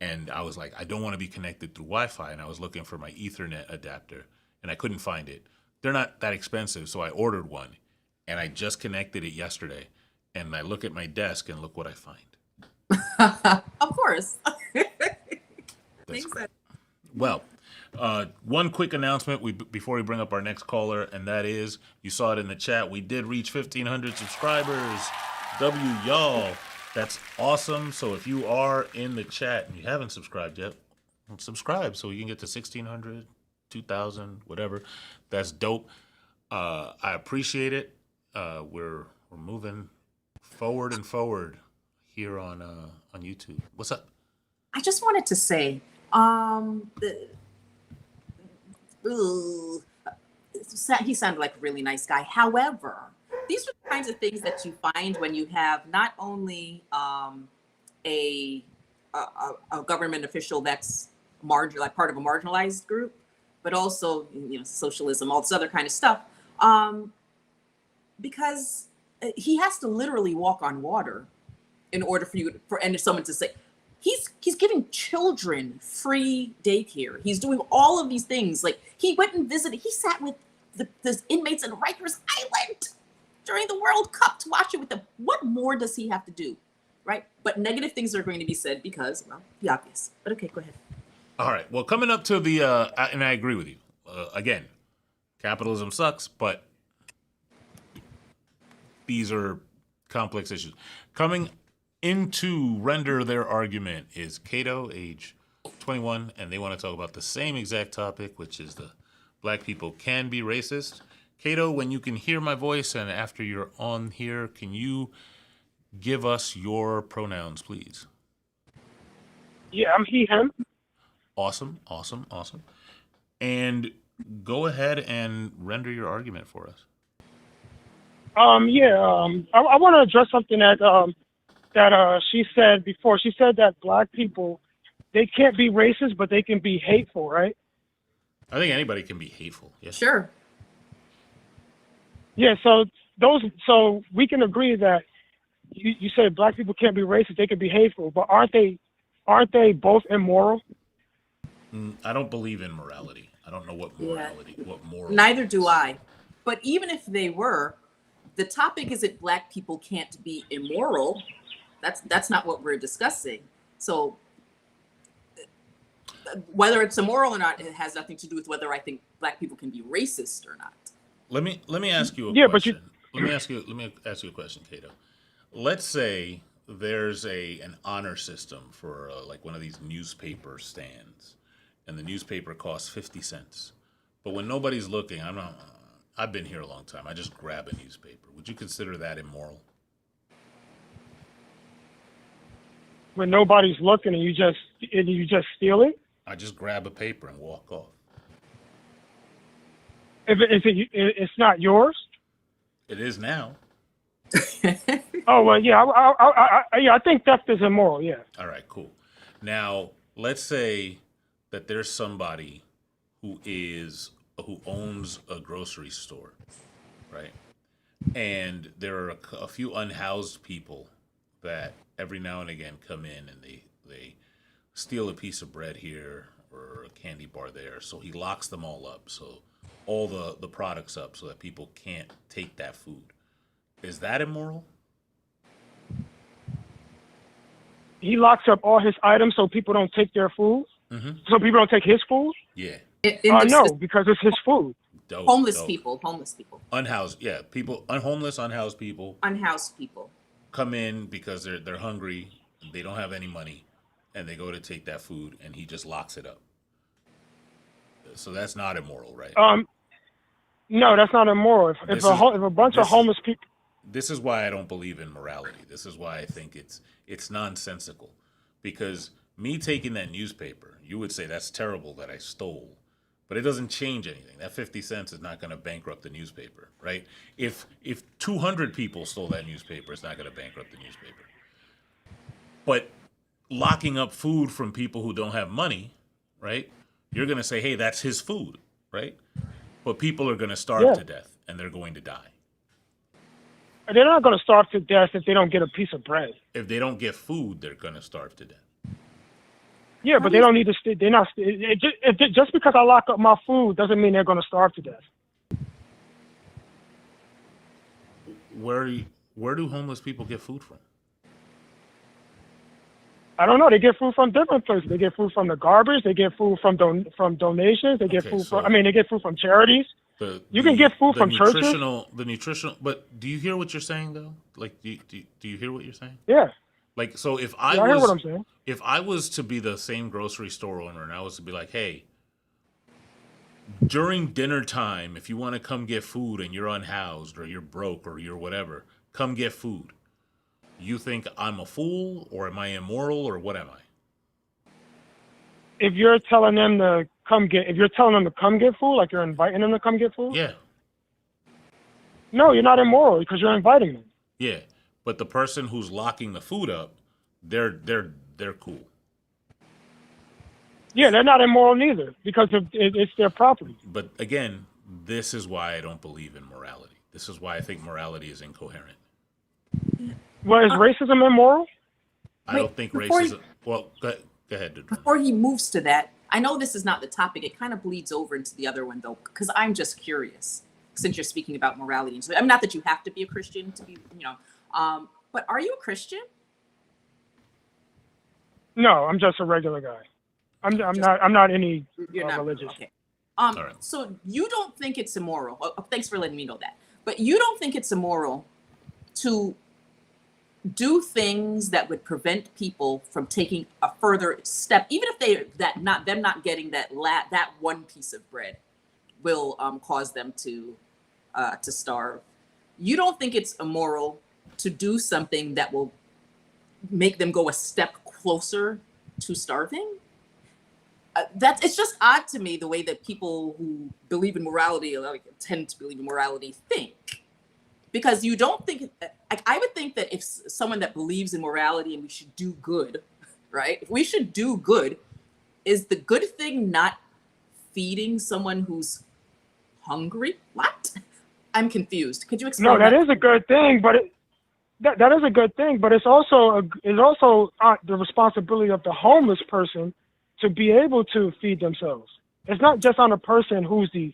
And I was like, I don't want to be connected through Wi-Fi. And I was looking for my Ethernet adapter, and I couldn't find it. They're not that expensive, so I ordered one. And I just connected it yesterday. And I look at my desk, and look what I find. Of course. That's great. Well, one quick announcement before we bring up our next caller, and that is, you saw it in the chat, we did reach 1,500 subscribers. Y'all. That's awesome. So if you are in the chat and you haven't subscribed yet, subscribe so you can get to 1,600, 2,000, whatever. That's dope. I appreciate it. We're moving forward and forward here on YouTube. What's up? I just wanted to say, he sounded like a really nice guy. However, these are the kinds of things that you find when you have not only a government official that's like part of a marginalized group, but also socialism, all this other kind of stuff. Because he has to literally walk on water in order for someone to say he's giving children free daycare. He's doing all of these things. Like, he went and visited. He sat with the inmates in Rikers Island during the World Cup to watch it with them. What more does he have to do, right? But negative things are going to be said because, well, the obvious. But okay, go ahead. All right. Well, coming up to the, and I agree with you. Again, capitalism sucks, but these are complex issues. Coming in to render their argument is Cato, age 21, and they want to talk about the same exact topic, which is the black people can be racist. Cato, when you can hear my voice and after you're on here, can you give us your pronouns, please? Yeah, I'm he, him. Awesome, awesome, awesome. And go ahead and render your argument for us. I want to address something that she said before. She said that black people, they can't be racist, but they can be hateful, right? I think anybody can be hateful. Yes. Sure. Yeah. So we can agree that you said black people can't be racist, they can be hateful, but aren't they both immoral? I don't believe in morality. I don't know what morality, what moral. Neither do I. But even if they were, the topic isn't black people can't be immoral. That's not what we're discussing. So whether it's immoral or not, it has nothing to do with whether I think black people can be racist or not. Let me ask you a Yeah, question. Let me ask you a question, Cato. Let's say there's an honor system for like one of these newspaper stands, and the newspaper costs 50 cents. But when nobody's looking, I've been here a long time. I just grab a newspaper. Would you consider that immoral? When nobody's looking and you just steal it? I just grab a paper and walk off. It's not yours? It is now. Oh well, yeah, I think theft is immoral. Yeah. All right, cool. Now, let's say that there's somebody who owns a grocery store, right? And there are a few unhoused people that every now and again come in and they steal a piece of bread here or a candy bar there. So he locks them all up, so all the products up so that people can't take that food. Is that immoral? He locks up all his items so people don't take their food. Mm-hmm. So people don't take his food. Yeah. No, because it's his food. Dope, homeless dope. people. Unhoused, yeah. People, homeless, unhoused people Unhoused people. come in because they're hungry, they don't have any money, and they go to take that food, and he just locks it up. So that's not immoral, right? No, that's not immoral. If a bunch of homeless people. This is why I don't believe in morality. This is why I think it's nonsensical. Because me taking that newspaper, you would say that's terrible that I stole, but it doesn't change anything. That 50 cents is not going to bankrupt the newspaper, right? If 200 people stole that newspaper, it's not going to bankrupt the newspaper. But locking up food from people who don't have money, right? You're going to say, hey, that's his food, right? But people are going to starve to death, and they're going to die. They're not going to starve to death if they don't get a piece of bread. If they don't get food, they're going to starve to death. Yeah, but they don't need to. They're not. Just because I lock up my food doesn't mean they're going to starve to death. Where do homeless people get food from? I don't know. They get food from different places. They get food from the garbage. They get food from donations. They get food from. They get food from charities. You can get food from churches. The nutritional. But do you hear what you're saying though? Like, do you hear what you're saying? Yeah. Like, so if I hear what I'm saying. If I was to be the same grocery store owner and I was to be like, hey, during dinner time, if you want to come get food and you're unhoused or you're broke or you're whatever, come get food. You think I'm a fool or am I immoral or what am I? If you're telling them to come get food, like you're inviting them to come get food? Yeah. No, you're not immoral because you're inviting them. Yeah, but the person who's locking the food up, they're cool. Yeah, they're not immoral neither because it's their property. But again, this is why I don't believe in morality. This is why I think morality is incoherent. Well, is racism immoral? I don't think racism. Well, go ahead. Adorna. Before he moves to that, I know this is not the topic. It kind of bleeds over into the other one though, because I'm just curious. Since you're speaking about morality, so I'm not that you have to be a Christian to be, but are you a Christian? No, I'm just a regular guy. I'm not any You're not religious. Okay. Right. So you don't think it's immoral? Thanks for letting me know that. But you don't think it's immoral to do things that would prevent people from taking a further step, even if them not getting that one piece of bread will cause them to starve. You don't think it's immoral to do something that will make them go a step closer to starving? That's it's just odd to me the way that people who believe in morality, like, tend to believe in morality, think. Because you don't think, like, I would think that if someone that believes in morality and we should do good, right? If we should do good, is the good thing not feeding someone who's hungry? What? I'm confused. Could you explain? No, that is a good thing, but that is a good thing, but it's also the responsibility of the homeless person to be able to feed themselves. It's not just on a person who's the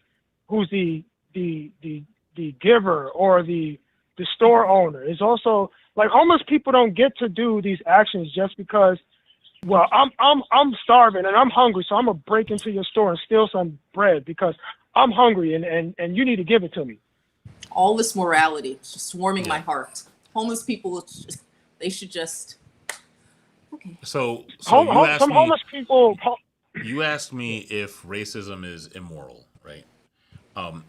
giver or the store owner. It's also like homeless people don't get to do these actions just because, well, I'm starving and I'm hungry, so I'm gonna break into your store and steal some bread because I'm hungry and you need to give it to me. All this morality, it's just warming my heart. Homeless people, they should just. Okay. So homeless people. You asked me if racism is immoral, right?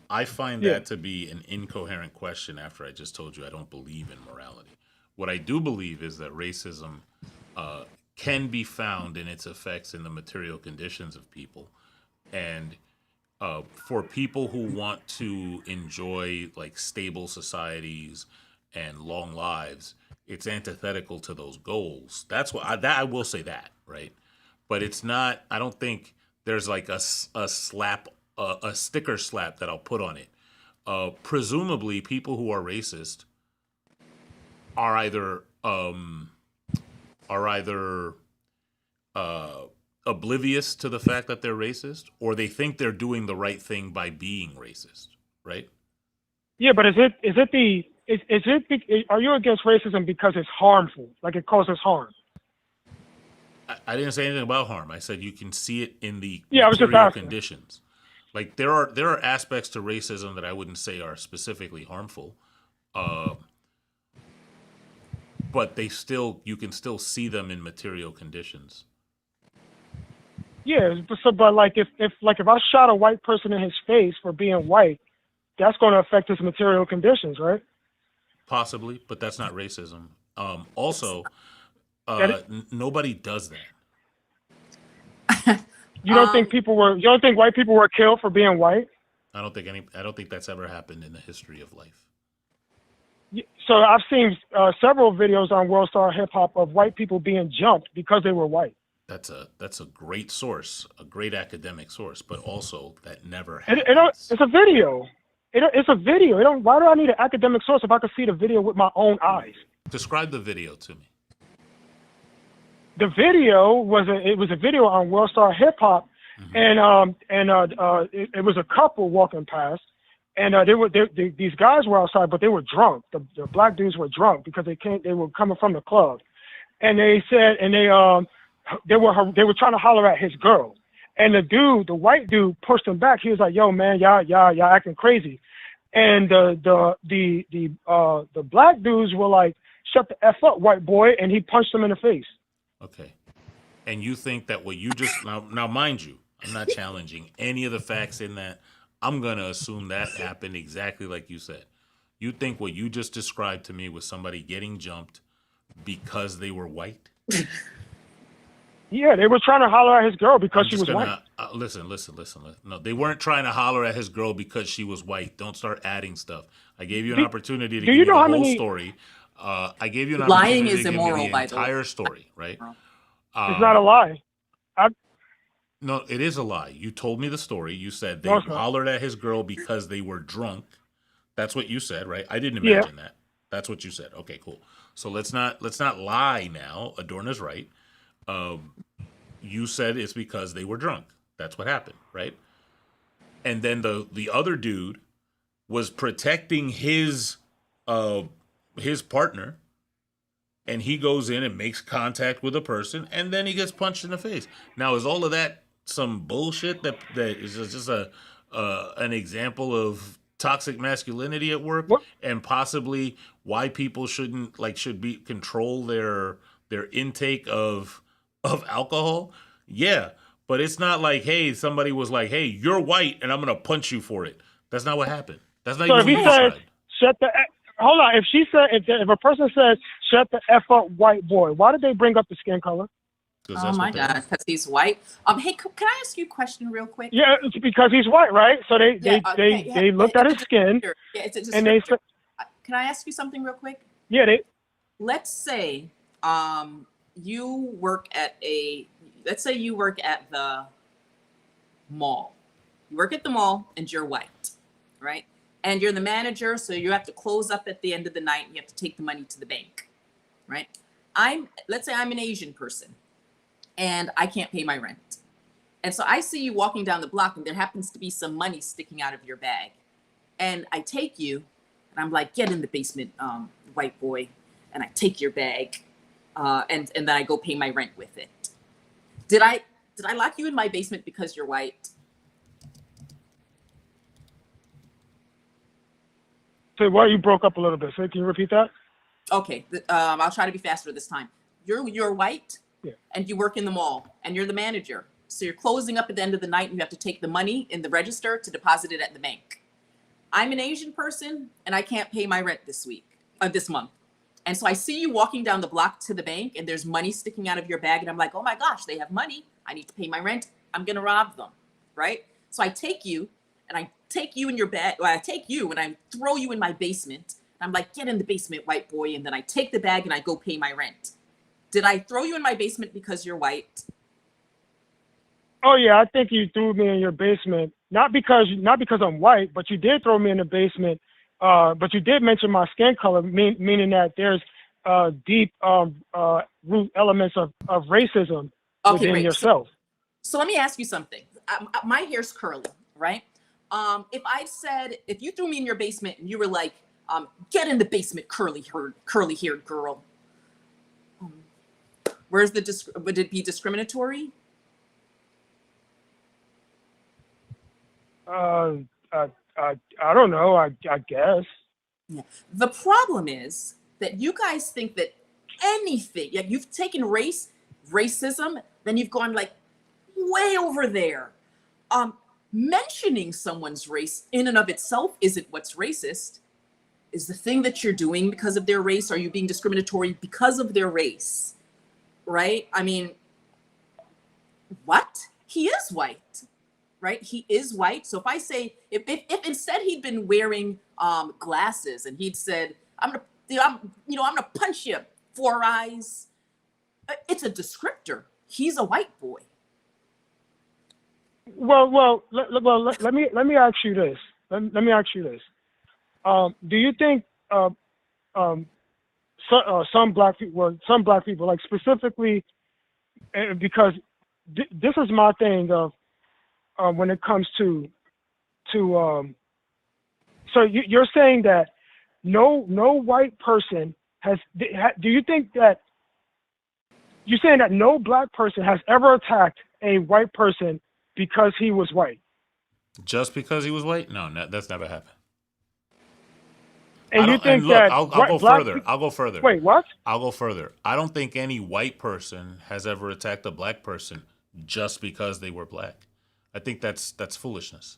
I find that to be an incoherent question after I just told you I don't believe in morality. What I do believe is that racism can be found in its effects in the material conditions of people. And for people who want to enjoy like stable societies and long lives, it's antithetical to those goals. That's what I will say that, right? But it's not. I don't think there's like a slap, a sticker slap that I'll put on it. Presumably, people who are racist are either oblivious to the fact that they're racist, or they think they're doing the right thing by being racist, right? Yeah, but are you against racism because it's harmful, like it causes harm? I didn't say anything about harm. I said you can see it in the material conditions. Like there are aspects to racism that I wouldn't say are specifically harmful, but you can still see them in material conditions. Yeah, but like if I shot a white person in his face for being white, that's going to affect his material conditions, right? Possibly, but that's not racism. Also, nobody does that. You don't think white people were killed for being white? I don't think that's ever happened in the history of life. So I've seen several videos on World Star Hip Hop of white people being jumped because they were white. That's a great source, a great academic source, but also that never happens. It's a video. It's a video. Why do I need an academic source if I can see the video with my own eyes? Describe the video to me. The video was a video on World Star Hip Hop, mm-hmm. It was a couple walking past, and these guys were outside, but they were drunk. The black dudes were drunk because they were coming from the club, and they said they were trying to holler at his girl. And the white dude pushed him back. He was like, "Yo, man, y'all acting crazy." And the black dudes were like, "Shut the F up, white boy," and he punched him in the face. Okay. And you think that what you just now mind you, I'm not challenging any of the facts in that. I'm gonna assume that happened exactly like you said. You think what you just described to me was somebody getting jumped because they were white? Yeah, they were trying to holler at his girl because she was white. Listen. No, they weren't trying to holler at his girl because she was white. Don't start adding stuff. I gave you an opportunity to give you the whole story. I gave you an opportunity lying is to immoral, give me the entire story, right? It's not a lie. No, it is a lie. You told me the story. You said they hollered at his girl because they were drunk. That's what you said, right? I didn't imagine that. That's what you said. Okay, cool. So let's not lie now. Adorna's right. You said it's because they were drunk. That's what happened, right? And then the other dude was protecting his partner, and he goes in and makes contact with a person, and then he gets punched in the face. Now, is all of that some bullshit that is just an example of toxic masculinity at work, and possibly why people should control their intake of alcohol? Yeah, but it's not like, hey, somebody was like, hey, you're white and I'm gonna punch you for it. That's not what happened. That's not even what you said. Hold on. If a person says shut the F up, white boy, why did they bring up the skin color? Because Oh that's my what they God, are. because he's white. Hey, can I ask you a question real quick? Yeah, it's because he's white, right? So Yeah, okay, yeah, they looked at his it's a skin descriptor. Yeah, it's a and they descriptor. said, Can I ask you something real quick? yeah, they Let's say you work at the mall. You work at the mall and you're white, right? And you're the manager, so you have to close up at the end of the night and you have to take the money to the bank, right? Let's say I'm an Asian person and I can't pay my rent. And so I see you walking down the block and there happens to be some money sticking out of your bag. And I take you and I'm like, get in the basement, white boy. And I take your bag and then I go pay my rent with it. Did I lock you in my basement because you're white? so well, you broke up a little bit. So can you repeat that? Okay, I'll try to be faster this time. You're white, Yeah. and you work in the mall, and you're the manager. So you're closing up at the end of the night, and you have to take the money in the register to deposit it at the bank. I'm an Asian person, and I can't pay my rent this month. And so I see you walking down the block to the bank, and there's money sticking out of your bag, and I'm like, oh my gosh, they have money. I need to pay my rent. I'm gonna rob them, right? So I take you, and I take you in your bag. Well, I take you, and I throw you in my basement. And I'm like, get in the basement, white boy. And then I take the bag, and I go pay my rent. Did I throw you in my basement because you're white? Oh yeah, I think you threw me in your basement, not because I'm white, but you did throw me in the basement. But you did mention my skin color, meaning that there's deep root elements of racism Okay, within great. yourself. So let me ask you something. My hair's curly, right? If you threw me in your basement and you were like, get in the basement, curly haired girl. Would it be discriminatory? I don't know. I guess. Yeah. The problem is that you guys think that anything, yeah, you've taken racism, then you've gone like way over there. Mentioning someone's race in and of itself isn't what's racist. Is the thing that you're doing because of their race? Are you being discriminatory because of their race? Right? I mean, what? He is white, right? He is white. So if I say, if instead he'd been wearing glasses and he'd said, I'm gonna punch you, 4 eyes. It's a descriptor. He's a white boy. Well. Let me ask you this. Let me ask you this. Do you think some black people, like specifically, because this is my thing of when it comes to so you're saying that no white person has. Do you think that you're saying that no black person has ever attacked a white person because he was white? Just because he was white? No, that's never happened. And you think look, that I'll go further. I'll go further. Wait, what? I'll go further. I don't think any white person has ever attacked a black person just because they were black. I think that's foolishness.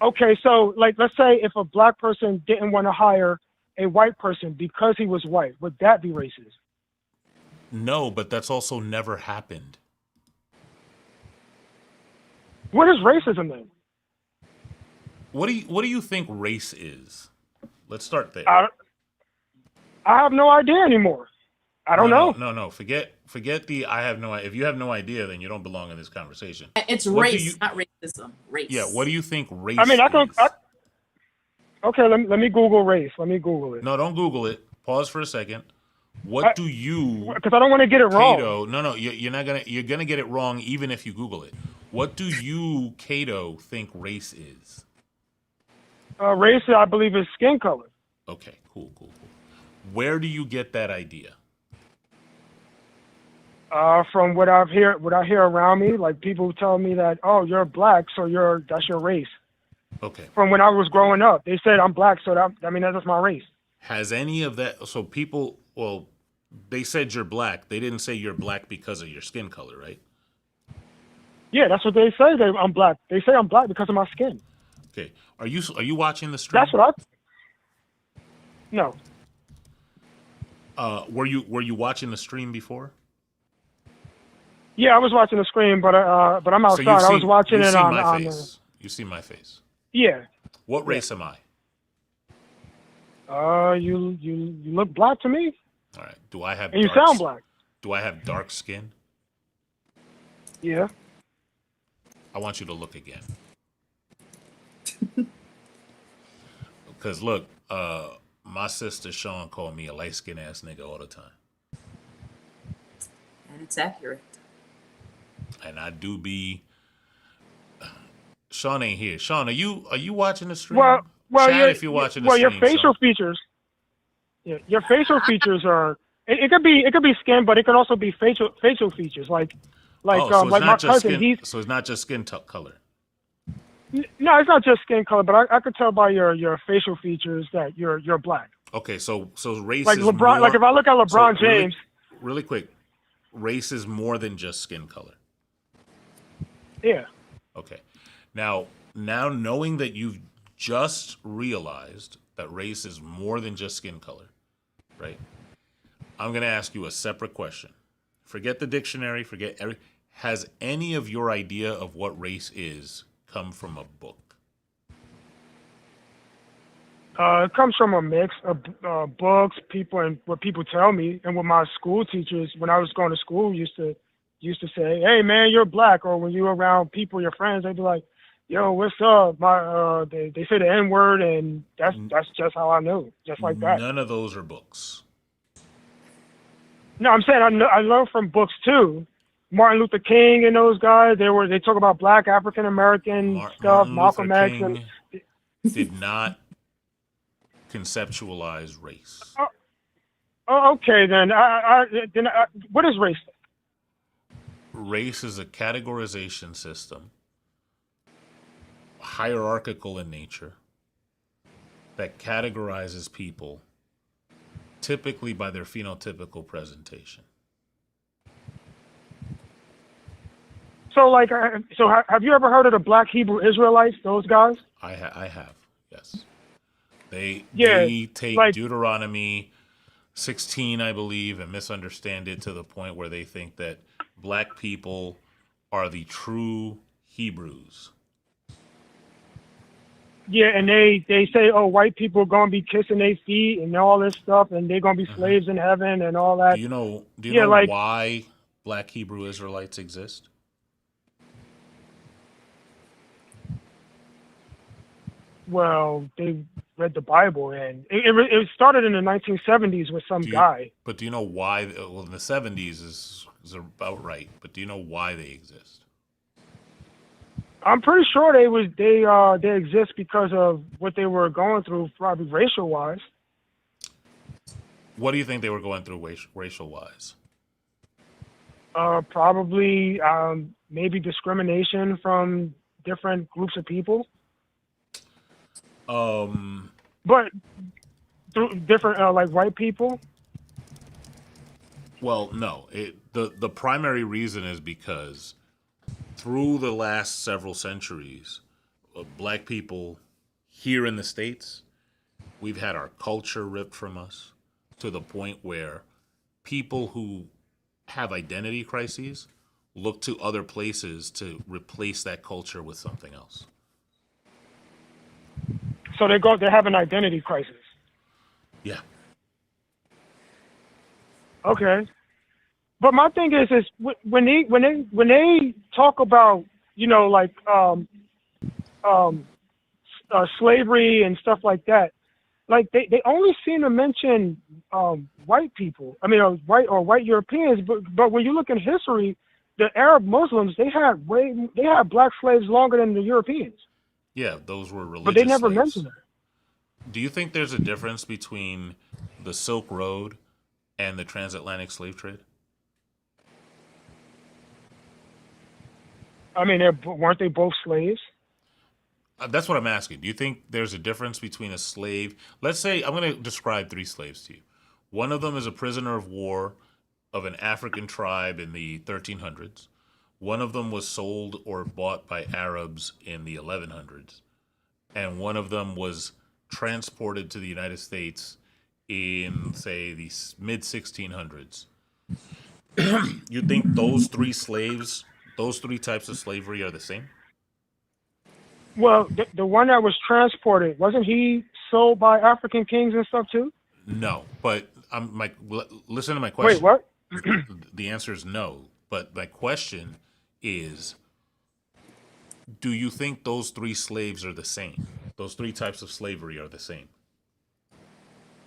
Okay, so like let's say if a black person didn't want to hire a white person because he was white, would that be racist? No, but that's also never happened. What is racism then? What do you think race is? Let's start there. I have no idea anymore. I don't know. No. Forget the I have no idea. If you have no idea, then you don't belong in this conversation. It's race, not racism. Race. Yeah, what do you think race I mean, is? Okay, let me Google race. Let me Google it. No, don't Google it. Pause for a second. What do you? Because I don't want to get it wrong. Cato, no, you're not gonna. You're gonna get it wrong even if you Google it. What do you, Cato, think race is? Race, I believe, is skin color. Okay, cool. Where do you get that idea? From what I hear around me, like people tell me that, oh, you're black, so that's your race. Okay. From when I was growing up, they said I'm black, so that's my race. Has any of that? So people, well, they said you're black. They didn't say you're black because of your skin color, right? Yeah, that's what they say. I'm black. They say I'm black because of my skin. Okay. Are you watching the stream? That's what No. Were you watching the stream before? Yeah, I was watching the screen, but I'm So outside. I was watching you've it seen on my on. face. You've seen my face. Yeah. What Yeah. race am I? You look black to me, All right. Do I have and you sound black. Do I have dark skin? Yeah. I want you to look again. Because look, my sister Sean called me a light skinned ass nigga all the time, And it's accurate. and I do be. Sean ain't here. Sean, are you watching the stream? Well, Chat if you're watching the your stream. facial Sean. features. Yeah, your facial features are. It could be skin, but it can also be facial features like Oh, so it's like not my just cousin. skin. So it's not just skin color. No, it's not just skin color, but I could tell by your facial features that you're black. Okay, so race Like is LeBron, more, like if I look at LeBron so really, James. really quick, race is more than just skin color. Yeah. Okay, now knowing that you've just realized that race is more than just skin color, right? I'm going to ask you a separate question. Forget the dictionary. Has any of your idea of what race is come from a book? It comes from a mix of books, people, and what people tell me, and what my school teachers, when I was going to school, used to say, "Hey, man, you're black." Or when you were around people, your friends, they'd be like, "Yo, what's up?" They say the N word, and that's just how I knew, just like that. None of those are books. No, I'm saying I learned from books too. Martin Luther King and those guys, they talk about black African American stuff. Martin Malcolm Luther X King and did not conceptualize race. oh, okay, then what is race? Race is a categorization system, hierarchical in nature, that categorizes people typically by their phenotypical presentation. So, have you ever heard of the Black Hebrew Israelites? Those guys? I have, yes. They take like- Deuteronomy 16, I believe, and misunderstand it to the point where they think that black people are the true Hebrews. Yeah, and they say, oh, white people are gonna be kissing their feet and all this stuff, and they're gonna be slaves in heaven and all that. Do you know like- why black Hebrew Israelites exist? Well, they read the Bible, and it started in the 1970s with some guy. But do you know why? Well, in the 70s is about right. But do you know why they exist? I'm pretty sure they exist because of what they were going through, probably racial wise. What do you think they were going through racial wise? Probably maybe discrimination from different groups of people. But through different like white people. Well, no. The primary reason is because through the last several centuries, black people here in the States, we've had our culture ripped from us to the point where people who have identity crises look to other places to replace that culture with something else. So they have an identity crisis. Yeah. Okay. But my thing is when they talk about, you know, like slavery and stuff like that, like they only seem to mention white people. I mean, white Europeans. But when you look in history, the Arab Muslims they had black slaves longer than the Europeans. Yeah, those were religious But they never slaves. mentioned it. Do you think there's a difference between the Silk Road and the transatlantic slave trade? I mean, weren't they both slaves? That's what I'm asking. Do you think there's a difference between a slave? Let's say I'm going to describe 3 slaves to you. One of them is a prisoner of war of an African tribe in the 1300s. One of them was sold or bought by Arabs in the 1100s. And one of them was transported to the United States in, say, the mid 1600s, you think those three types of slavery are the same? Well, the one that was transported, wasn't he sold by African kings and stuff too? No, but listen to my Wait, question. what? The answer is no. But my question is, do you think those three slaves are the same? Those three types of slavery are the same?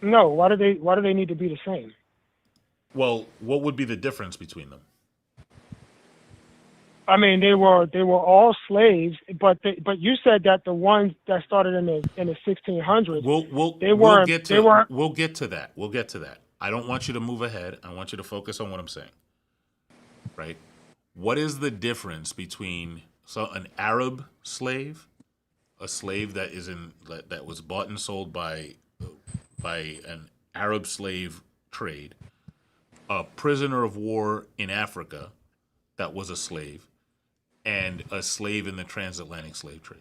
No. Why do they need to be the same? Well, what would be the difference between them? I mean, they were all slaves, but you said that the ones that started in the 1600s, we'll get to that. We'll get to that. I don't want you to move ahead. I want you to focus on what I'm saying. Right? What is the difference between an Arab slave, a slave that was bought and sold by an Arab slave trade, a prisoner of war in Africa that was a slave, and a slave in the transatlantic slave trade?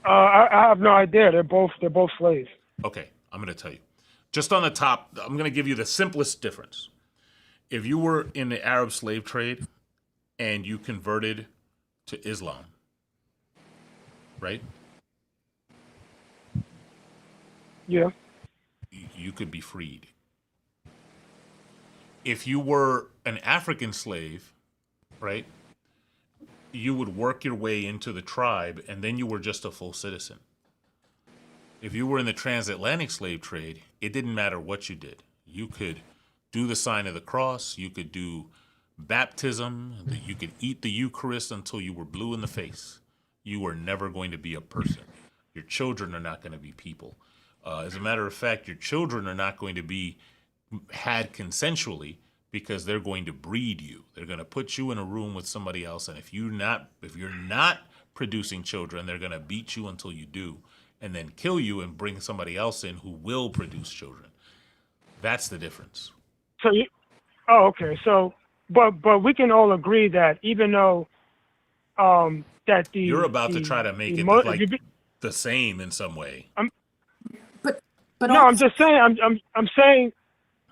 I have no idea. They're both slaves. Okay, I'm going to tell you. Just on the top, I'm going to give you the simplest difference. If you were in the Arab slave trade and you converted to Islam, right? Yeah. You could be freed. If you were an African slave, right, you would work your way into the tribe and then you were just a full citizen. If you were in the transatlantic slave trade, it didn't matter what you did. You could do the sign of the cross, you could do baptism, you could eat the Eucharist until you were blue in the face. You were never going to be a person. Your children are not going to be people. As a matter of fact, your children are not going to be had consensually because they're going to breed you. They're going to put you in a room with somebody else, and if you're not producing children, they're going to beat you until you do, and then kill you and bring somebody else in who will produce children. That's the difference. So okay. So, but we can all agree that even though that you're about to try to make it the same in some way. But no, I'm just saying.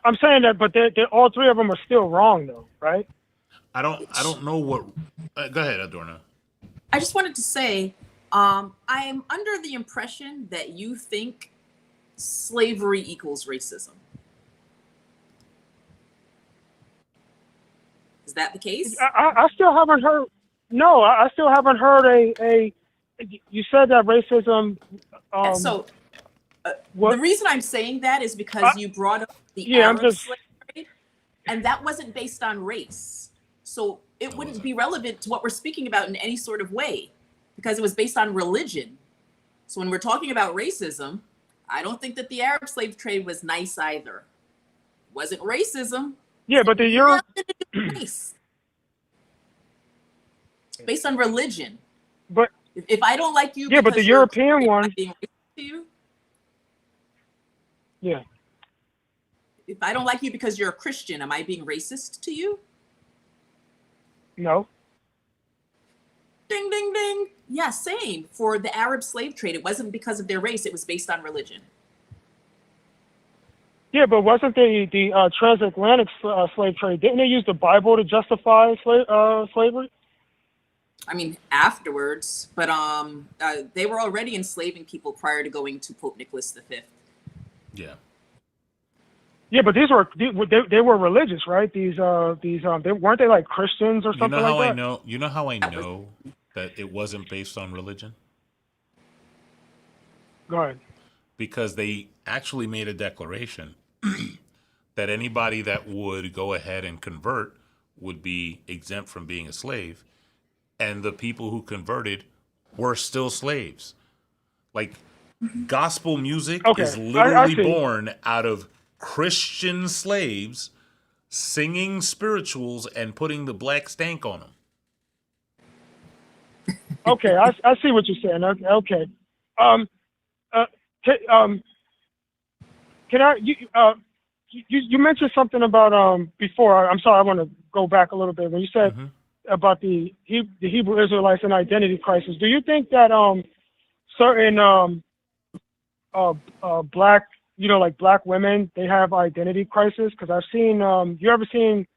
I'm saying that, but they're all three of them are still wrong, though, right? I don't know what. Go ahead, Adorna. I just wanted to say, I am under the impression that you think slavery equals racism. Is that the case? I still haven't heard. No, I still haven't heard a. You said that racism. The reason I'm saying that is because you brought up the Arab slave trade, and that wasn't based on race. So it wouldn't be relevant to what we're speaking about in any sort of way because it was based on religion. So when we're talking about racism, I don't think that the Arab slave trade was nice either. It wasn't racism. Yeah, but the Europe race. Based on religion. But if I don't like you, yeah, but the European one. Being racist to you, yeah. If I don't like you because you're a Christian, am I being racist to you? No. Ding, ding, ding. Yeah, same. For the Arab slave trade, it wasn't because of their race. It was based on religion. Yeah, but wasn't the transatlantic slave trade? Didn't they use the Bible to justify slavery? I mean, afterwards, but they were already enslaving people prior to going to Pope Nicholas V. Yeah. Yeah, but they were religious, right? These weren't they like Christians or something like that? You know how I know that it wasn't based on religion? Go ahead. Because they actually made a declaration that anybody that would go ahead and convert would be exempt from being a slave, and the people who converted were still slaves. Like, gospel music is literally born out of Christian slaves singing spirituals and putting the black stank on them. Okay, I see what you're saying. Okay. Can I? You mentioned something about before. I'm sorry, I want to go back a little bit. When you said about the Hebrew Israelites and identity crisis, do you think that certain black, like black women, they have identity crisis. Because I've seen, you ever seen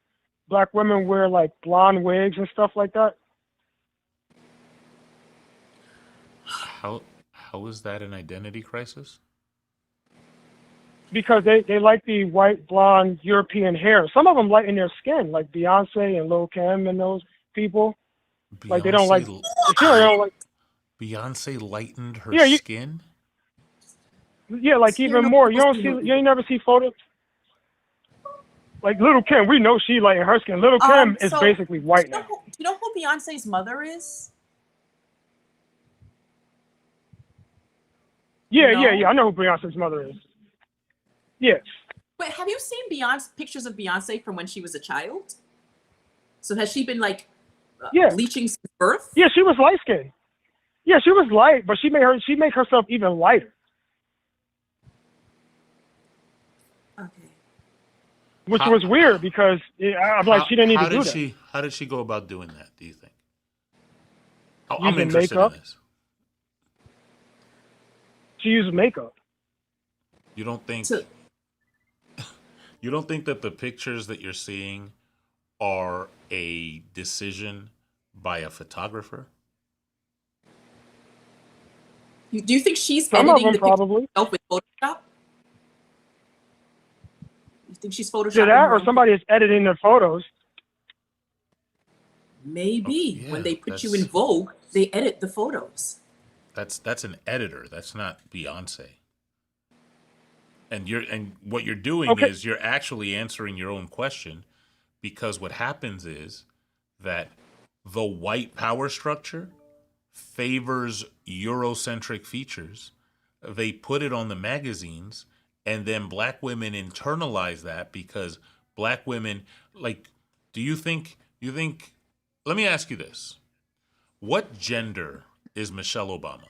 black women wear like blonde wigs and stuff like that? How is that an identity crisis? Because they like the white, blonde, European hair. Some of them lighten their skin, like Beyonce and Lil Kim and those people. Like they don't like, Beyonce they don't like, Beyonce lightened her yeah, skin? yeah, like Scaring even of more. people to You ain't never see photos. Like Little Kim, we know she lightened her skin. Little Kim is So basically white now. do you know who Beyonce's mother is? Yeah, No. I know who Beyonce's mother is. Yes. But have you seen pictures of Beyonce from when she was a child? So has she been like Yeah. bleaching since birth? Yeah, she was light skinned. Yeah, she was light, but she made herself even lighter. Okay. Which was weird because I'm like, she didn't need to do that. How did she go about doing that, do you think? I'm Using interested makeup. in this. She used makeup. You don't think So, you don't think that the pictures that you're seeing are a decision by a photographer? do you think she's Some of editing them the picture probably. herself with Photoshop? You think she's photoshopping Did that, her or own somebody is editing their photos. Maybe Oh, when yeah, they put you in Vogue, they edit the photos. That's an editor. That's not Beyonce. And what you're doing Okay. is you're actually answering your own question, because what happens is that the white power structure favors Eurocentric features. They put it on the magazines, and then black women internalize that because black women, like, do you think let me ask you this. What gender is Michelle Obama?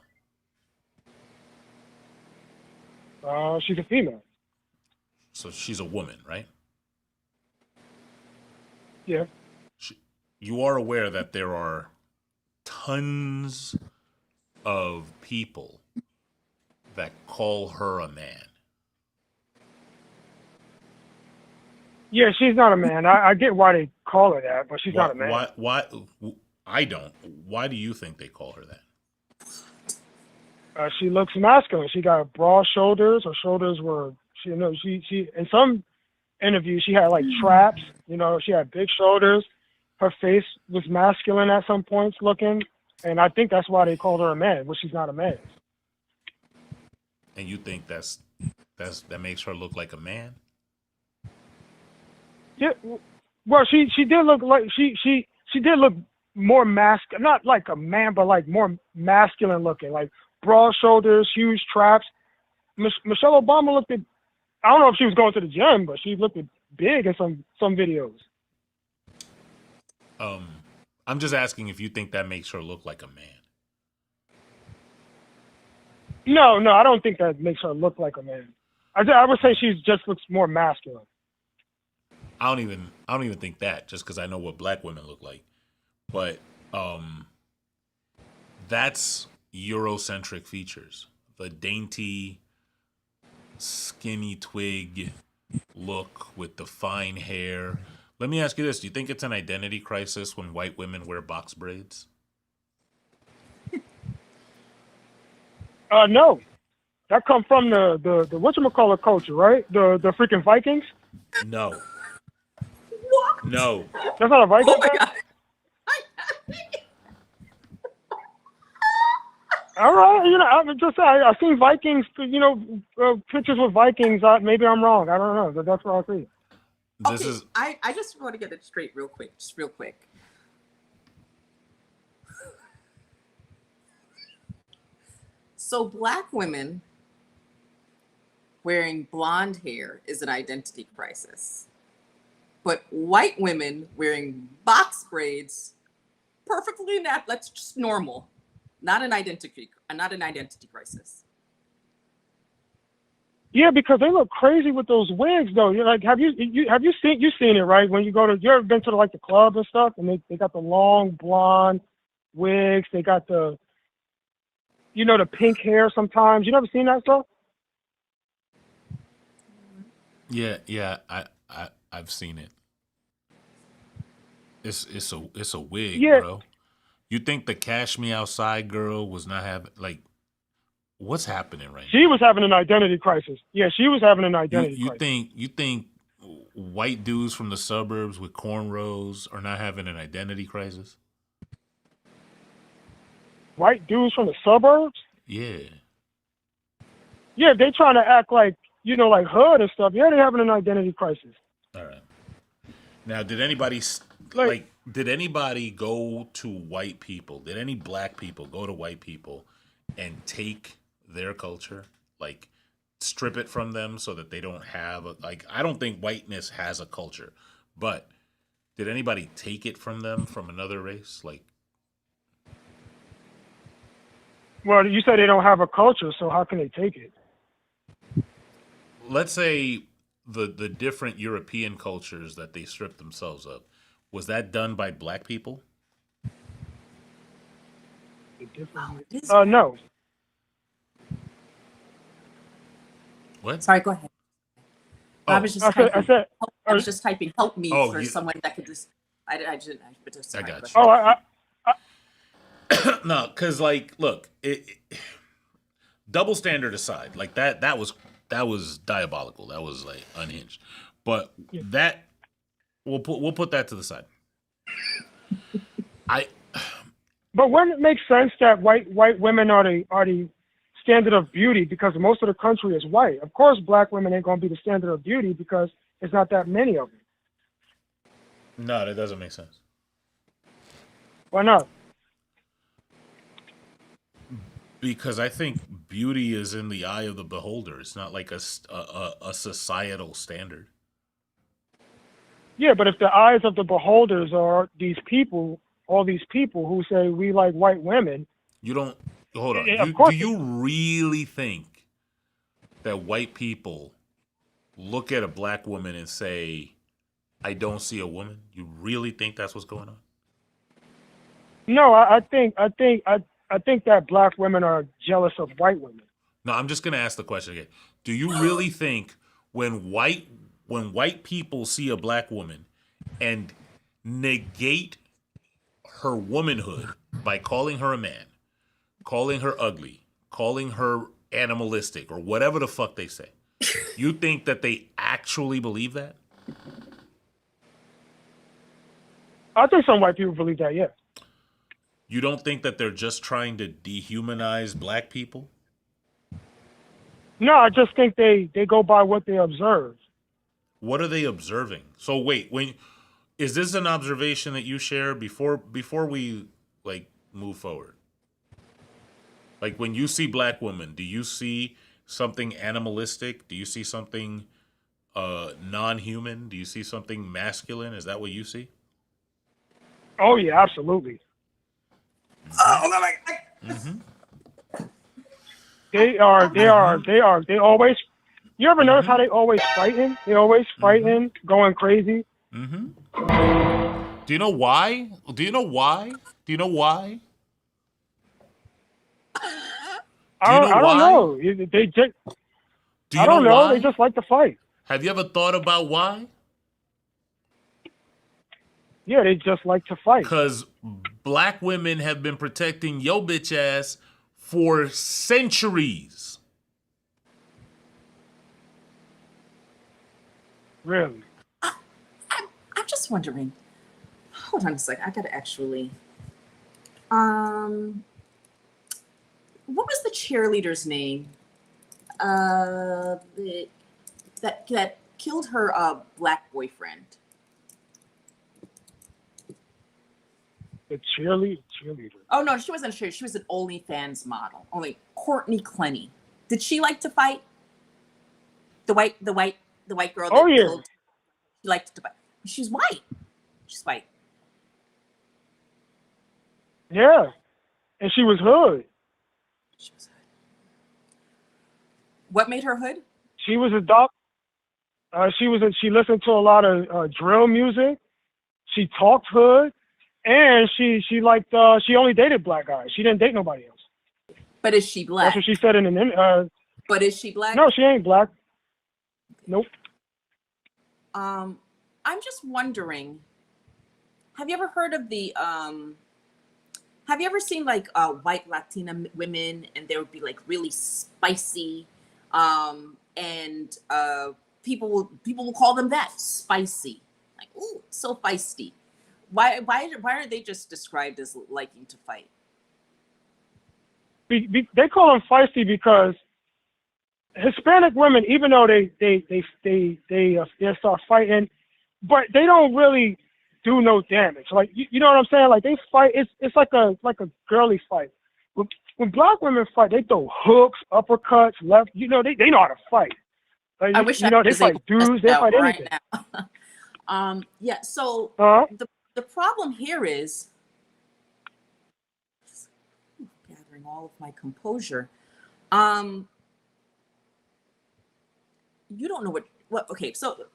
She's a female. So she's a woman, right? Yeah. You are aware that there are tons of people that call her a man. Yeah, she's not a man. I get why they call her that, but she's not a man. Why? I don't. Why do you think they call her that? She looks masculine. She got broad shoulders. Her shoulders were, she in some interviews, she had like traps. She had big shoulders. Her face was masculine at some points looking. And I think that's why they called her a man, but she's not a man. And you think that makes her look like a man? Yeah. Well, she did look like, she did look more masculine, not like a man, but like more masculine looking, like broad shoulders, huge traps. Michelle Obama looked at, I don't know if she was going to the gym, but she looked big in some videos. I'm just asking if you think that makes her look like a man. No, I don't think that makes her look like a man. I would say she just looks more masculine. I don't even think that, just because I know what black women look like. But that's Eurocentric features. The dainty, skinny twig look with the fine hair. Let me ask you this. Do you think it's an identity crisis when white women wear box braids? No. That come from the whatchamacallit culture, right? The freaking Vikings? No. What? No. That's not a Viking? Oh my God. All right, I'm just I've seen Vikings, pictures with Vikings. Maybe I'm wrong. I don't know, but that's what I see. I just want to get it straight real quick. So black women wearing blonde hair is an identity crisis. But white women wearing box braids, perfectly that's just normal. Not an identity crisis. Yeah, because they look crazy with those wigs, though. You're like, have you seen it, right? When you ever been to the club and stuff, and they got the long blonde wigs. They got the pink hair sometimes. You never seen that stuff? Yeah. I've seen it. It's a wig, Yeah, bro. You think the Cash Me Outside girl was not having like what's happening right she now? was having an identity crisis. Yeah, she was having an You identity you crisis. think you think white dudes from the suburbs with cornrows are not having an identity crisis? White dudes from the suburbs. Yeah. Yeah, they trying to act like like hood and stuff. Yeah, they having an identity crisis. All right. Now, did anybody Like, did anybody go to white people? Did any black people go to white people and take their culture, like strip it from them so that they don't have a, like I don't think whiteness has a culture, but did anybody take it from them from another race? Like well, you said they don't have a culture, so how can they take it? let's say the different European cultures that they stripped themselves of. Was that done by black people? Oh, it is. No. What? Sorry, go ahead. I Oh, was just I said, typing. I was just typing. Help me Oh, for you- someone that could just. I didn't. But just, sorry, got go you. ahead. no, because like, look, double standard aside, like that was diabolical. That was like unhinged. But that we'll put that to the side. But wouldn't it make sense that white women are the standard of beauty because most of the country is white? Of course, black women ain't gonna be the standard of beauty because there's not that many of them. No, that doesn't make sense. Why not? Because I think beauty is in the eye of the beholder. It's not like a societal standard. Yeah, but if the eyes of the beholders are these people, all these people who say we like white women, You don't hold on. of Do course. you really think that white people look at a black woman and say, "I don't see a woman"? You really think that's what's going on? No, I think that black women are jealous of white women. No, I'm just gonna ask the question again. Do you really think when white people see a black woman and negate her womanhood by calling her a man, calling her ugly, calling her animalistic, or whatever the fuck they say, you think that they actually believe that? I think some white people believe that, yeah. You don't think that they're just trying to dehumanize black people? No, I just think they go by what they observe. What are they observing? So wait, is this an observation that you share before we like move forward? Like when you see black women, do you see something animalistic? Do you see something non-human? Do you see something masculine? Is that what you see? Oh yeah, absolutely. Mm-hmm. They always. You ever notice how they always fighting? They always fighting, going crazy. Mm-hmm. Do you know why? Do you know why? Do you know why? I don't know. They just. Do you I don't know. why? They just like to fight. Have you ever thought about why? Yeah, they just like to fight. Because black women have been protecting your bitch ass for centuries. Really? I'm just wondering. Hold on a sec. I gotta actually. What was the cheerleader's name? That killed her black boyfriend. The cheerleader. Oh no, she wasn't a cheerleader. She was an OnlyFans model. Only Courtney Clenny. Did she like to fight? The white girl. That killed, she liked to fight. She's white. She's white. Yeah, and she was hood. She was hood. What made her hood? She was a doc. She listened to a lot of drill music. She talked hood, and she only dated black guys. She didn't date nobody else. But is she black? That's what she said in an. But is she black? No, she ain't black. Nope. I'm just wondering, have you ever heard of the have you ever seen like white Latina women and they would be like really spicy, and people will call them that, spicy, like, ooh, so feisty. Why are they just described as liking to fight? They call them feisty because Hispanic women, even though they start fighting, but they don't really do no damage. Like you know what I'm saying? Like they fight, it's like a girly fight. When black women fight, they throw hooks, uppercuts, left. You know they know how to fight. Like, I wish you I know they was able fight to test dudes, it they out fight right anything. now. Yeah. So Uh-huh. the problem here is gathering all of my composure. You don't know what. Okay. So did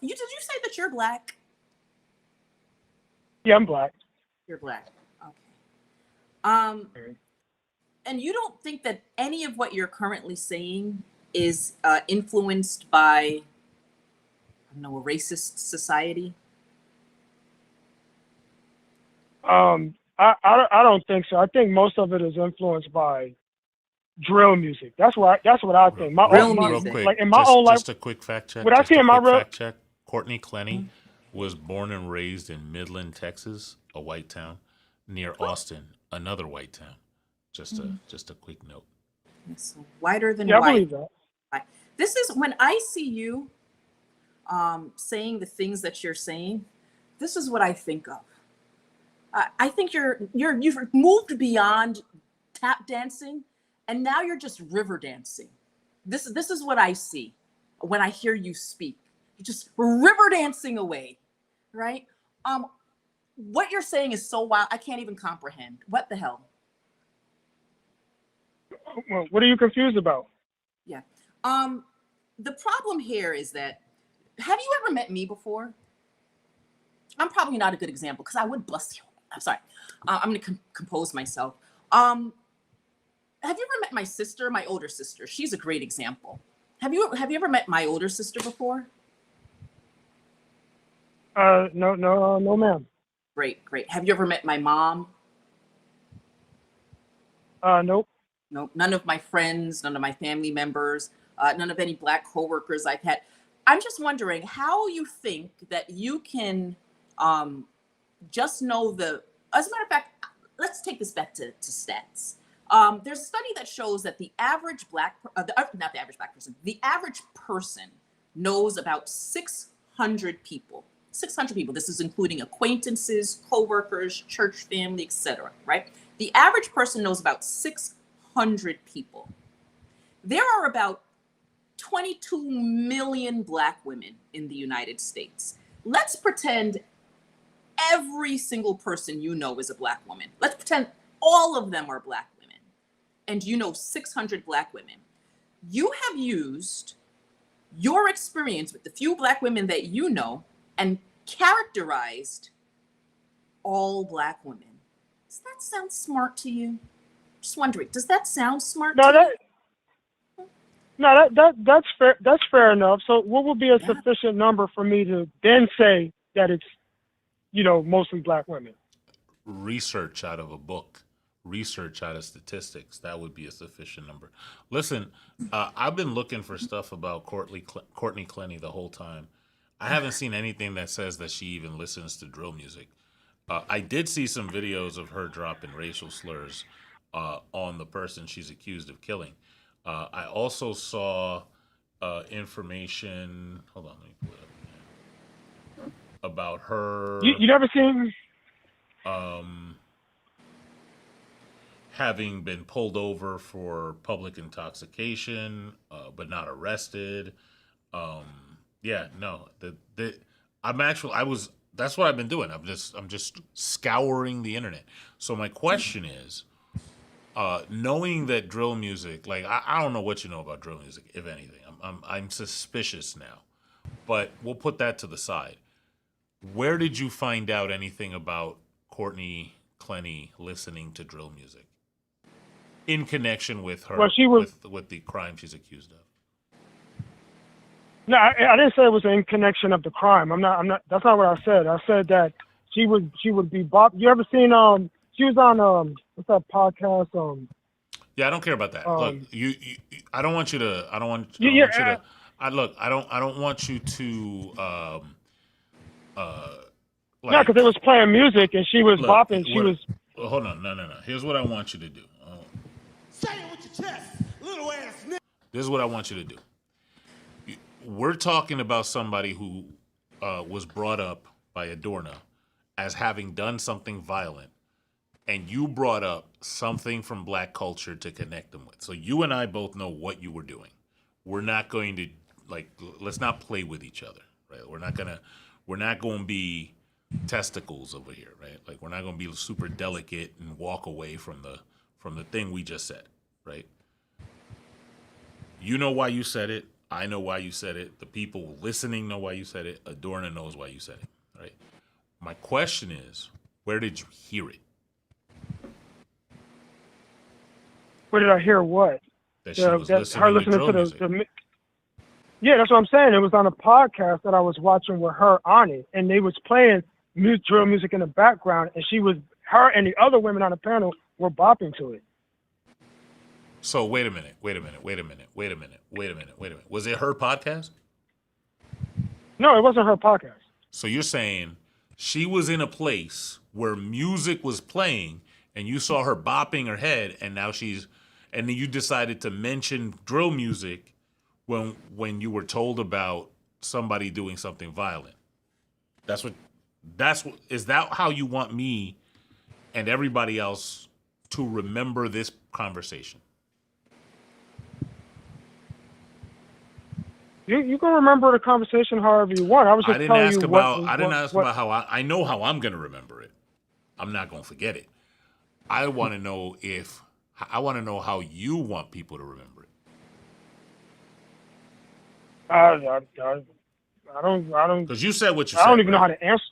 you say that you're black? Yeah, I'm black. You're black. Okay. Um, and you don't think that any of what you're currently saying is influenced by, I don't know, a racist society? I don't think so. I think most of it is influenced by drill music. That's what I think. Real Real music. quick, Like in my own life, just a quick fact check. what I Just see a in my quick real, fact check. Courtney Clenny was born and raised in Midland, Texas, a white town, near Austin, another white town. Just a quick note. It's whiter than yeah, I white. believe that. This is when I see you saying the things that you're saying. This is what I think of. I think you've moved beyond tap dancing, and now you're just river dancing. This is what I see when I hear you speak. You're just river dancing away, right? What you're saying is so wild. I can't even comprehend. What the hell? Well, what are you confused about? Yeah. The problem here is that, have you ever met me before? I'm probably not a good example because I would bust you. I'm sorry. I'm going to compose myself. Have you ever met my sister, my older sister? She's a great example. Have you ever met my older sister before? No, ma'am. Great. Have you ever met my mom? Nope. Nope. None of my friends, none of my family members, none of any black coworkers I've had. I'm just wondering how you think that you can just know as a matter of fact, let's take this back to stats. There's a study that shows that the average not the average black person, the average person knows about 600 people. 600 people. This is including acquaintances, coworkers, church family, etc. Right? The average person knows about 600 people. There are about 22 million black women in the United States. Let's pretend every single person you know is a black woman. Let's pretend all of them are black women, and you know 600 black women. You have used your experience with the few black women that you know and characterized all black women. Does that sound smart to you? Just wondering, does that sound smart to you? That's fair. That's fair enough. So, what would be a sufficient number for me to then say that it's, mostly black women? Research out of a book, research out of statistics. That would be a sufficient number. Listen, I've been looking for stuff about Courtney Clenny the whole time. I haven't seen anything that says that she even listens to drill music. I did see some videos of her dropping racial slurs on the person she's accused of killing. I also saw information. Hold on, let me pull it up again. About her. You never seen? Having been pulled over for public intoxication, but not arrested. Yeah, no, that's what I've been doing. I'm just scouring the internet. So my question is, knowing that drill music, like I don't know what you know about drill music, if anything. I'm suspicious now, but we'll put that to the side. Where did you find out anything about Courtney Clenny listening to drill music in connection with her, Well, she was. with the crime she's accused of? No, I didn't say it was in connection of the crime. I'm not. That's not what I said. I said that she would be bop. You ever seen She was on what's that podcast Yeah, I don't care about that. Look, um I don't want you to. I don't want. I yeah don't want you yeah to. I look. I don't. I don't want you to. Uh, no, like because it was playing music and she was look. bopping. She What? was Hold on. No. Here's what I want you to do. Say it with your chest, little ass nigga. This is what I want you to do. We're talking about somebody who was brought up by Adorna as having done something violent, and you brought up something from black culture to connect them with. So you and I both know what you were doing. We're not going to let's not play with each other, right? We're not going to be testicles over here, right? Like we're not going to be super delicate and walk away from the thing we just said, right? You know why you said it. I know why you said it. The people listening know why you said it. Adorna knows why you said it, right? My question is, where did you hear it? where did I hear what? That she was Her listening to listening drill to music. yeah, that's what I'm saying. It was on a podcast that I was watching with her on it, and they was playing drill music in the background, and her and the other women on the panel were bopping to it. So wait a minute. Was it her podcast? No, it wasn't her podcast. So you're saying she was in a place where music was playing and you saw her bopping her head and then you decided to mention drill music when you were told about somebody doing something violent. Is that how you want me and everybody else to remember this conversation? You can remember the conversation however you want. I was just telling you I didn't ask about how I know how I'm going to remember it. I'm not going to forget it. I want to know how you want people to remember it. I don't. Because you said what you I said. don't even know right? how to answer.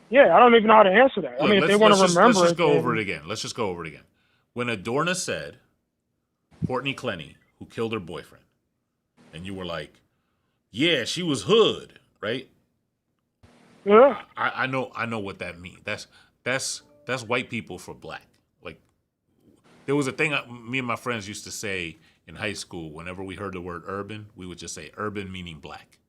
Yeah, I don't even know how to answer that. Look, I mean, if they want to remember let's just it, go then- over it again. Let's just go over it again. When Adorna said, Courtney Clenny, who killed her boyfriend, and you were like, yeah, she was hood, right? Yeah. I know what that means. That's white people for black. Like there was a thing me and my friends used to say in high school. Whenever we heard the word urban, we would just say urban meaning black,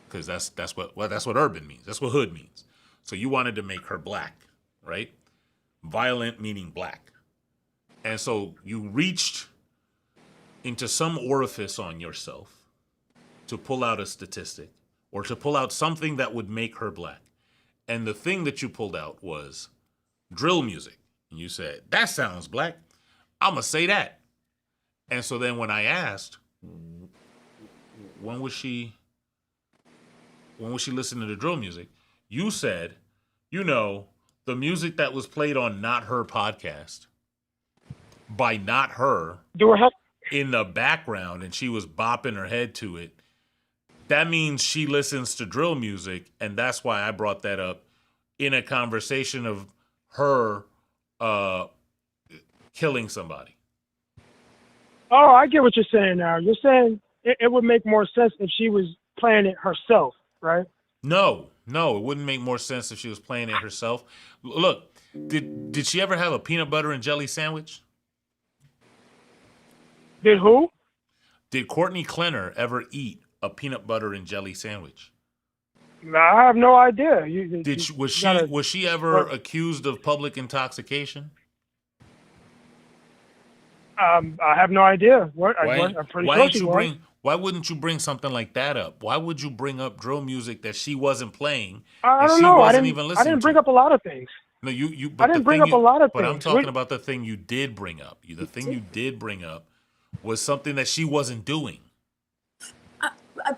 because that's what urban means. That's what hood means. So you wanted to make her black, right? Violent meaning black, and so you reached into some orifice on yourself to pull out a statistic or to pull out something that would make her black. And the thing that you pulled out was drill music. And you said, that sounds black. I'm going to say that. And so then when I asked, when was she listening to drill music? You said, the music that was played on Not Her podcast by Not Her in the background, and she was bopping her head to it. That means she listens to drill music, and that's why I brought that up in a conversation of her killing somebody. Oh, I get what you're saying now. You're saying it would make more sense if she was playing it herself, right? No, it wouldn't make more sense if she was playing it herself. Look, did she ever have a peanut butter and jelly sandwich? Did who? Did Courtney Clenner ever eat a peanut butter and jelly sandwich? I have no idea. Was she ever accused of public intoxication? I have no idea. I'm pretty sure she was. Why wouldn't you bring something like that up? Why would you bring up drill music that she wasn't playing? I don't she know. Wasn't even listening I didn't bring to? up a lot of things. No, you. I didn't bring up a lot of But things. I'm talking about the thing you did bring up. The thing you did bring up was something that she wasn't doing.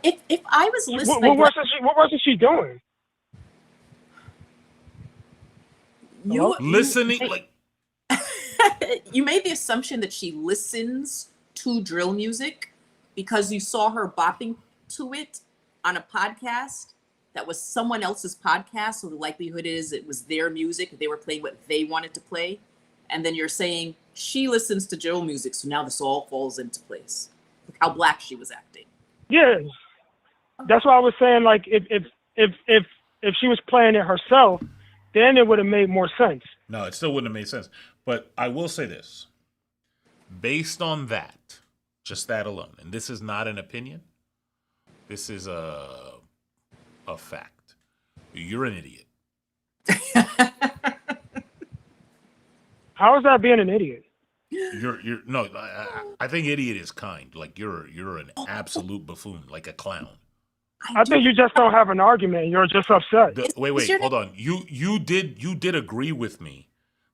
If I was listening, What wasn't she doing? Listening, like you made the assumption that she listens to drill music because you saw her bopping to it on a podcast that was someone else's podcast. So the likelihood is it was their music. They were playing what they wanted to play. And then you're saying she listens to drill music. So now this all falls into place. Look how black she was acting. Yeah, that's why I was saying, like, if she was playing it herself, then it would have made more sense. No, it still wouldn't have made sense. But I will say this. Based on that, just that alone, and this is not an opinion, this is a fact. You're an idiot. How is that being an idiot? You're no. I think idiot is kind. Like you're an absolute buffoon, like a clown. I think you just don't have an argument. You're just upset. Wait, hold on. You did agree with me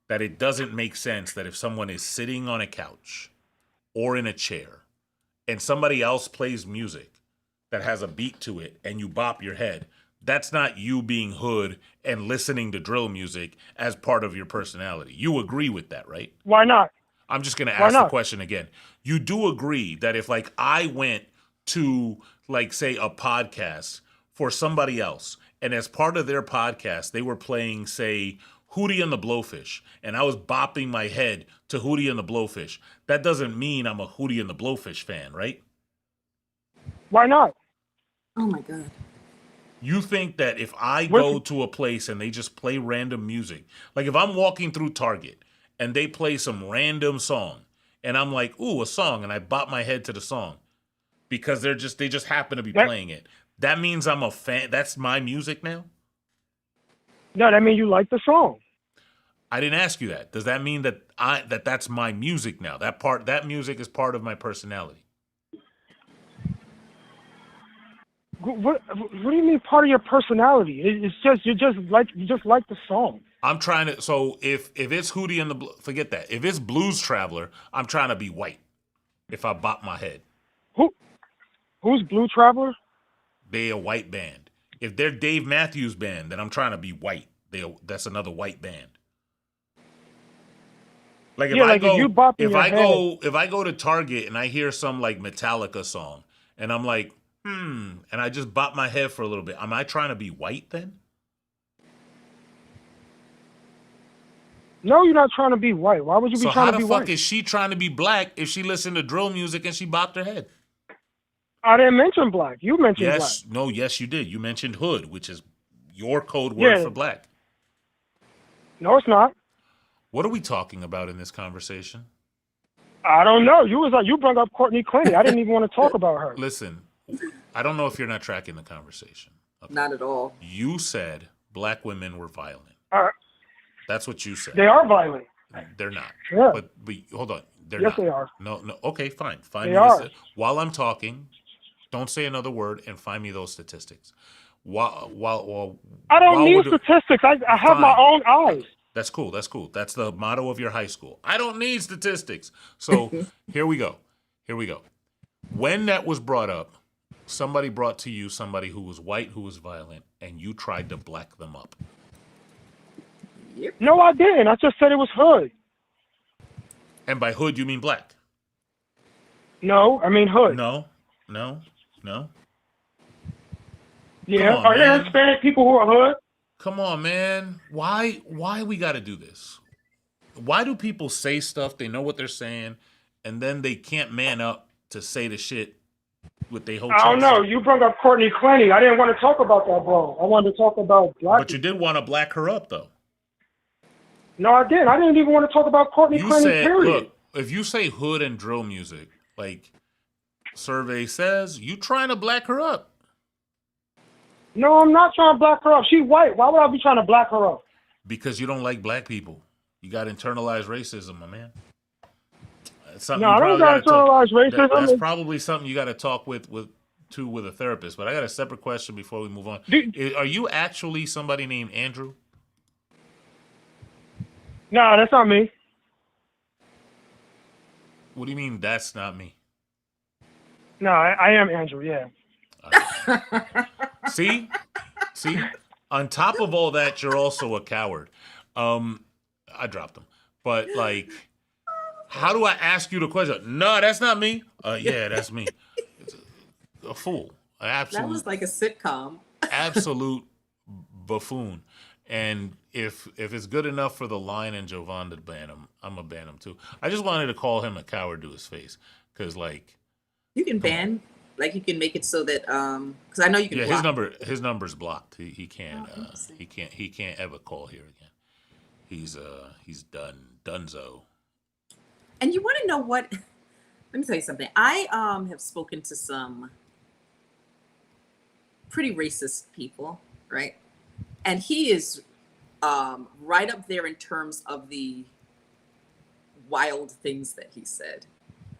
that it doesn't make sense that if someone is sitting on a couch or in a chair and somebody else plays music that has a beat to it and you bop your head, that's not you being hood and listening to drill music as part of your personality. You agree with that, right? Why not? I'm just going to ask the question again. You do agree that if, like, I went to, like, say, a podcast for somebody else, and as part of their podcast, they were playing, say, Hootie and the Blowfish, and I was bopping my head to Hootie and the Blowfish, that doesn't mean I'm a Hootie and the Blowfish fan, right? Why not? Oh my God. You think that if I go to a place and they just play random music, like if I'm walking through Target and they play some random song and I'm like, ooh, a song, and I bop my head to the song because they just happen to be playing it, that means I'm a fan. That's my music now? No, that means you like the song. I didn't ask you that. Does that mean that that's my music now? That music is part of my personality. What do you mean part of your personality? It's just you just like the song. I'm trying to. So if it's Hootie and the forget that. If it's Blues Traveler, I'm trying to be white. If I bop my head. Who's Blue Traveler? They a white band. If they're Dave Matthews Band, then I'm trying to be white. That's another white band. Like if I go if I go to Target and I hear some like Metallica song and I'm like, and I just bop my head for a little bit. Am I trying to be white then? No, you're not trying to be white. Why would you be trying to be white? So how the fuck is she trying to be black if she listened to drill music and she bopped her head? I didn't mention black. You mentioned black. Yes, you did. You mentioned hood, which is your code word for black. No, it's not. What are we talking about in this conversation? I don't know. You brought up Courtney Clenny. I didn't even want to talk about her. Listen, I don't know if you're not tracking the conversation. Okay. Not at all. You said black women were violent. That's what you said. They are violent. They're not. Yeah. But hold on. They're yes, not. they are. No. Okay, fine. Find they me are. While I'm talking, don't say another word and find me those statistics. While I don't need statistics. I have my own eyes. That's cool. That's the motto of your high school. I don't need statistics. So here we go. When that was brought up, somebody brought to you somebody who was white, who was violent, and you tried to black them up. Yep. No, I didn't. I just said it was hood. And by hood, you mean black? No, I mean hood. No. Yeah, on, are there Hispanic people who are hood? Come on, man. Why we got to do this? Why do people say stuff, they know what they're saying, and then they can't man up to say the shit with their whole chest? I don't know. You brought up Courtney Clenny. I didn't want to talk about that, bro. I wanted to talk about black But you did want to black her up, though. No, I didn't. I didn't even want to talk about Courtney Clenny, period. Look, if you say hood and drill music, like survey says, you trying to black her up. No, I'm not trying to black her up. She's white. Why would I be trying to black her up? Because you don't like black people. You got internalized racism, my man. No, I don't got internalized racism. That's probably something you got to talk with a therapist. But I got a separate question before we move on. Are you actually somebody named Andrew? No, that's not me. What do you mean that's not me? No, I am Andrew, yeah. See? On top of all that, you're also a coward. I dropped him. But, like, how do I ask you the question? No, that's not me. Yeah, that's me. It's a fool. That was like a sitcom. Absolute buffoon. And if it's good enough for the Line and Jovan to ban him, I'm going to ban him too. I just wanted to call him a coward to his face. Because, like... You can ban Like you can make it so that because I know you can Yeah, block. his number's blocked. He can't Oh, interesting. he can't ever call here again. He's donezo. And you want to know what? Let me tell you something. I have spoken to some pretty racist people, right? And he is right up there in terms of the wild things that he said.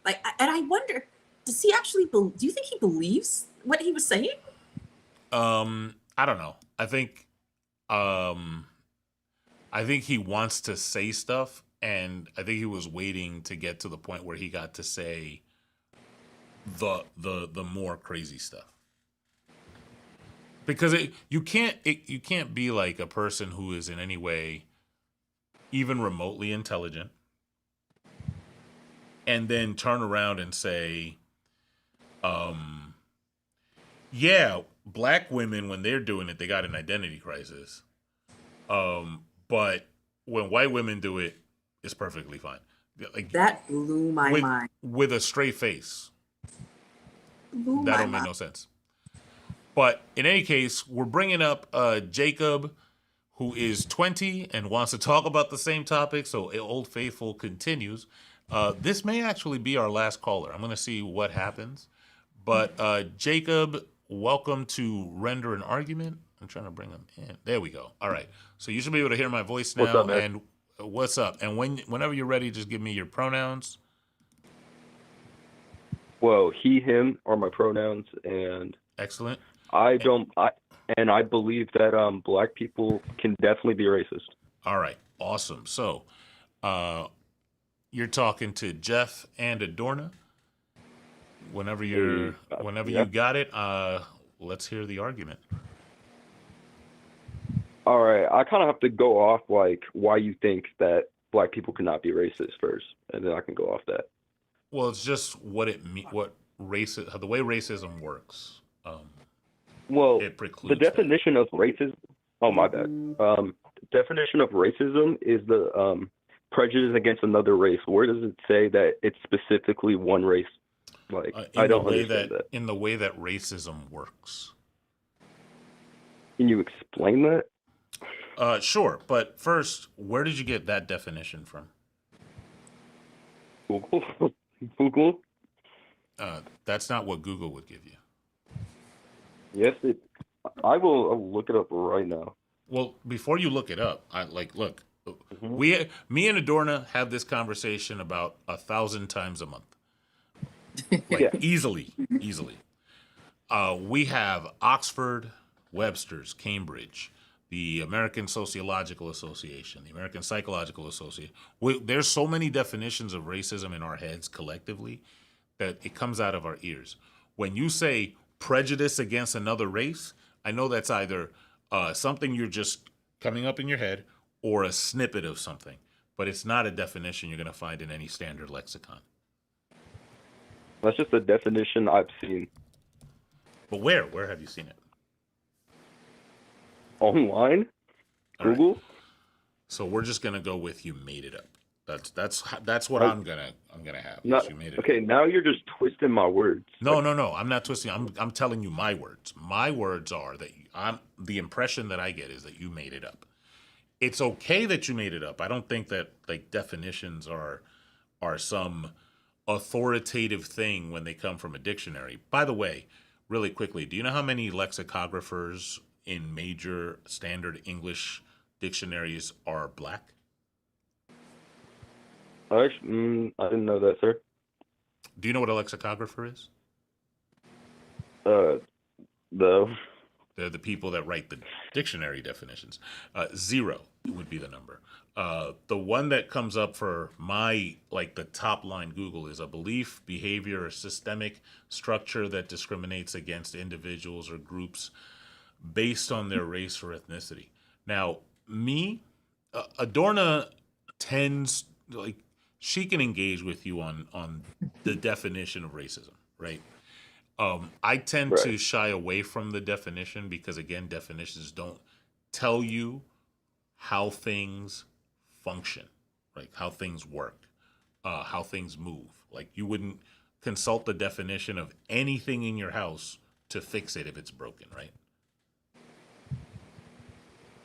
Like, and I wonder, does he actually? Do you think he believes what he was saying? I don't know. Um I think he wants to say stuff, and I think he was waiting to get to the point where he got to say the more crazy stuff. Because you can't be like a person who is in any way even remotely intelligent and then turn around and say, yeah, black women when they're doing it, they got an identity crisis. But when white women do it, it's perfectly fine. Like That blew my mind. with a straight face. Blew That my don't make mind. no sense. But in any case, we're bringing up Jacob, who is 20 and wants to talk about the same topic. So Old Faithful continues. This may actually be our last caller. I'm going to see what happens. But Jacob, welcome to Render an Argument. I'm trying to bring him in. There we go. All right. So you should be able to hear my voice now. What's up, man? And what's up? And whenever you're ready, just give me your pronouns. Well, he, him are my pronouns, and Excellent. I believe that black people can definitely be racist. All right. Awesome. So you're talking to Jeff and Adorna. Whenever you got it, let's hear the argument. All right, I kind of have to go off like why you think that black people cannot be racist first, and then I can go off that. Well, it's just what the way racism works. Well, It precludes the definition of racism. Oh, my bad. Definition of racism is the prejudice against another race. Where does it say that it's specifically one race? Like, I don't understand that. In the way that racism works. Can you explain that? Sure, but first, where did you get that definition from? Google. Google. That's not what Google would give you. Yes, I will look it up right now. Well, before you look it up, look. Mm-hmm. Me and Adorna have this conversation about 1,000 times a month. Yeah. Easily. We have Oxford, Webster's, Cambridge, the American Sociological Association, the American Psychological Association. There's so many definitions of racism in our heads collectively that it comes out of our ears. When you say prejudice against another race, I know that's either something you're just coming up in your head or a snippet of something, but it's not a definition you're going to find in any standard lexicon. That's just a definition I've seen. But where? Where have you seen it? Online? All right. Google? So we're just gonna go with you made it up. That's what I'm gonna have. Not, You made it okay, up. now you're just twisting my words. No. I'm not twisting. I'm telling you my words. My words are that the impression that I get is that you made it up. It's okay that you made it up. I don't think that like definitions are some authoritative thing when they come from a dictionary. By the way, really quickly, do you know how many lexicographers in major standard English dictionaries are black? I didn't know that, sir. Do you know what a lexicographer is? The They're the people that write the dictionary definitions. 0 would be the number. The one that comes up for the top line Google is a belief, behavior, or systemic structure that discriminates against individuals or groups based on their race or ethnicity. Now, Adorna tends, she can engage with you on the definition of racism, right? I tend to shy away from the definition because, again, definitions don't tell you how things function, right? How things work, how things move. Like you wouldn't consult the definition of anything in your house to fix it if it's broken, right?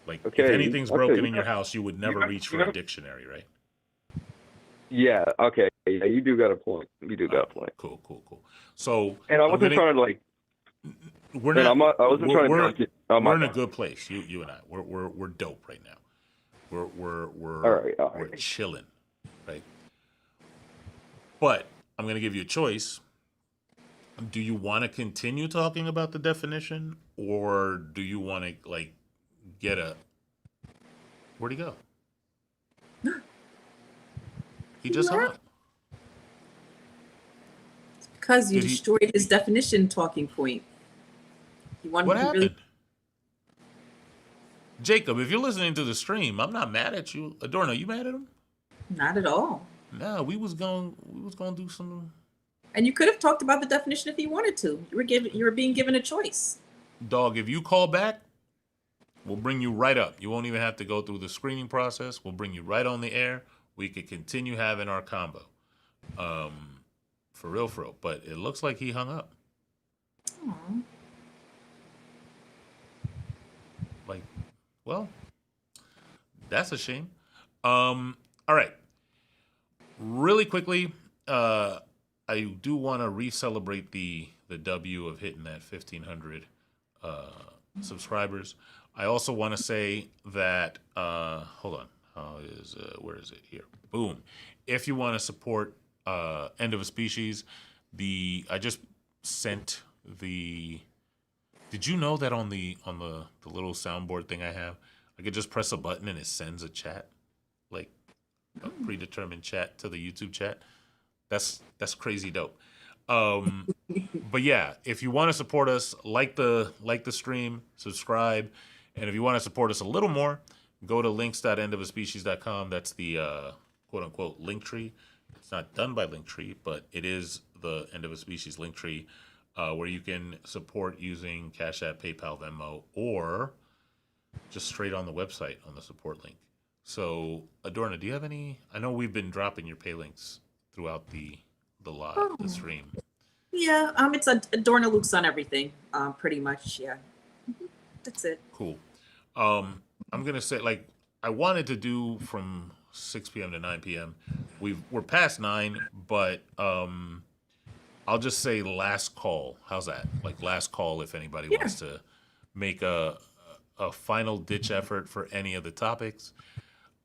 Like, if Okay. anything's Okay. broken in your house, you would never reach for you a got- dictionary, right? Yeah. Okay. Yeah, you do got a point. You do got a point. Cool. So, And I wasn't trying to like. we're And not. I wasn't trying to. We're, dunk it. Oh, my we're in a bad. good place. You and I. We're dope right now. We're All right. we're chilling, right? But I'm gonna give you a choice. Do you want to continue talking about the definition, or do you want to like get a? Where'd he go? He just hung up. Because you Did he- destroyed his definition talking point. He wanted What to happened? really. Jacob, if you're listening to the stream, I'm not mad at you. Adorna, you mad at him? Not at all. No, we was going to do some. And you could have talked about the definition if you wanted to. You were being given a choice. Dog, if you call back, we'll bring you right up. You won't even have to go through the screening process. We'll bring you right on the air. We could continue having our combo. For real. But it looks like he hung up. Aw. Like, well, that's a shame. All right. Really quickly, I do want to re-celebrate the W of hitting that 1,500 subscribers. I also want to say that hold on, where is it here? Boom. If you want to support End of a Species, I just sent the. Did you know that on the little soundboard thing I have, I could just press a button and it sends a chat, like a predetermined chat to the YouTube chat. That's crazy dope. But yeah, if you want to support us, like the stream, subscribe, and if you want to support us a little more, go to links.endofaspecies.com. That's the quote unquote link tree. It's not done by Linktree, but it is the End of a Species link tree, where you can support using Cash App, PayPal, Venmo, or just straight on the website on the support link. So, Adorna, do you have any? I know we've been dropping your pay links throughout the live, the stream. Yeah, it's Adorna Luke's on everything, pretty much. Yeah, that's it. Cool. I'm gonna say, like, I wanted to do from 6 p.m. to 9 p.m. We're past 9, but I'll just say last call. How's that? Like, last call if anybody wants to make a final ditch effort for any of the topics.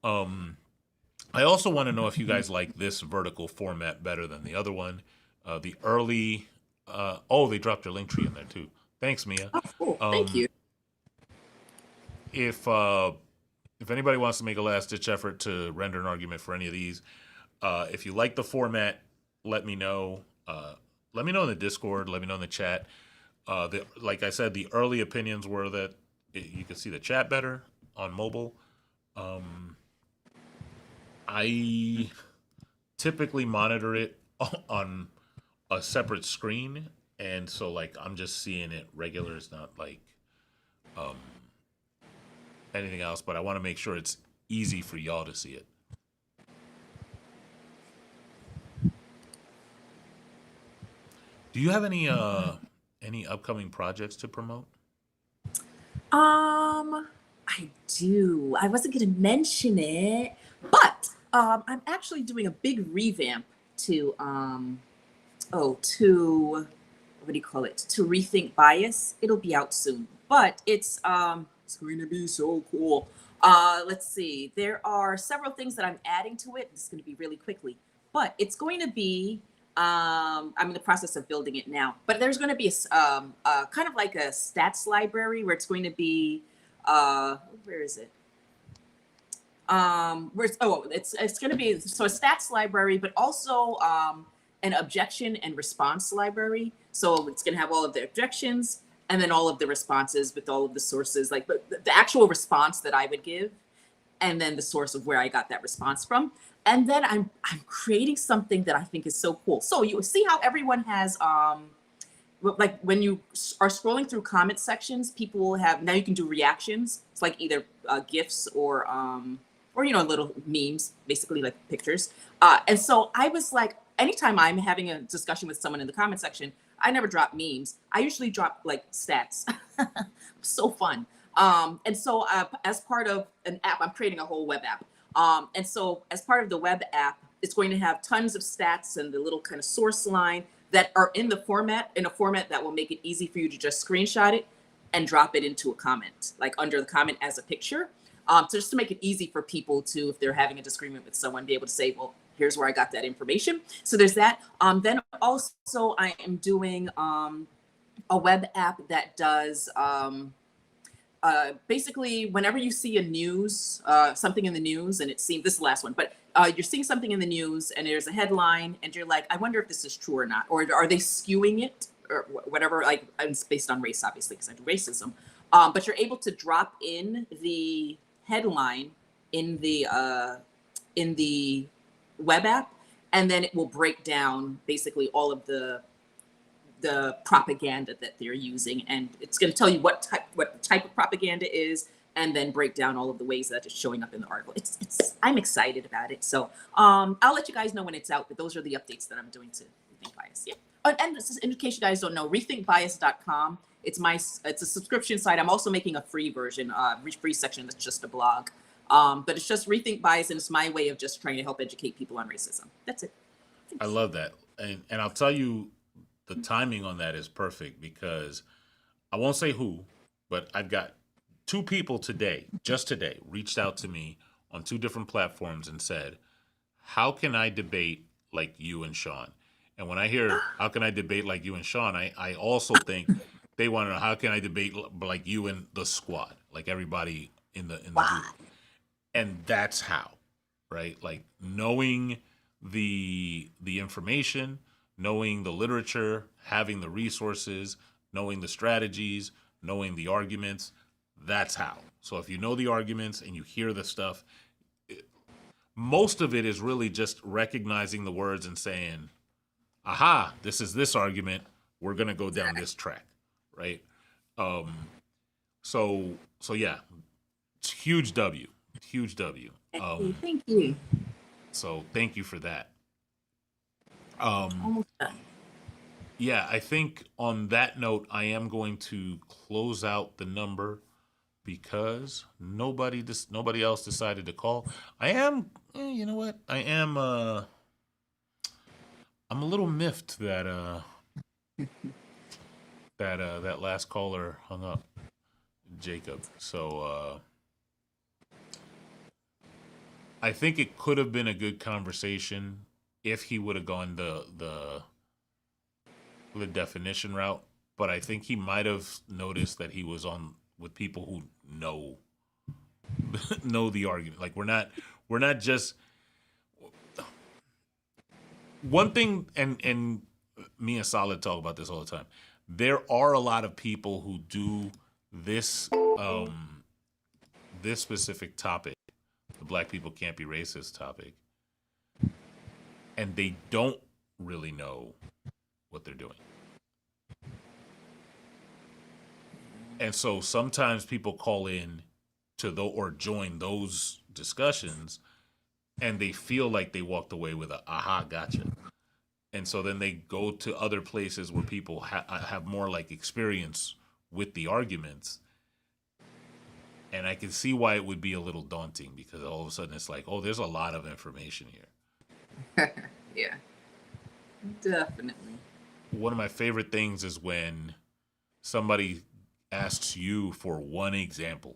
I also want to know if you guys like this vertical format better than the other one. The early, they dropped their link tree in there too. Thanks, Mia. Oh, cool. Thank you. If anybody wants to make a last ditch effort to render an argument for any of these, if you like the format, let me know. Let me know in the Discord. Let me know in the chat. Like I said, the early opinions were that you could see the chat better on mobile. I typically monitor it on a separate screen, and so like I'm just seeing it regular. It's not like anything else, but I want to make sure it's easy for y'all to see it. Do you have any upcoming projects to promote? I do. I wasn't going to mention it, but I'm actually doing a big revamp to what do you call it? To Rethink Bias. It'll be out soon, but it's going to be so cool. Let's see. There are several things that I'm adding to it. This is going to be really quickly, but it's going to be. I'm in the process of building it now, but there's going to be a kind of like a stats library where it's going to be. Where is it? It's going to be a stats library, but also an objection and response library. So it's going to have all of the objections and then all of the responses with all of the sources, like the actual response that I would give, and then the source of where I got that response from. And then I'm creating something that I think is so cool. So you see how everyone has like when you are scrolling through comment sections, people will have, now you can do reactions. It's like either GIFs or little memes, basically like pictures. And so I was like, anytime I'm having a discussion with someone in the comment section, I never drop memes. I usually drop like stats. So fun. And so as part of an app, I'm creating a whole web app. And so as part of the web app, it's going to have tons of stats and the little kind of source line that are in a format that will make it easy for you to just screenshot it and drop it into a comment, like under the comment as a picture. So just to make it easy for people to, if they're having a disagreement with someone, be able to say, well, here's where I got that information. So there's that. Then also I am doing a web app that does basically whenever you see a news, something in the news, and it seems, this is the last one, but you're seeing something in the news and there's a headline and you're like, I wonder if this is true or not, or are they skewing it or whatever, like it's based on race, obviously, because I do racism. But you're able to drop in the headline in the web app, and then it will break down basically all of the propaganda that they're using, and it's going to tell you what the type of propaganda is, and then break down all of the ways that it's showing up in the article. It's I'm excited about it. So I'll let you guys know when it's out, but those are the updates that I'm doing to Rethink Bias. Yeah. And this is, in case you guys don't know, rethinkbias.com. It's a subscription site. I'm also making a free version, free section that's just a blog. But it's just Rethink Bias, and it's my way of just trying to help educate people on racism. That's it. Thanks. I love that. And I'll tell you, the timing on that is perfect, because I won't say who, but I've got 2 people just today, reached out to me on 2 different platforms and said, how can I debate like you and Sean? And when I hear, how can I debate like you and Sean, I also think they want to know, how can I debate like you and the squad, like everybody in the group? And that's how, right? Like knowing the information, knowing the literature, having the resources, knowing the strategies, knowing the arguments, that's how. So if you know the arguments and you hear the stuff, most of it is really just recognizing the words and saying, aha, this is this argument, we're going to go down this track, right? So yeah, it's huge W. Thank you. So thank you for that. Almost done. Yeah, I think on that note, I am going to close out the number because nobody else decided to call. I am, you know what? I'm a little miffed that that last caller hung up, Jacob. So I think it could have been a good conversation if he would have gone the definition route, but I think he might have noticed that he was on with people who know the argument. Like we're not just one thing, and me and Solid talk about this all the time. There are a lot of people who do this this specific topic, the Black people can't be racist topic, and they don't really know what they're doing. And so sometimes people call in to or join those discussions, and they feel like they walked away with a aha, gotcha. And so then they go to other places where people have more like experience with the arguments. And I can see why it would be a little daunting, because all of a sudden it's like, oh, there's a lot of information here. Yeah, definitely. One of my favorite things is when somebody asks you for one example.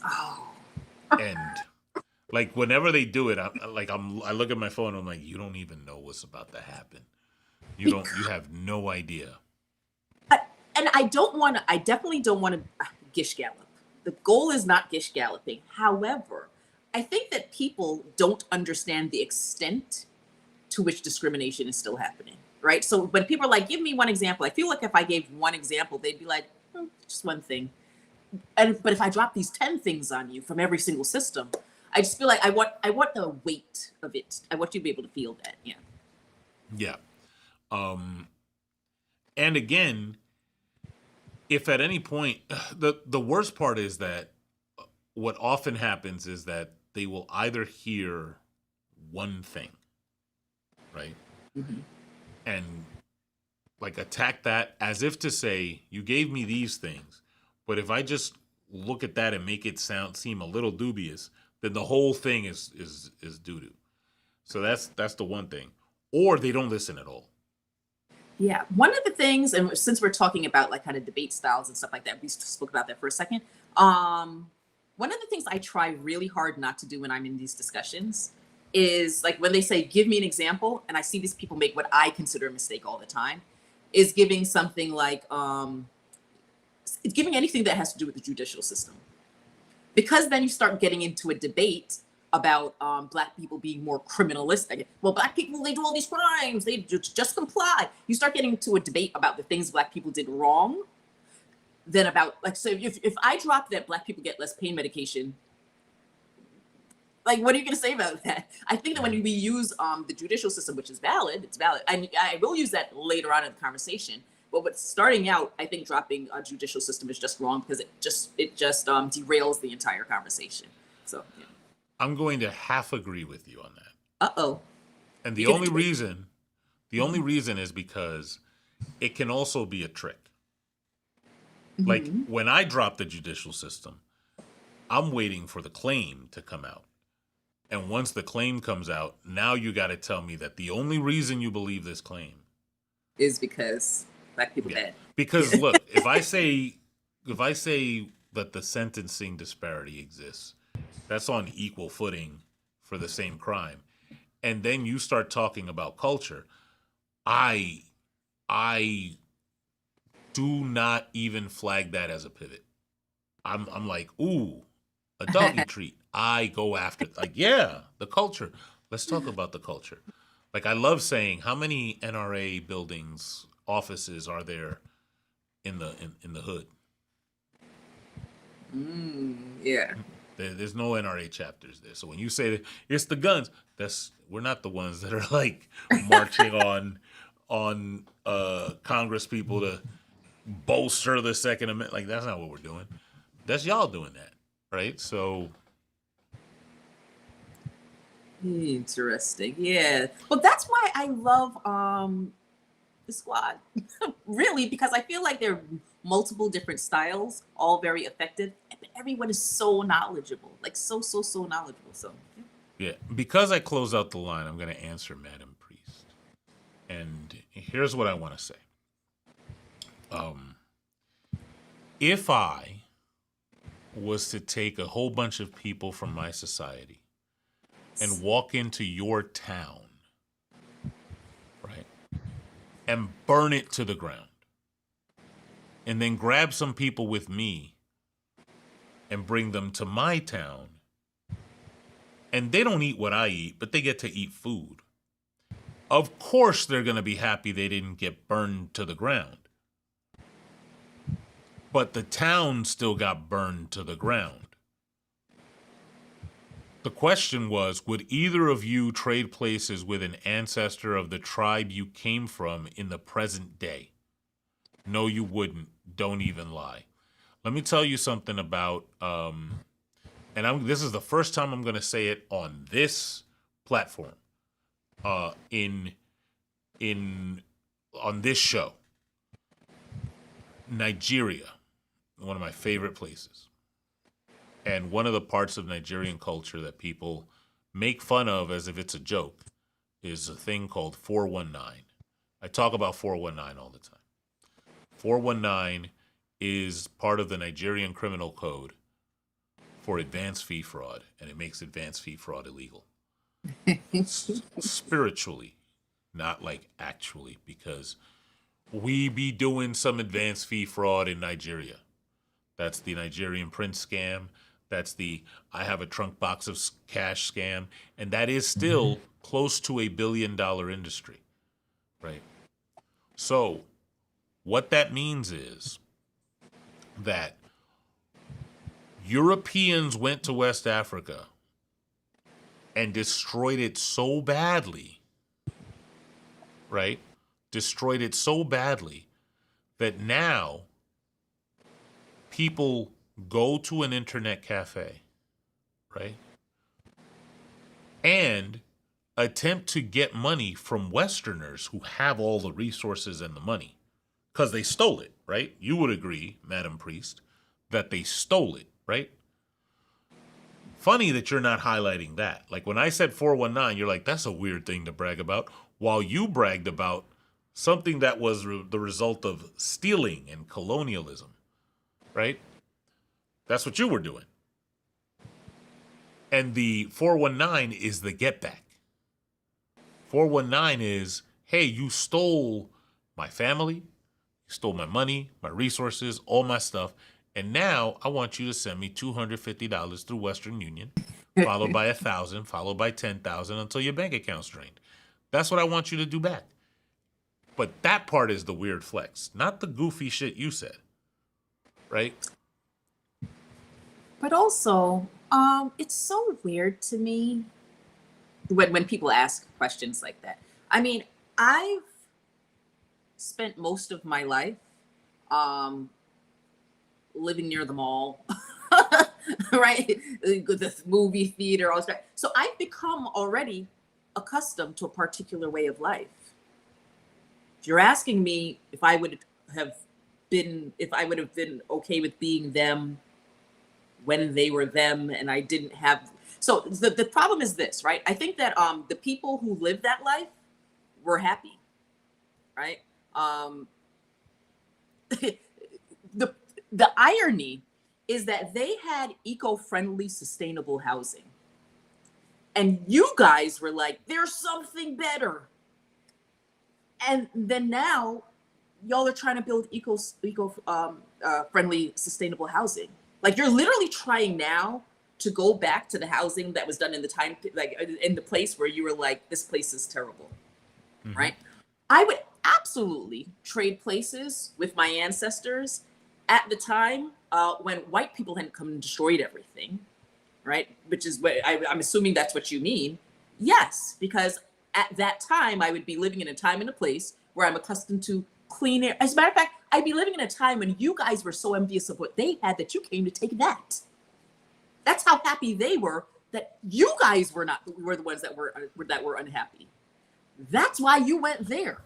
Oh. And like whenever they do it, I look at my phone and I'm like, you don't even know what's about to happen. You have no idea. And I definitely don't want to gish gallop. The goal is not gish galloping. However, I think that people don't understand the extent to which discrimination is still happening, right? So when people are like, give me one example, I feel like if I gave one example, they'd be like, just one thing. But if I drop these 10 things on you from every single system, I just feel like I want the weight of it. I want you to be able to feel that. Yeah. Yeah. And again, if at any point, the worst part is that what often happens is that they will either hear one thing, right? Mhm. and like attack that as if to say, you gave me these things, but if I just look at that and make it seem a little dubious, then the whole thing is doo doo. So that's the one thing. Or they don't listen at all. Yeah, one of the things, and since we're talking about like kind of debate styles and stuff like that, we spoke about that for a second. One of the things I try really hard not to do when I'm in these discussions is like when they say, "Give me an example," and I see these people make what I consider a mistake all the time, is giving something like giving anything that has to do with the judicial system, because then you start getting into a debate about black people being more criminalistic. Well, black people, they do all these crimes, they just comply. You start getting into a debate about the things black people did wrong, than about like, so if I drop that black people get less pain medication, like what are you going to say about that? I think that when we use the judicial system, which is valid, it's valid. I will use that later on in the conversation. But what's starting out, I think dropping a judicial system is just wrong, because it just derails the entire conversation. So yeah. I'm going to half agree with you on that. Uh-oh. And You the get only reason is because it can also be a trick. Mm-hmm. Like when I drop the judicial system, I'm waiting for the claim to come out. And once the claim comes out, now you got to tell me that the only reason you believe this claim is because black people bad. Because look, if I say that the sentencing disparity exists, that's on equal footing for the same crime. And then you start talking about culture, I do not even flag that as a pivot. I'm like, ooh, a doggy treat. I go after, like, yeah, the culture. Let's talk about the culture. Like, I love saying, how many NRA buildings, offices are there in the hood? Yeah. There's no NRA chapters there. So when you say that it's the guns, we're not the ones that are like marching on Congress people to bolster the Second Amendment. Like, that's not what we're doing. That's y'all doing that, right? So Interesting. Yeah. Well, that's why I love the squad. Really, because I feel like there are multiple different styles, all very effective, but everyone is so knowledgeable. Like so knowledgeable. So yeah, because I close out the line, I'm going to answer Madam Priest. And here's what I want to say. If I was to take a whole bunch of people from my society and walk into your town, right, and burn it to the ground, and then grab some people with me and bring them to my town, and they don't eat what I eat, but they get to eat food, of course they're going to be happy they didn't get burned to the ground. But the town still got burned to the ground. The question was, would either of you trade places with an ancestor of the tribe you came from in the present day? No, you wouldn't. Don't even lie. Let me tell you something about, this is the first time I'm going to say it on this platform, on this show. Nigeria, one of my favorite places. And one of the parts of Nigerian culture that people make fun of as if it's a joke is a thing called 419. I talk about 419 all the time. 419 is part of the Nigerian criminal code for advance fee fraud, and it makes advance fee fraud illegal. Spiritually, not like actually, because we be doing some advance fee fraud in Nigeria. That's the Nigerian Prince scam. That's the I have a trunk box of cash scam. And that is still close to $1 billion industry, right? So what that means is that Europeans went to West Africa and destroyed it so badly, right? Destroyed it so badly that now people go to an internet cafe, right? And attempt to get money from Westerners who have all the resources and the money because they stole it, right? You would agree, Madam Priest, that they stole it, right? Funny that you're not highlighting that. Like when I said 419, you're like, that's a weird thing to brag about, while you bragged about something that was the result of stealing and colonialism, right? That's what you were doing. And the 419 is the get back. 419 is, hey, you stole my family, you stole my money, my resources, all my stuff, and now I want you to send me $250 through Western Union, followed by 1,000, followed by 10,000 until your bank account's drained. That's what I want you to do back. But that part is the weird flex, not the goofy shit you said, right? But also, it's so weird to me when people ask questions like that. I mean, I've spent most of my life living near the mall, right? The movie theater, all that. So I've become already accustomed to a particular way of life. If you're asking me if I would have been okay with being them when they were them and I didn't have. So the problem is this, right? I think that the people who lived that life were happy, right? The irony is that they had eco-friendly, sustainable housing. And you guys were like, there's something better. And then now y'all are trying to build friendly, sustainable housing. Like you're literally trying now to go back to the housing that was done in the time, like in the place where you were like, this place is terrible, right? I would absolutely trade places with my ancestors at the time when white people hadn't come and destroyed everything, right? Which is what I'm assuming that's what you mean. Yes, because at that time I would be living in a time and a place where I'm accustomed to clean air. As a matter of fact, I'd be living in a time when you guys were so envious of what they had that you came to take that. That's how happy they were that you guys were the ones that were unhappy. That's why you went there.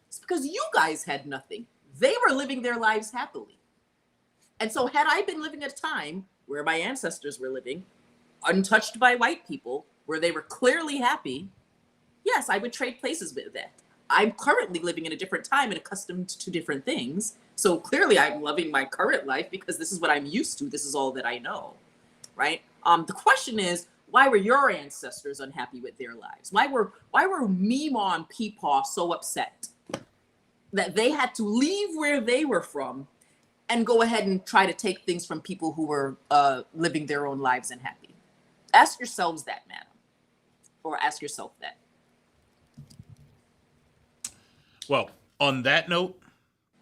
It's because you guys had nothing. They were living their lives happily. And so had I been living at a time where my ancestors were living, untouched by white people, where they were clearly happy, yes, I would trade places with that. I'm currently living in a different time and accustomed to different things. So clearly I'm loving my current life because this is what I'm used to. This is all that I know, right? The question is, why were your ancestors unhappy with their lives? Why were Meemaw and Peepaw so upset that they had to leave where they were from and go ahead and try to take things from people who were living their own lives and happy? Ask yourselves that, madam. Or ask yourself that. Well, on that note,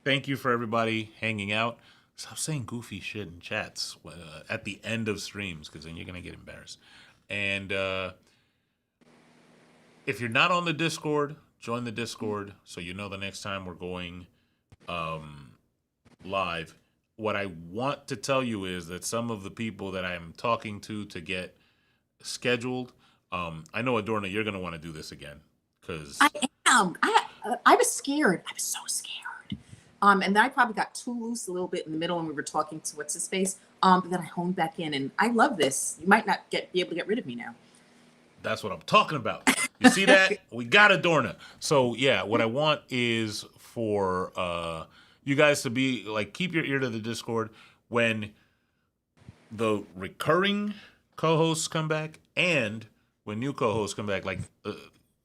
thank you for everybody hanging out. Stop saying goofy shit in chats at the end of streams, because then you're going to get embarrassed. And if you're not on the Discord, join the Discord so you know the next time we're going live. What I want to tell you is that some of the people that I'm talking to get scheduled, I know, Adorna, you're going to want to do this again. Because I am. I was scared. I was so scared. And then I probably got too loose a little bit in the middle when we were talking to what's his face. But then I honed back in, and I love this. You might not be able to get rid of me now. That's what I'm talking about. You see that? We got Adorna. So yeah, what I want is for you guys to be like, keep your ear to the Discord when the recurring co-hosts come back and when new co-hosts come back. Like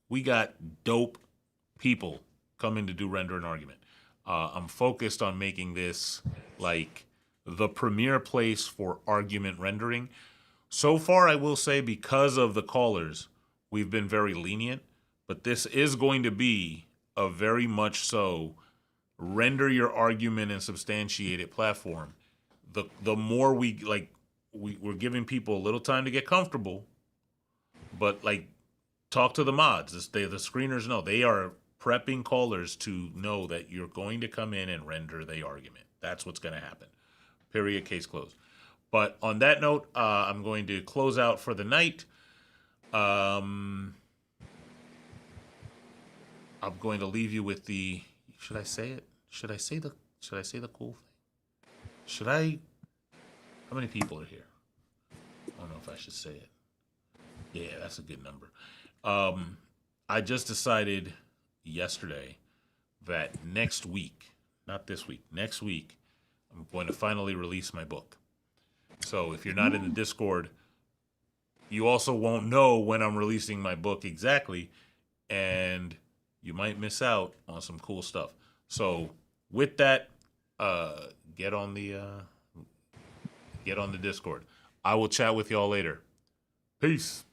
we got dope people coming to do Render and Argument. I'm focused on making this like the premier place for argument rendering. So far, I will say, because of the callers, we've been very lenient, but this is going to be a very much so render your argument and substantiate it platform. The more we're giving people a little time to get comfortable, but like talk to the mods. The screeners know they are prepping callers to know that you're going to come in and render the argument. That's what's going to happen. Period. Case closed. But on that note, I'm going to close out for the night. I'm going to leave you with the. Should I say it? Should I say the cool thing? Should I? How many people are here? I don't know if I should say it. Yeah, that's a good number. I just decided yesterday that next week, not this week, next week, I'm going to finally release my book. So if you're not in the Discord, you also won't know when I'm releasing my book exactly, and you might miss out on some cool stuff. So with that, get on the Discord. I will chat with y'all later. Peace.